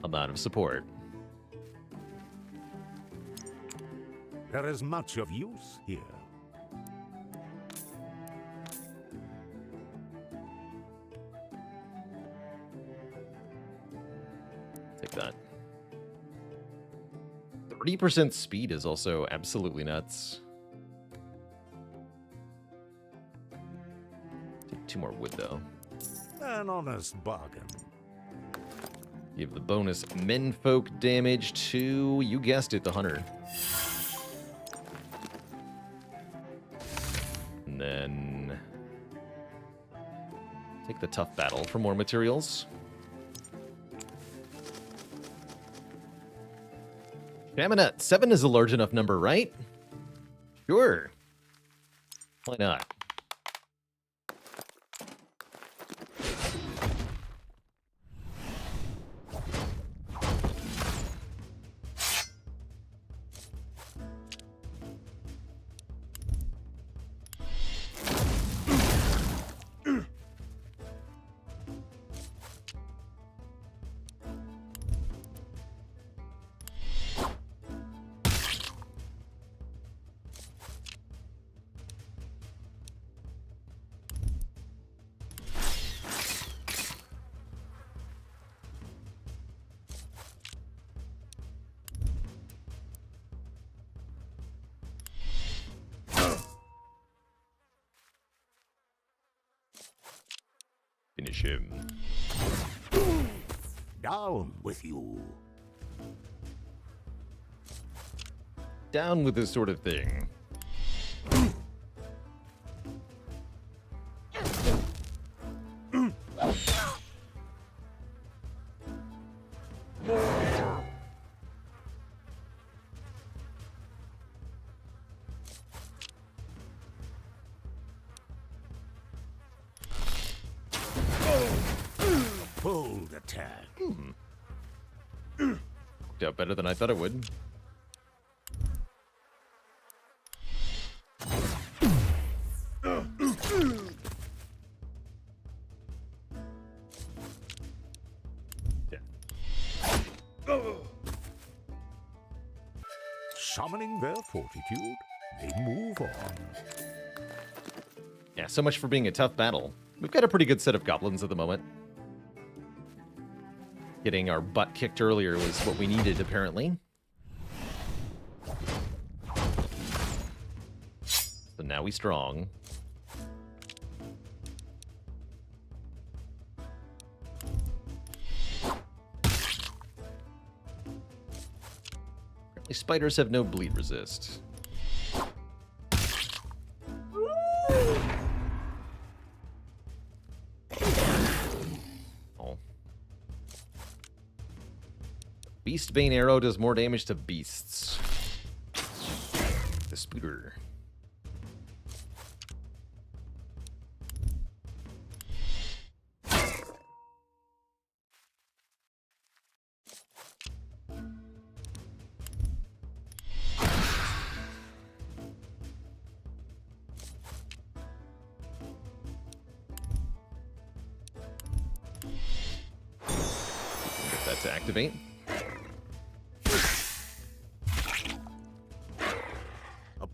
amount of support. There is much of use here. Take that. 30% speed is also absolutely nuts. Take 2 more wood, though. An honest bargain. Give the bonus menfolk damage to, you guessed it, the hunter. And then take the tough battle for more materials. Shamanut, 7 is a large enough number, right? Sure. Why not? Finish him. Down with you. Down with this sort of thing. the tag. Worked out better than I thought it would. Summoning their fortitude, they move on. Yeah, so much for being a tough battle. We've got a pretty good set of goblins at the moment. Getting our butt kicked earlier was what we needed, apparently. So now we strong. Apparently spiders have no bleed resist. Beastbane arrow does more damage to beasts. The spooter. Get that to activate.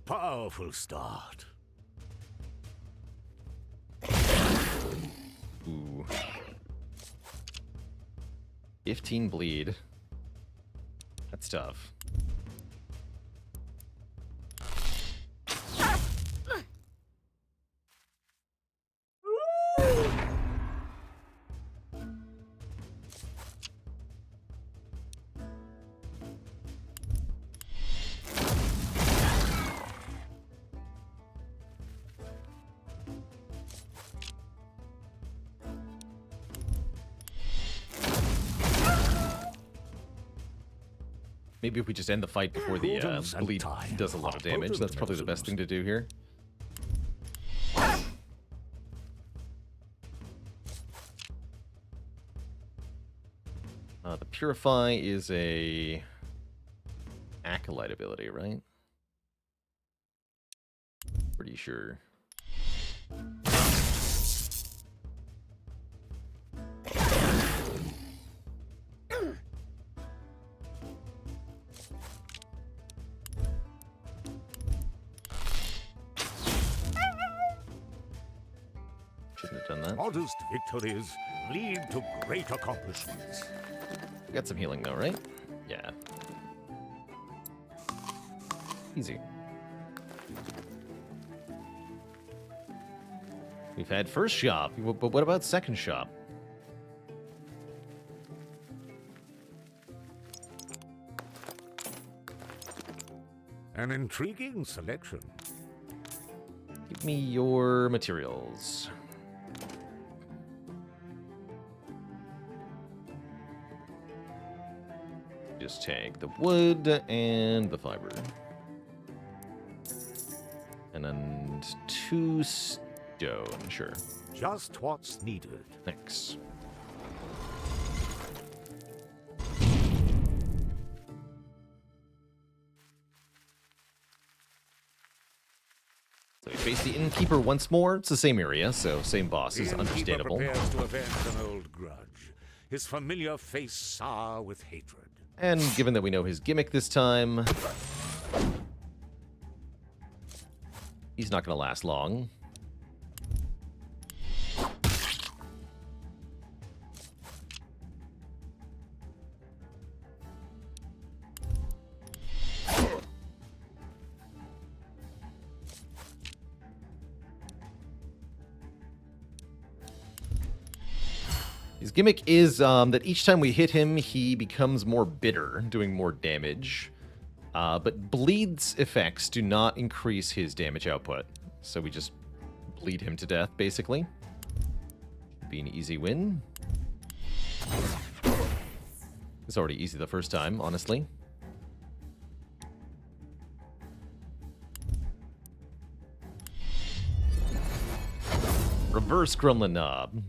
Powerful start. Ooh. 15 bleed. That's tough. Maybe if we just end the fight before the bleed does a lot of damage, that's probably the best thing to do here. The Purify is a Acolyte ability, right? Pretty sure. Shouldn't have done that. Modest victories lead to great accomplishments. We got some healing though, right? Yeah. Easy. We've had first shop, but what about second shop? An intriguing selection. Give me your materials. Just take the wood and the fiber. And then 2 stone, sure. Just what's needed. Thanks. So we face the innkeeper once more. It's the same area, so same boss is understandable. The innkeeper prepares to avenge an old grudge, his familiar face sour with hatred. And given that we know his gimmick this time, he's not going to last long. His gimmick is that each time we hit him, he becomes more bitter, doing more damage. But bleed's effects do not increase his damage output. So we just bleed him to death, basically. Should be an easy win. It's already easy the first time, honestly. Reverse Gremlin Knob.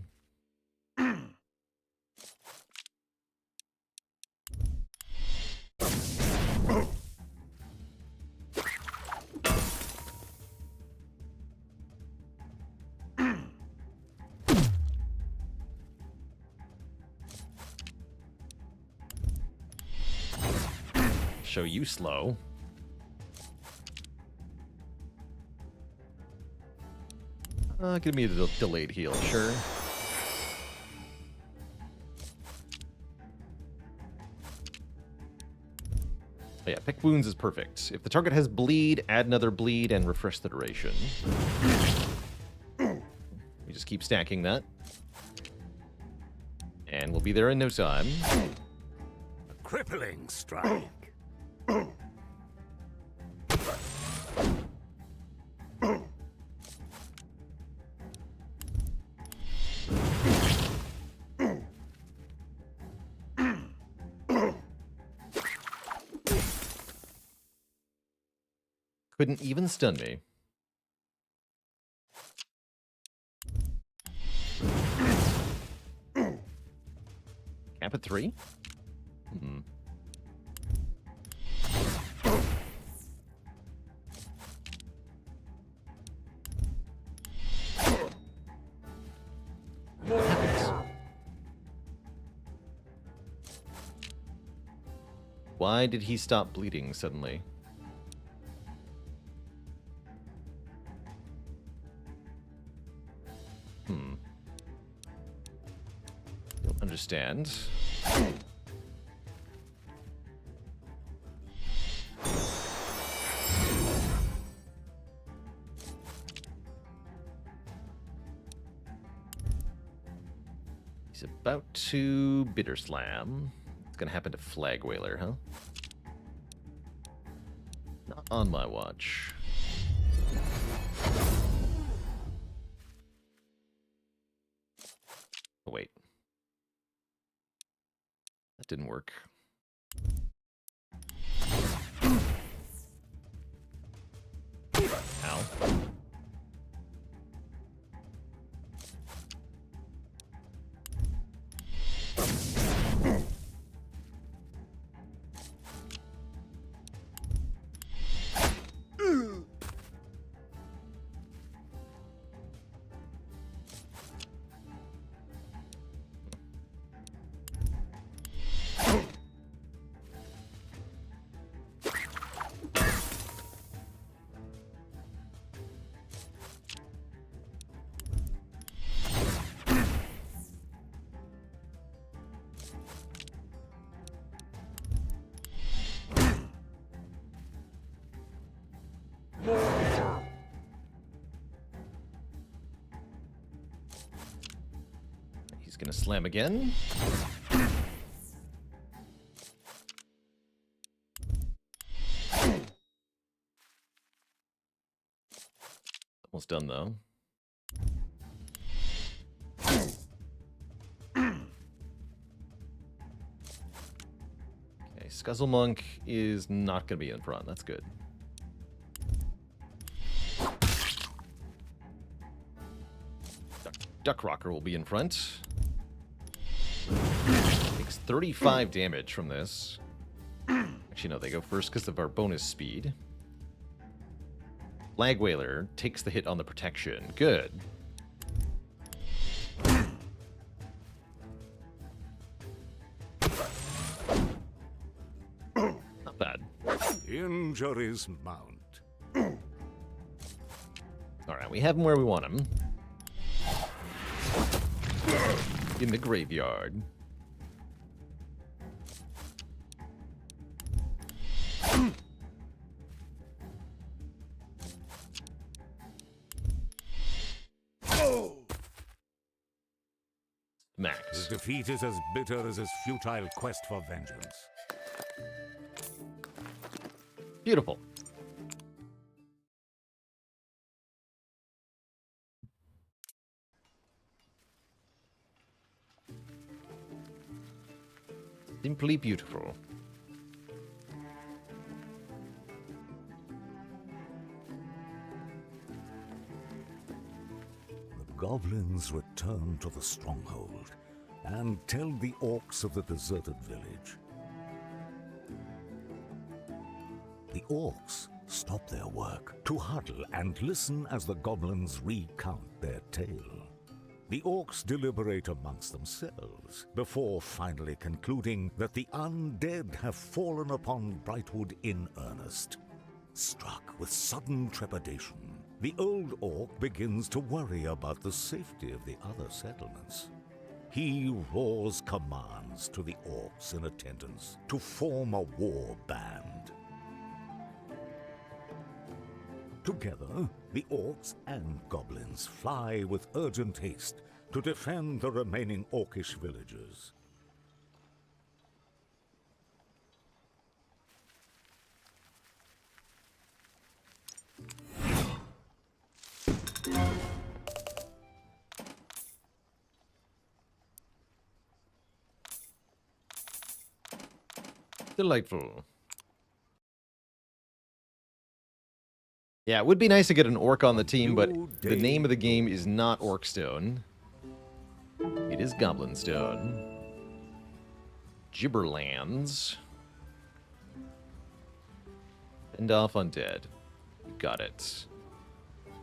show you slow. Give me the delayed heal, sure. Oh, yeah, pick wounds is perfect. If the target has bleed, add another bleed and refresh the duration. We just keep stacking that. And we'll be there in no time. A crippling strike. Couldn't even stun me. Cap at 3? Hmm. What happens? Why did he stop bleeding suddenly? Don't understand. He's about to Bitter Slam. It's gonna happen to Flag Whaler, huh? Not on my watch. Oh, wait. That didn't work. Ow. He's gonna slam again. Almost done though. Okay, Scuzzlemonk is not gonna be in front. That's good. Duck Rocker will be in front. Takes 35 damage from this. Actually, no, they go first because of our bonus speed. Flag Whaler takes the hit on the protection. Good. Not bad. Injuries mount. Alright, we have him where we want him. In the graveyard. Max. His defeat is as bitter as his futile quest for vengeance. Beautiful. Simply beautiful. The goblins return to the stronghold and tell the orcs of the deserted village. The orcs stop their work to huddle and listen as the goblins recount their tale. The orcs deliberate amongst themselves before finally concluding that the undead have fallen upon Brightwood in earnest. Struck with sudden trepidation, the old orc begins to worry about the safety of the other settlements. He roars commands to the orcs in attendance to form a war band. Together, the orcs and goblins fly with urgent haste to defend the remaining orcish villages. Delightful. Yeah, it would be nice to get an orc on the team, but the name of the game is not Orcstone. It is Goblin Stone. Gibberlands. Fend off undead. Got it.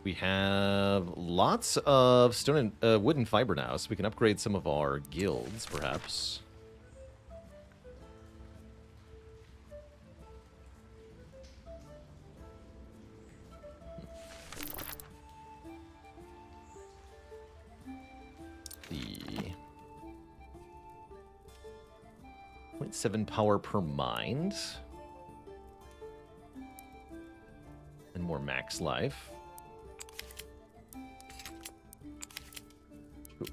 We have lots of stone and wood and fiber now, so we can upgrade some of our guilds, perhaps. The 0.7 power per mind. And more max life. Sure.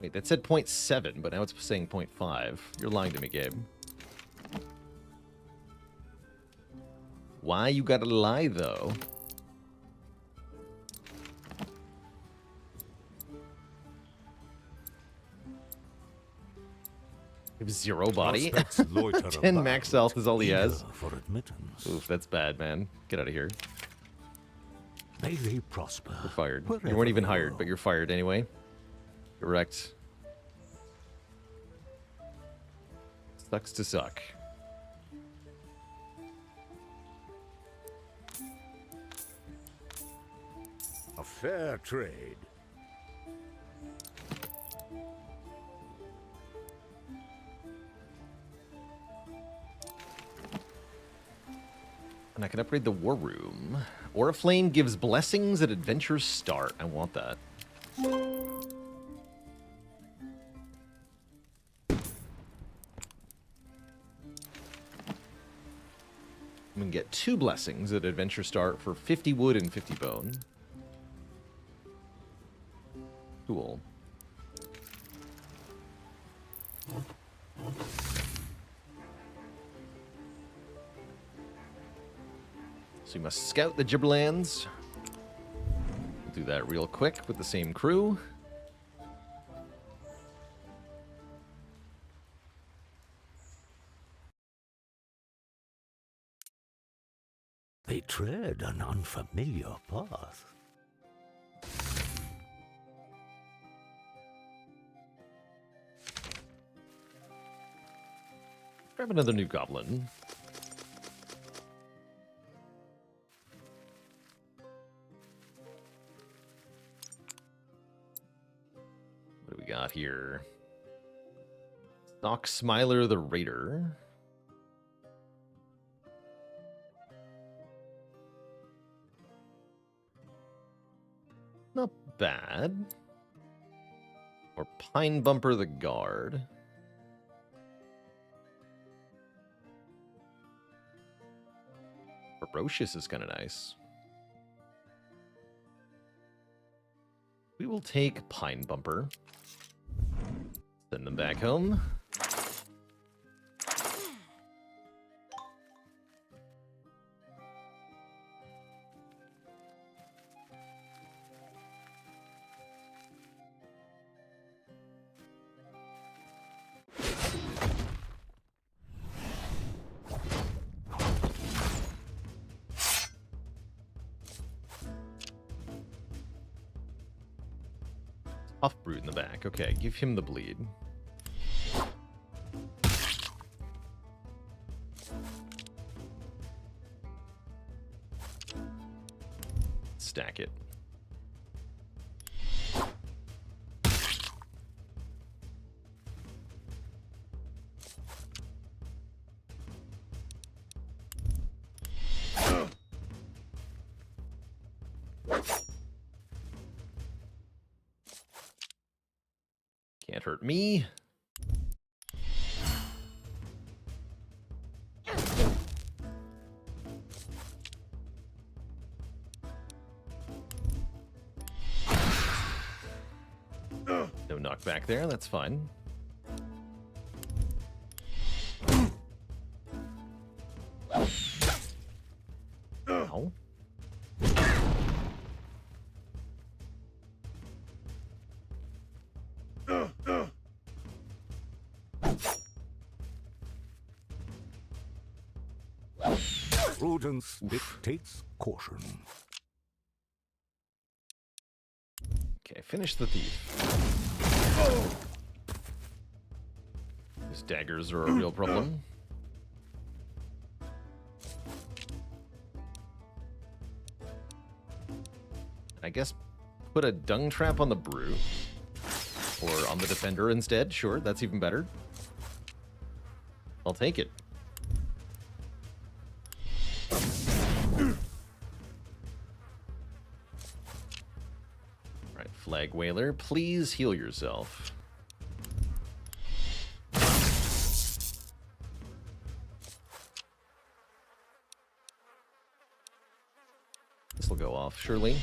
Wait, that said 0.7, but now it's saying 0.5. You're lying to me, Gabe. Why you gotta lie, though? He have 0 body. 10 max health is all he has. For admittance. Oof, that's bad, man. Get out of here. May they prosper. You're fired. You weren't even hired, but you're fired anyway. Correct. Sucks to suck. A fair trade. And I can upgrade the war room. Oriflame gives blessings at adventure's start. I want that. We can get 2 blessings at adventure start for 50 wood and 50 bone. Cool. So we must scout the Gibberlands. We'll do that real quick with the same crew. They tread an unfamiliar path. Grab another new goblin. What do we got here? Stock Smiler the Raider. Not bad. Or Pine Bumper the Guard. Ferocious is kind of nice. We will take Pine Bumper. Send them back home. Tough Brute in the back. Okay, give him the bleed. stack it. Can't hurt me. No knockback there, that's fine. Ow. Prudence dictates caution. Okay, finish the thief. His daggers are a real problem. I guess put a dung trap on the brew. Or on the defender instead. Sure, that's even better. I'll take it. Alright, Flag Whaler, please heal yourself. This will go off, surely.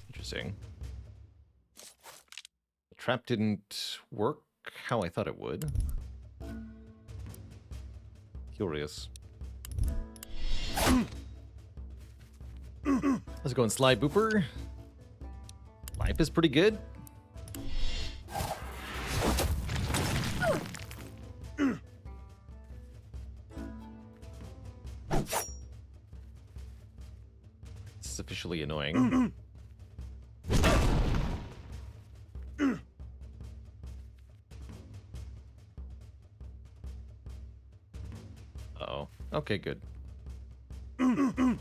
Interesting. The trap didn't work how I thought it would. Curious. How's it going, Sly Booper? Life is pretty good. This is officially annoying. Uh-oh. Okay, good. Not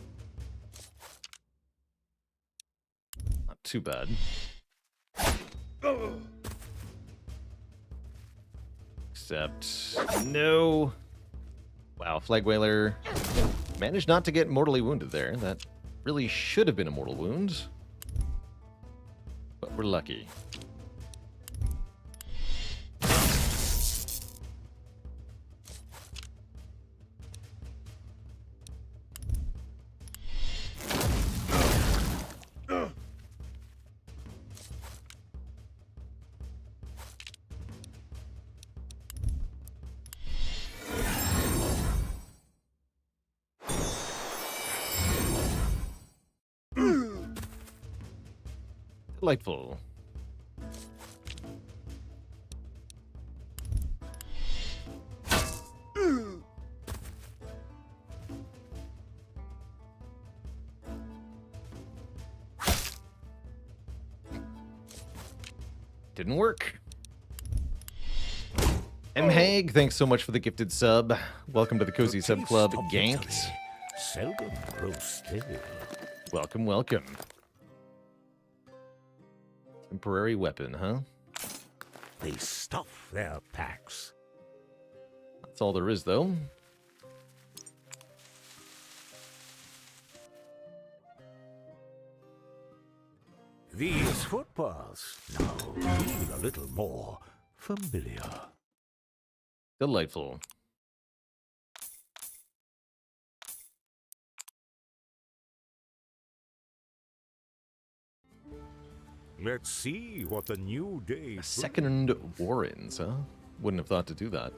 too bad. Except... no! Wow, Flag Whaler managed not to get mortally wounded there. That really should have been a mortal wound. But we're lucky. Delightful. Didn't work. M. Haig, thanks so much for the gifted sub. Welcome to the Cozy Sub Club. Ganked. Seldom grows still. Welcome, welcome. Temporary weapon, huh? They stuff their packs. That's all there is, though. These footpaths now feel a little more familiar. Delightful. Let's see what the new day brings. Second Warrens, huh? Wouldn't have thought to do that.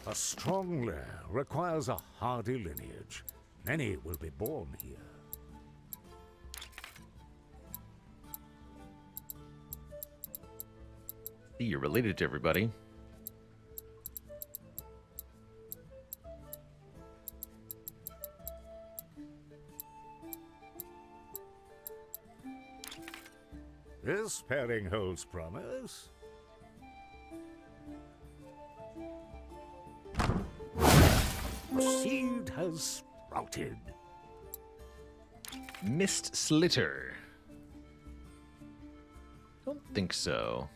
A strong lair requires a hardy lineage. Many will be born here. See, you're related to everybody. This pairing holds promise. The seed has sprouted. Mist Slitter. Don't think so.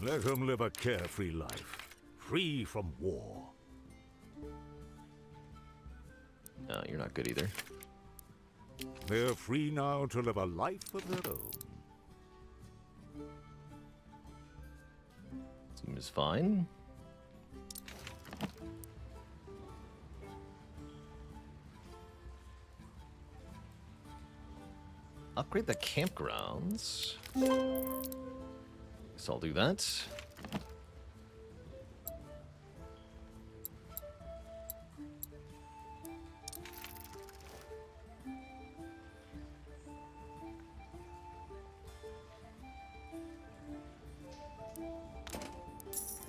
Let him live a carefree life, free from war. No, you're not good either. They're free now to live a life of their own. Seems fine. Upgrade the campgrounds. Guess I'll do that.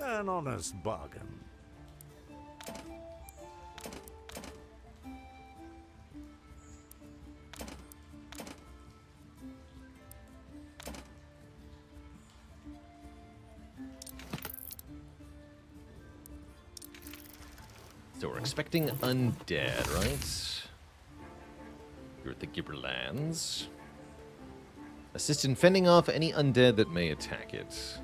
An honest bargain. So we're expecting undead, right? You're at the Gibberlands. Assist in fending off any undead that may attack it.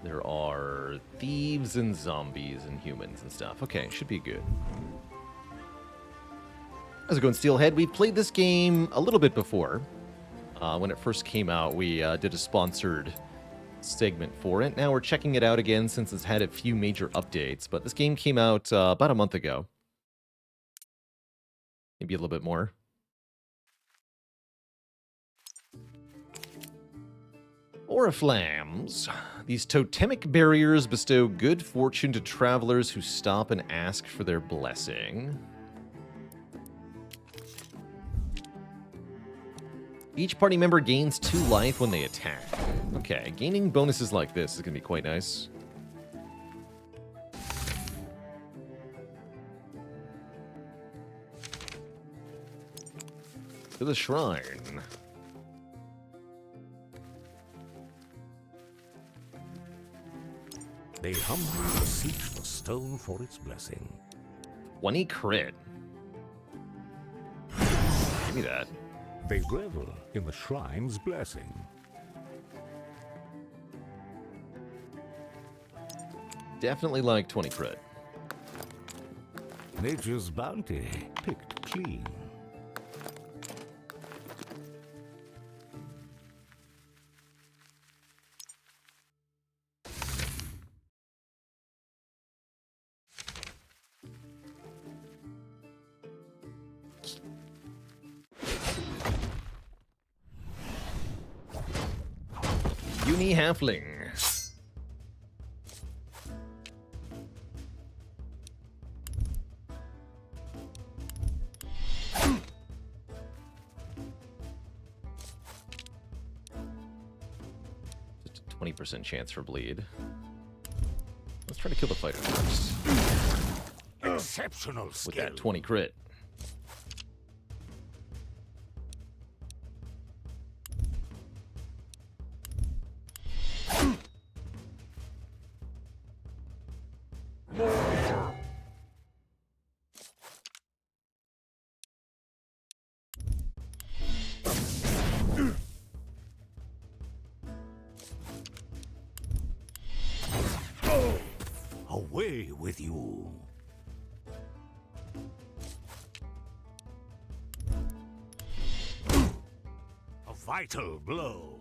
There are thieves and zombies and humans and stuff. Okay, should be good. How's it going, Steelhead? We've played this game a little bit before. When it first came out, we did a sponsored segment for it. Now we're checking it out again since it's had a few major updates. But this game came out about a month ago. Maybe a little bit more. Oriflammes. These totemic barriers bestow good fortune to travelers who stop and ask for their blessing. Each party member gains 2 life when they attack. Okay, gaining bonuses like this is going to be quite nice. To the shrine. They humbly beseech the stone for its blessing. 20 crit. Give me that. They revel in the shrine's blessing. Definitely like 20 crit. Nature's bounty picked clean. Uni Halfling. Just a 20% chance for bleed. Let's try to kill the fighter first. Exceptional skill. With that 20 crit. Away with you. A vital blow.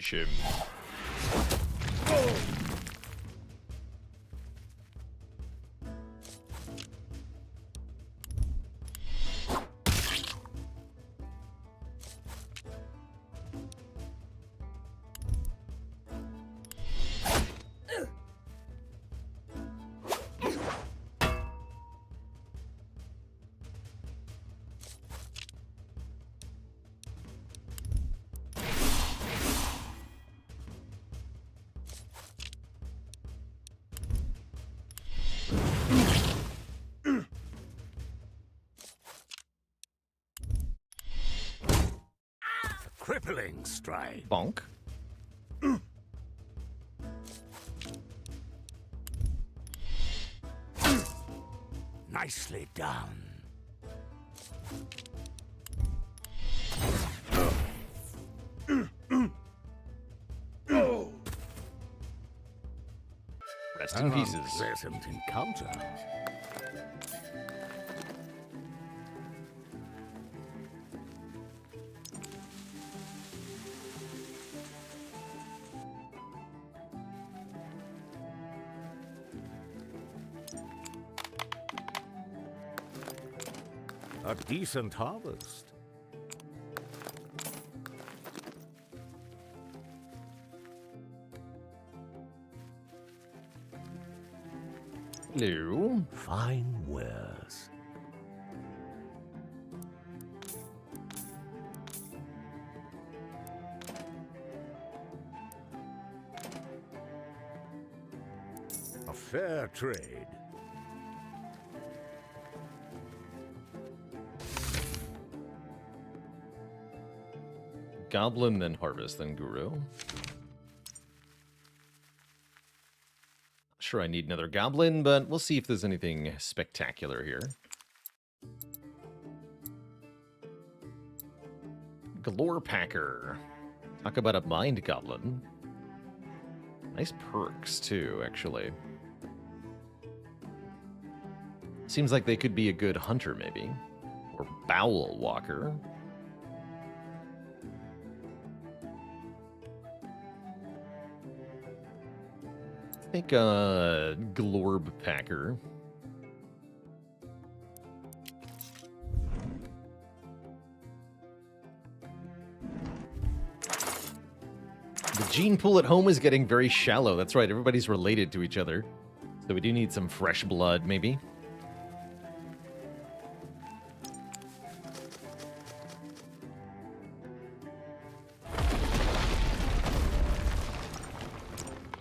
Finish him. Crippling strike. Bonk. Nicely done. Rest in pieces. Unpleasant encounter. A decent harvest. Hello. Fine wares. A fair trade. Goblin, then harvest, then guru. Sure, I need another goblin, but we'll see if there's anything spectacular here. Galore Packer. Talk about a mind goblin. Nice perks, too, actually. Seems like they could be a good hunter, maybe. Or Bowel Walker. I think Glorb Packer. The gene pool at home is getting very shallow. That's right, everybody's related to each other. So we do need some fresh blood, maybe.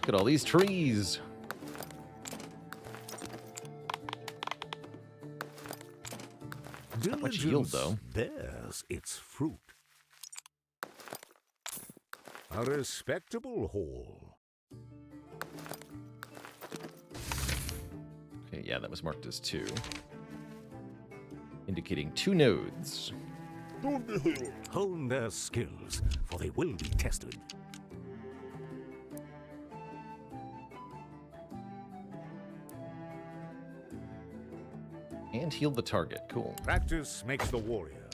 Look at all these trees. Not much yield, though. Bears its fruit. A respectable haul. Okay, yeah, that was marked as 2. Indicating 2 nodes. Hone their skills, for they will be tested. And heal the target. Cool. Practice makes the warrior.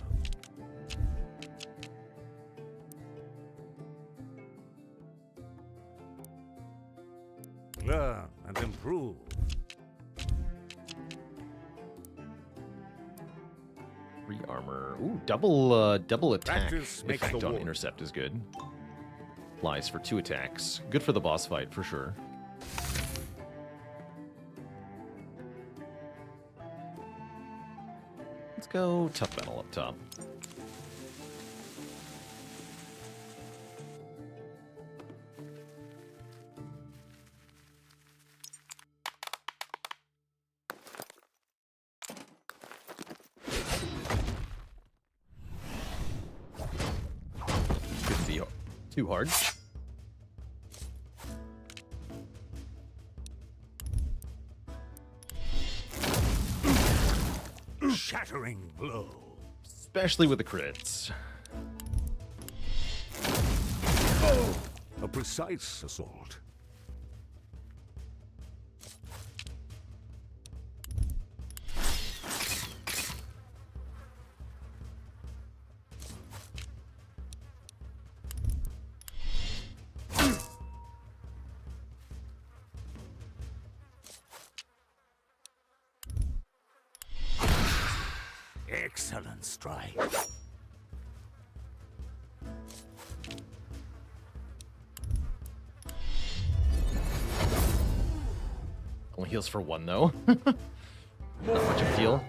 Learn and improve. Re-armor. Ooh, double attack Practice makes effect the on war. intercept is good. Applies for 2 attacks. Good for the boss fight, for sure. Let's go tough battle up top. Shouldn't be too hard. Shattering blow. Especially with the crits. A precise assault. Excellent strike. Only heals for 1, though. Not much of a heal.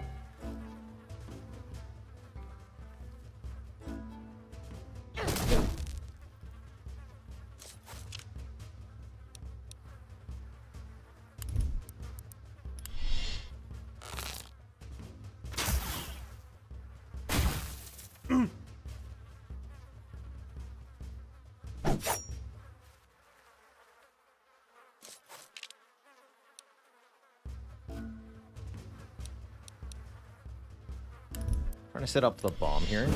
Trying to set up the bomb here.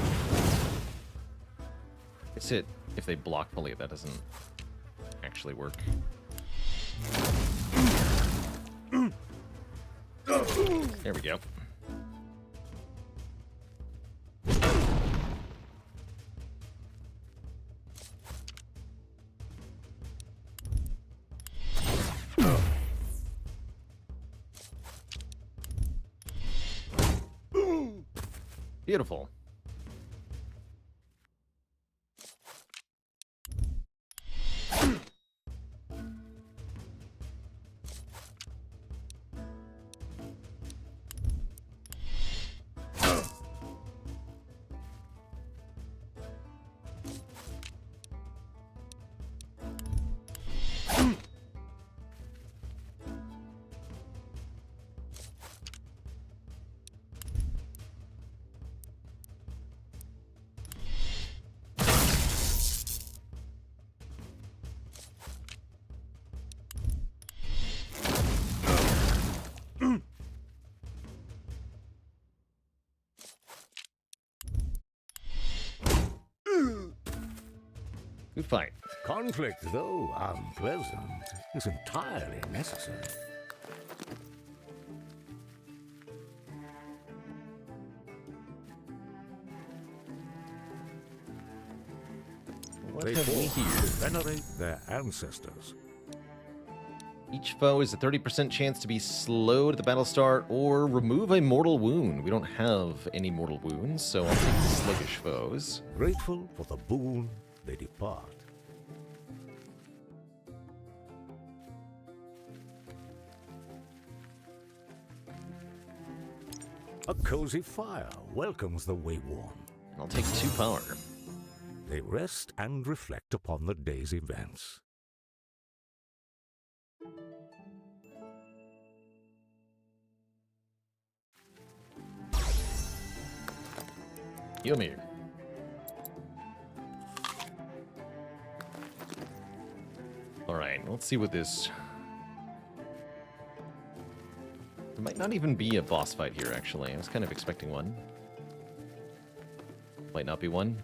It's it if they block fully, that doesn't actually work. There we go. Beautiful. Good fight. Conflict, though unpleasant, is entirely necessary. What They have we fought here? to venerate their ancestors. Each foe is a 30% chance to be slowed at the battle start or remove a mortal wound. We don't have any mortal wounds, so I'll take the sluggish foes. Grateful for the boon, they depart. A cozy fire welcomes the wayworn. And I'll take 2 power. They rest and reflect upon the day's events. Heal me. Alright, let's see what this... There might not even be a boss fight here, actually. I was kind of expecting one. Might not be one.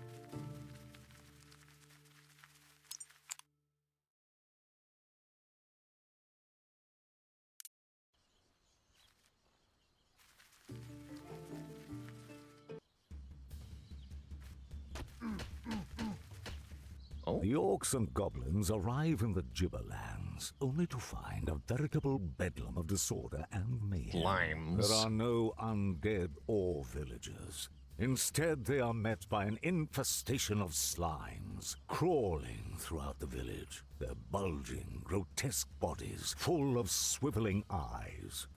Oh, The orcs and goblins arrive in the Gibberlands, only to find a veritable bedlam of disorder and mayhem. Limes. There are no undead or villagers. Instead, they are met by an infestation of slimes, crawling throughout the village, their bulging, grotesque bodies full of swiveling eyes.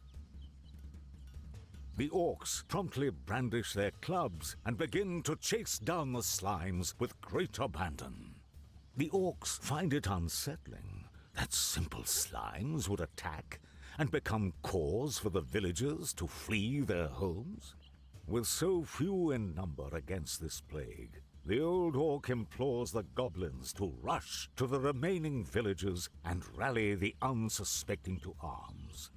The orcs promptly brandish their clubs and begin to chase down the slimes with great abandon. The orcs find it unsettling that simple slimes would attack and become cause for the villagers to flee their homes. With so few in number against this plague, the old orc implores the goblins to rush to the remaining villagers and rally the unsuspecting to arms.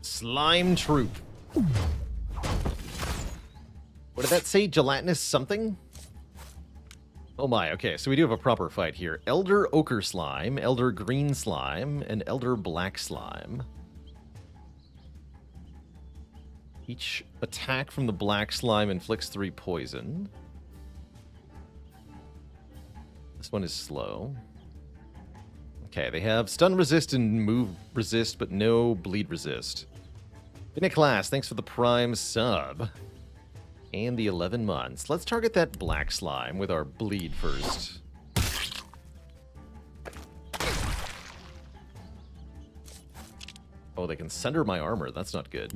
slime troop. What did that say? Gelatinous something? Oh my, okay, so we do have a proper fight here. Elder Ochre Slime, Elder Green Slime, and Elder Black Slime. Each attack from the Black Slime inflicts 3 poison. This one is slow. Okay, they have stun resist and move resist, but no bleed resist. In a class, thanks for the prime sub. And the 11 months. Let's target that black slime with our bleed first. Oh, they can sunder my armor. That's not good.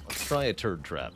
Let's try a turd trap.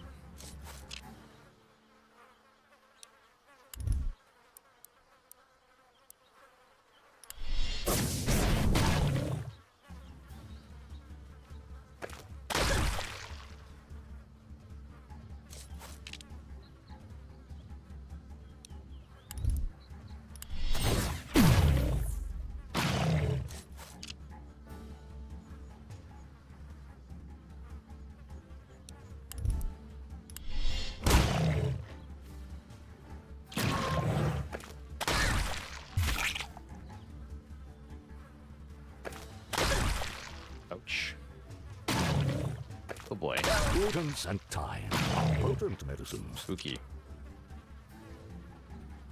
Ouch. Oh boy. Prudence and time are potent medicines. Spooky.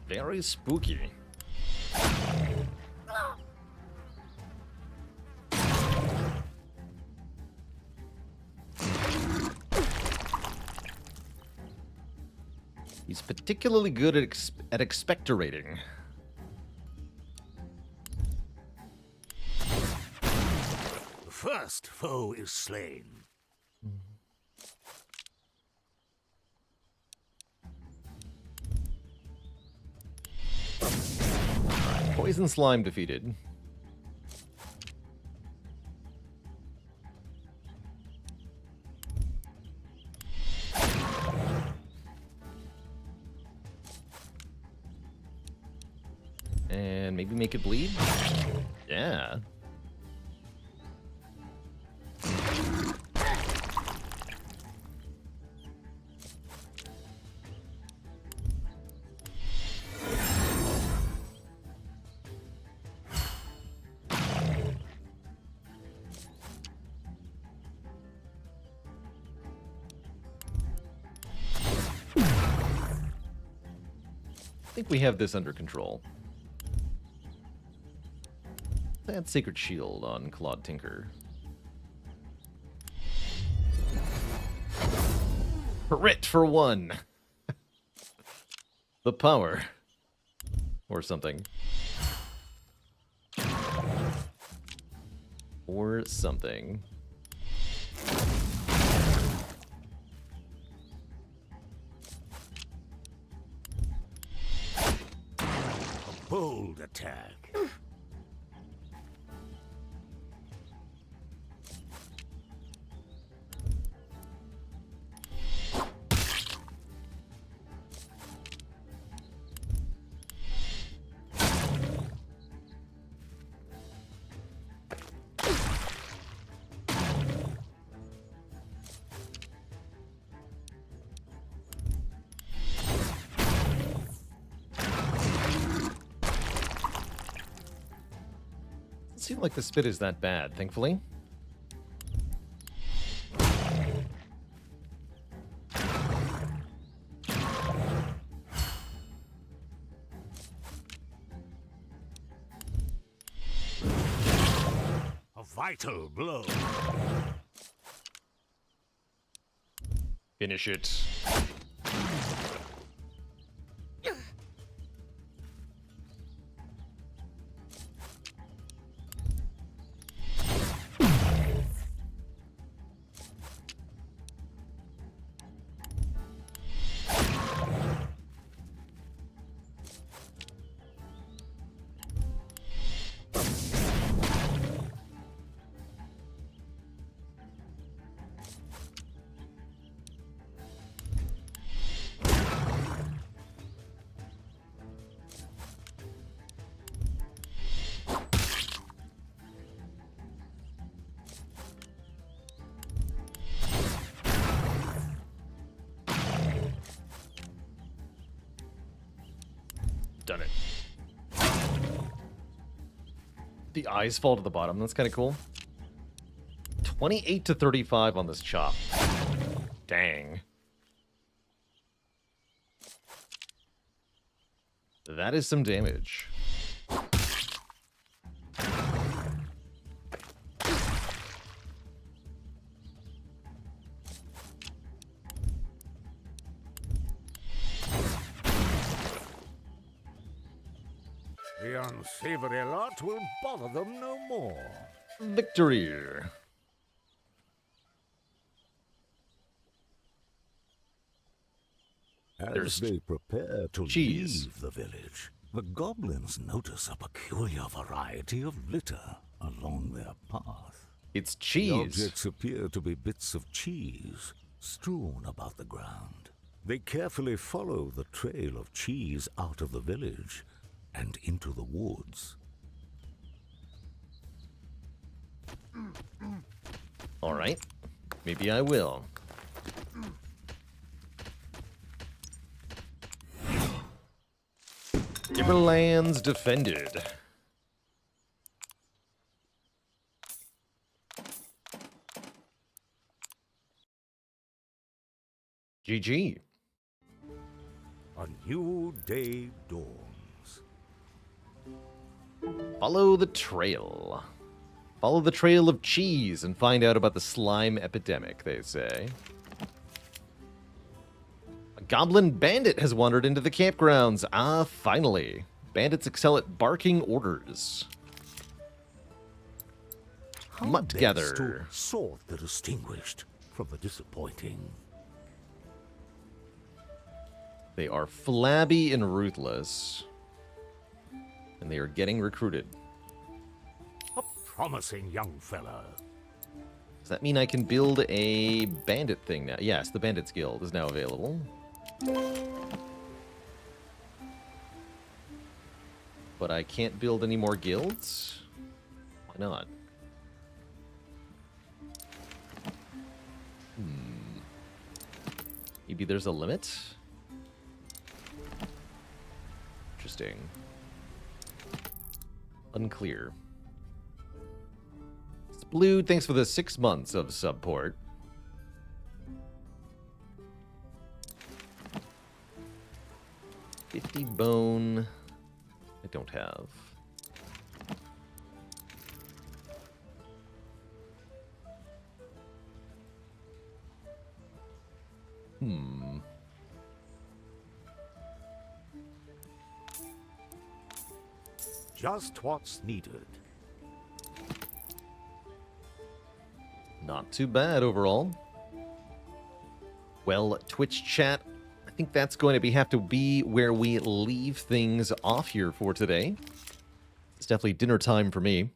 Very spooky. He's particularly good at expectorating. The first foe is slain. Poison slime defeated. And maybe make it bleed? Yeah. I think we have this under control. Add Sacred Shield on Claude Tinker. Crit for 1. The power. Or something. Or something. Bold attack. Seem like the spit is that bad, thankfully. A vital blow. Finish it. Done it. The eyes fall to the bottom. That's kind of cool. 28 to 35 on this chop. Dang. That is some damage. The unsavory lot will bother them no more. Victory. As they prepare to cheese. leave the village, the goblins notice a peculiar variety of litter along their path. It's The cheese. objects appear to be bits of cheese strewn about the ground. They carefully follow the trail of cheese out of the village and into the woods. All right. Maybe I will. Timberlands defended. GG. A new day dawns. Follow the trail. Follow the trail of cheese and find out about the slime epidemic, they say. A goblin bandit has wandered into the campgrounds. Ah, finally. Bandits excel at barking orders. Mutt Best gather. to sort the distinguished from the disappointing. They are flabby and ruthless. And they are getting recruited. A promising young fella. Does that mean I can build a bandit thing now? Yes, the Bandits Guild is now available. But I can't build any more guilds? Why not? Maybe there's a limit? Interesting. Unclear. Blue, thanks for the 6 months of support. $50 bone. I don't have. Just what's needed. Not too bad overall. Well, Twitch chat, I think that's going to have to be where we leave things off here for today. It's definitely dinner time for me.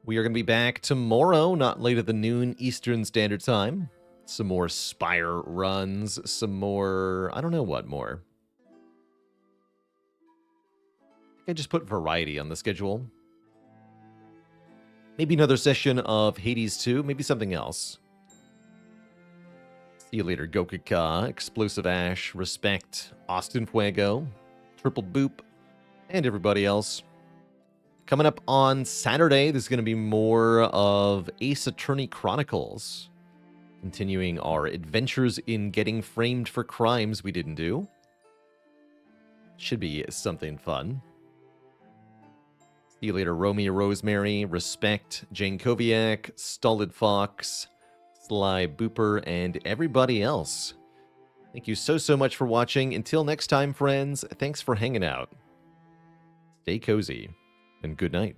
We are going to be back tomorrow, not later than noon Eastern Standard Time. Some more Spire runs, some more... I don't know what more. I just put variety on the schedule. Maybe another session of Hades 2, maybe something else. See you later, Gokaka, Explosive Ash, Respect, Austin Fuego, Triple Boop, and everybody else. Coming up on Saturday, there's going to be more of Ace Attorney Chronicles. Continuing our adventures in getting framed for crimes we didn't do. Should be something fun. See you later, Romeo Rosemary, Respect, Jane Koviak, Stolid Fox, Sly Booper, and everybody else. Thank you so much for watching. Until next time, friends, thanks for hanging out. Stay cozy, and good night.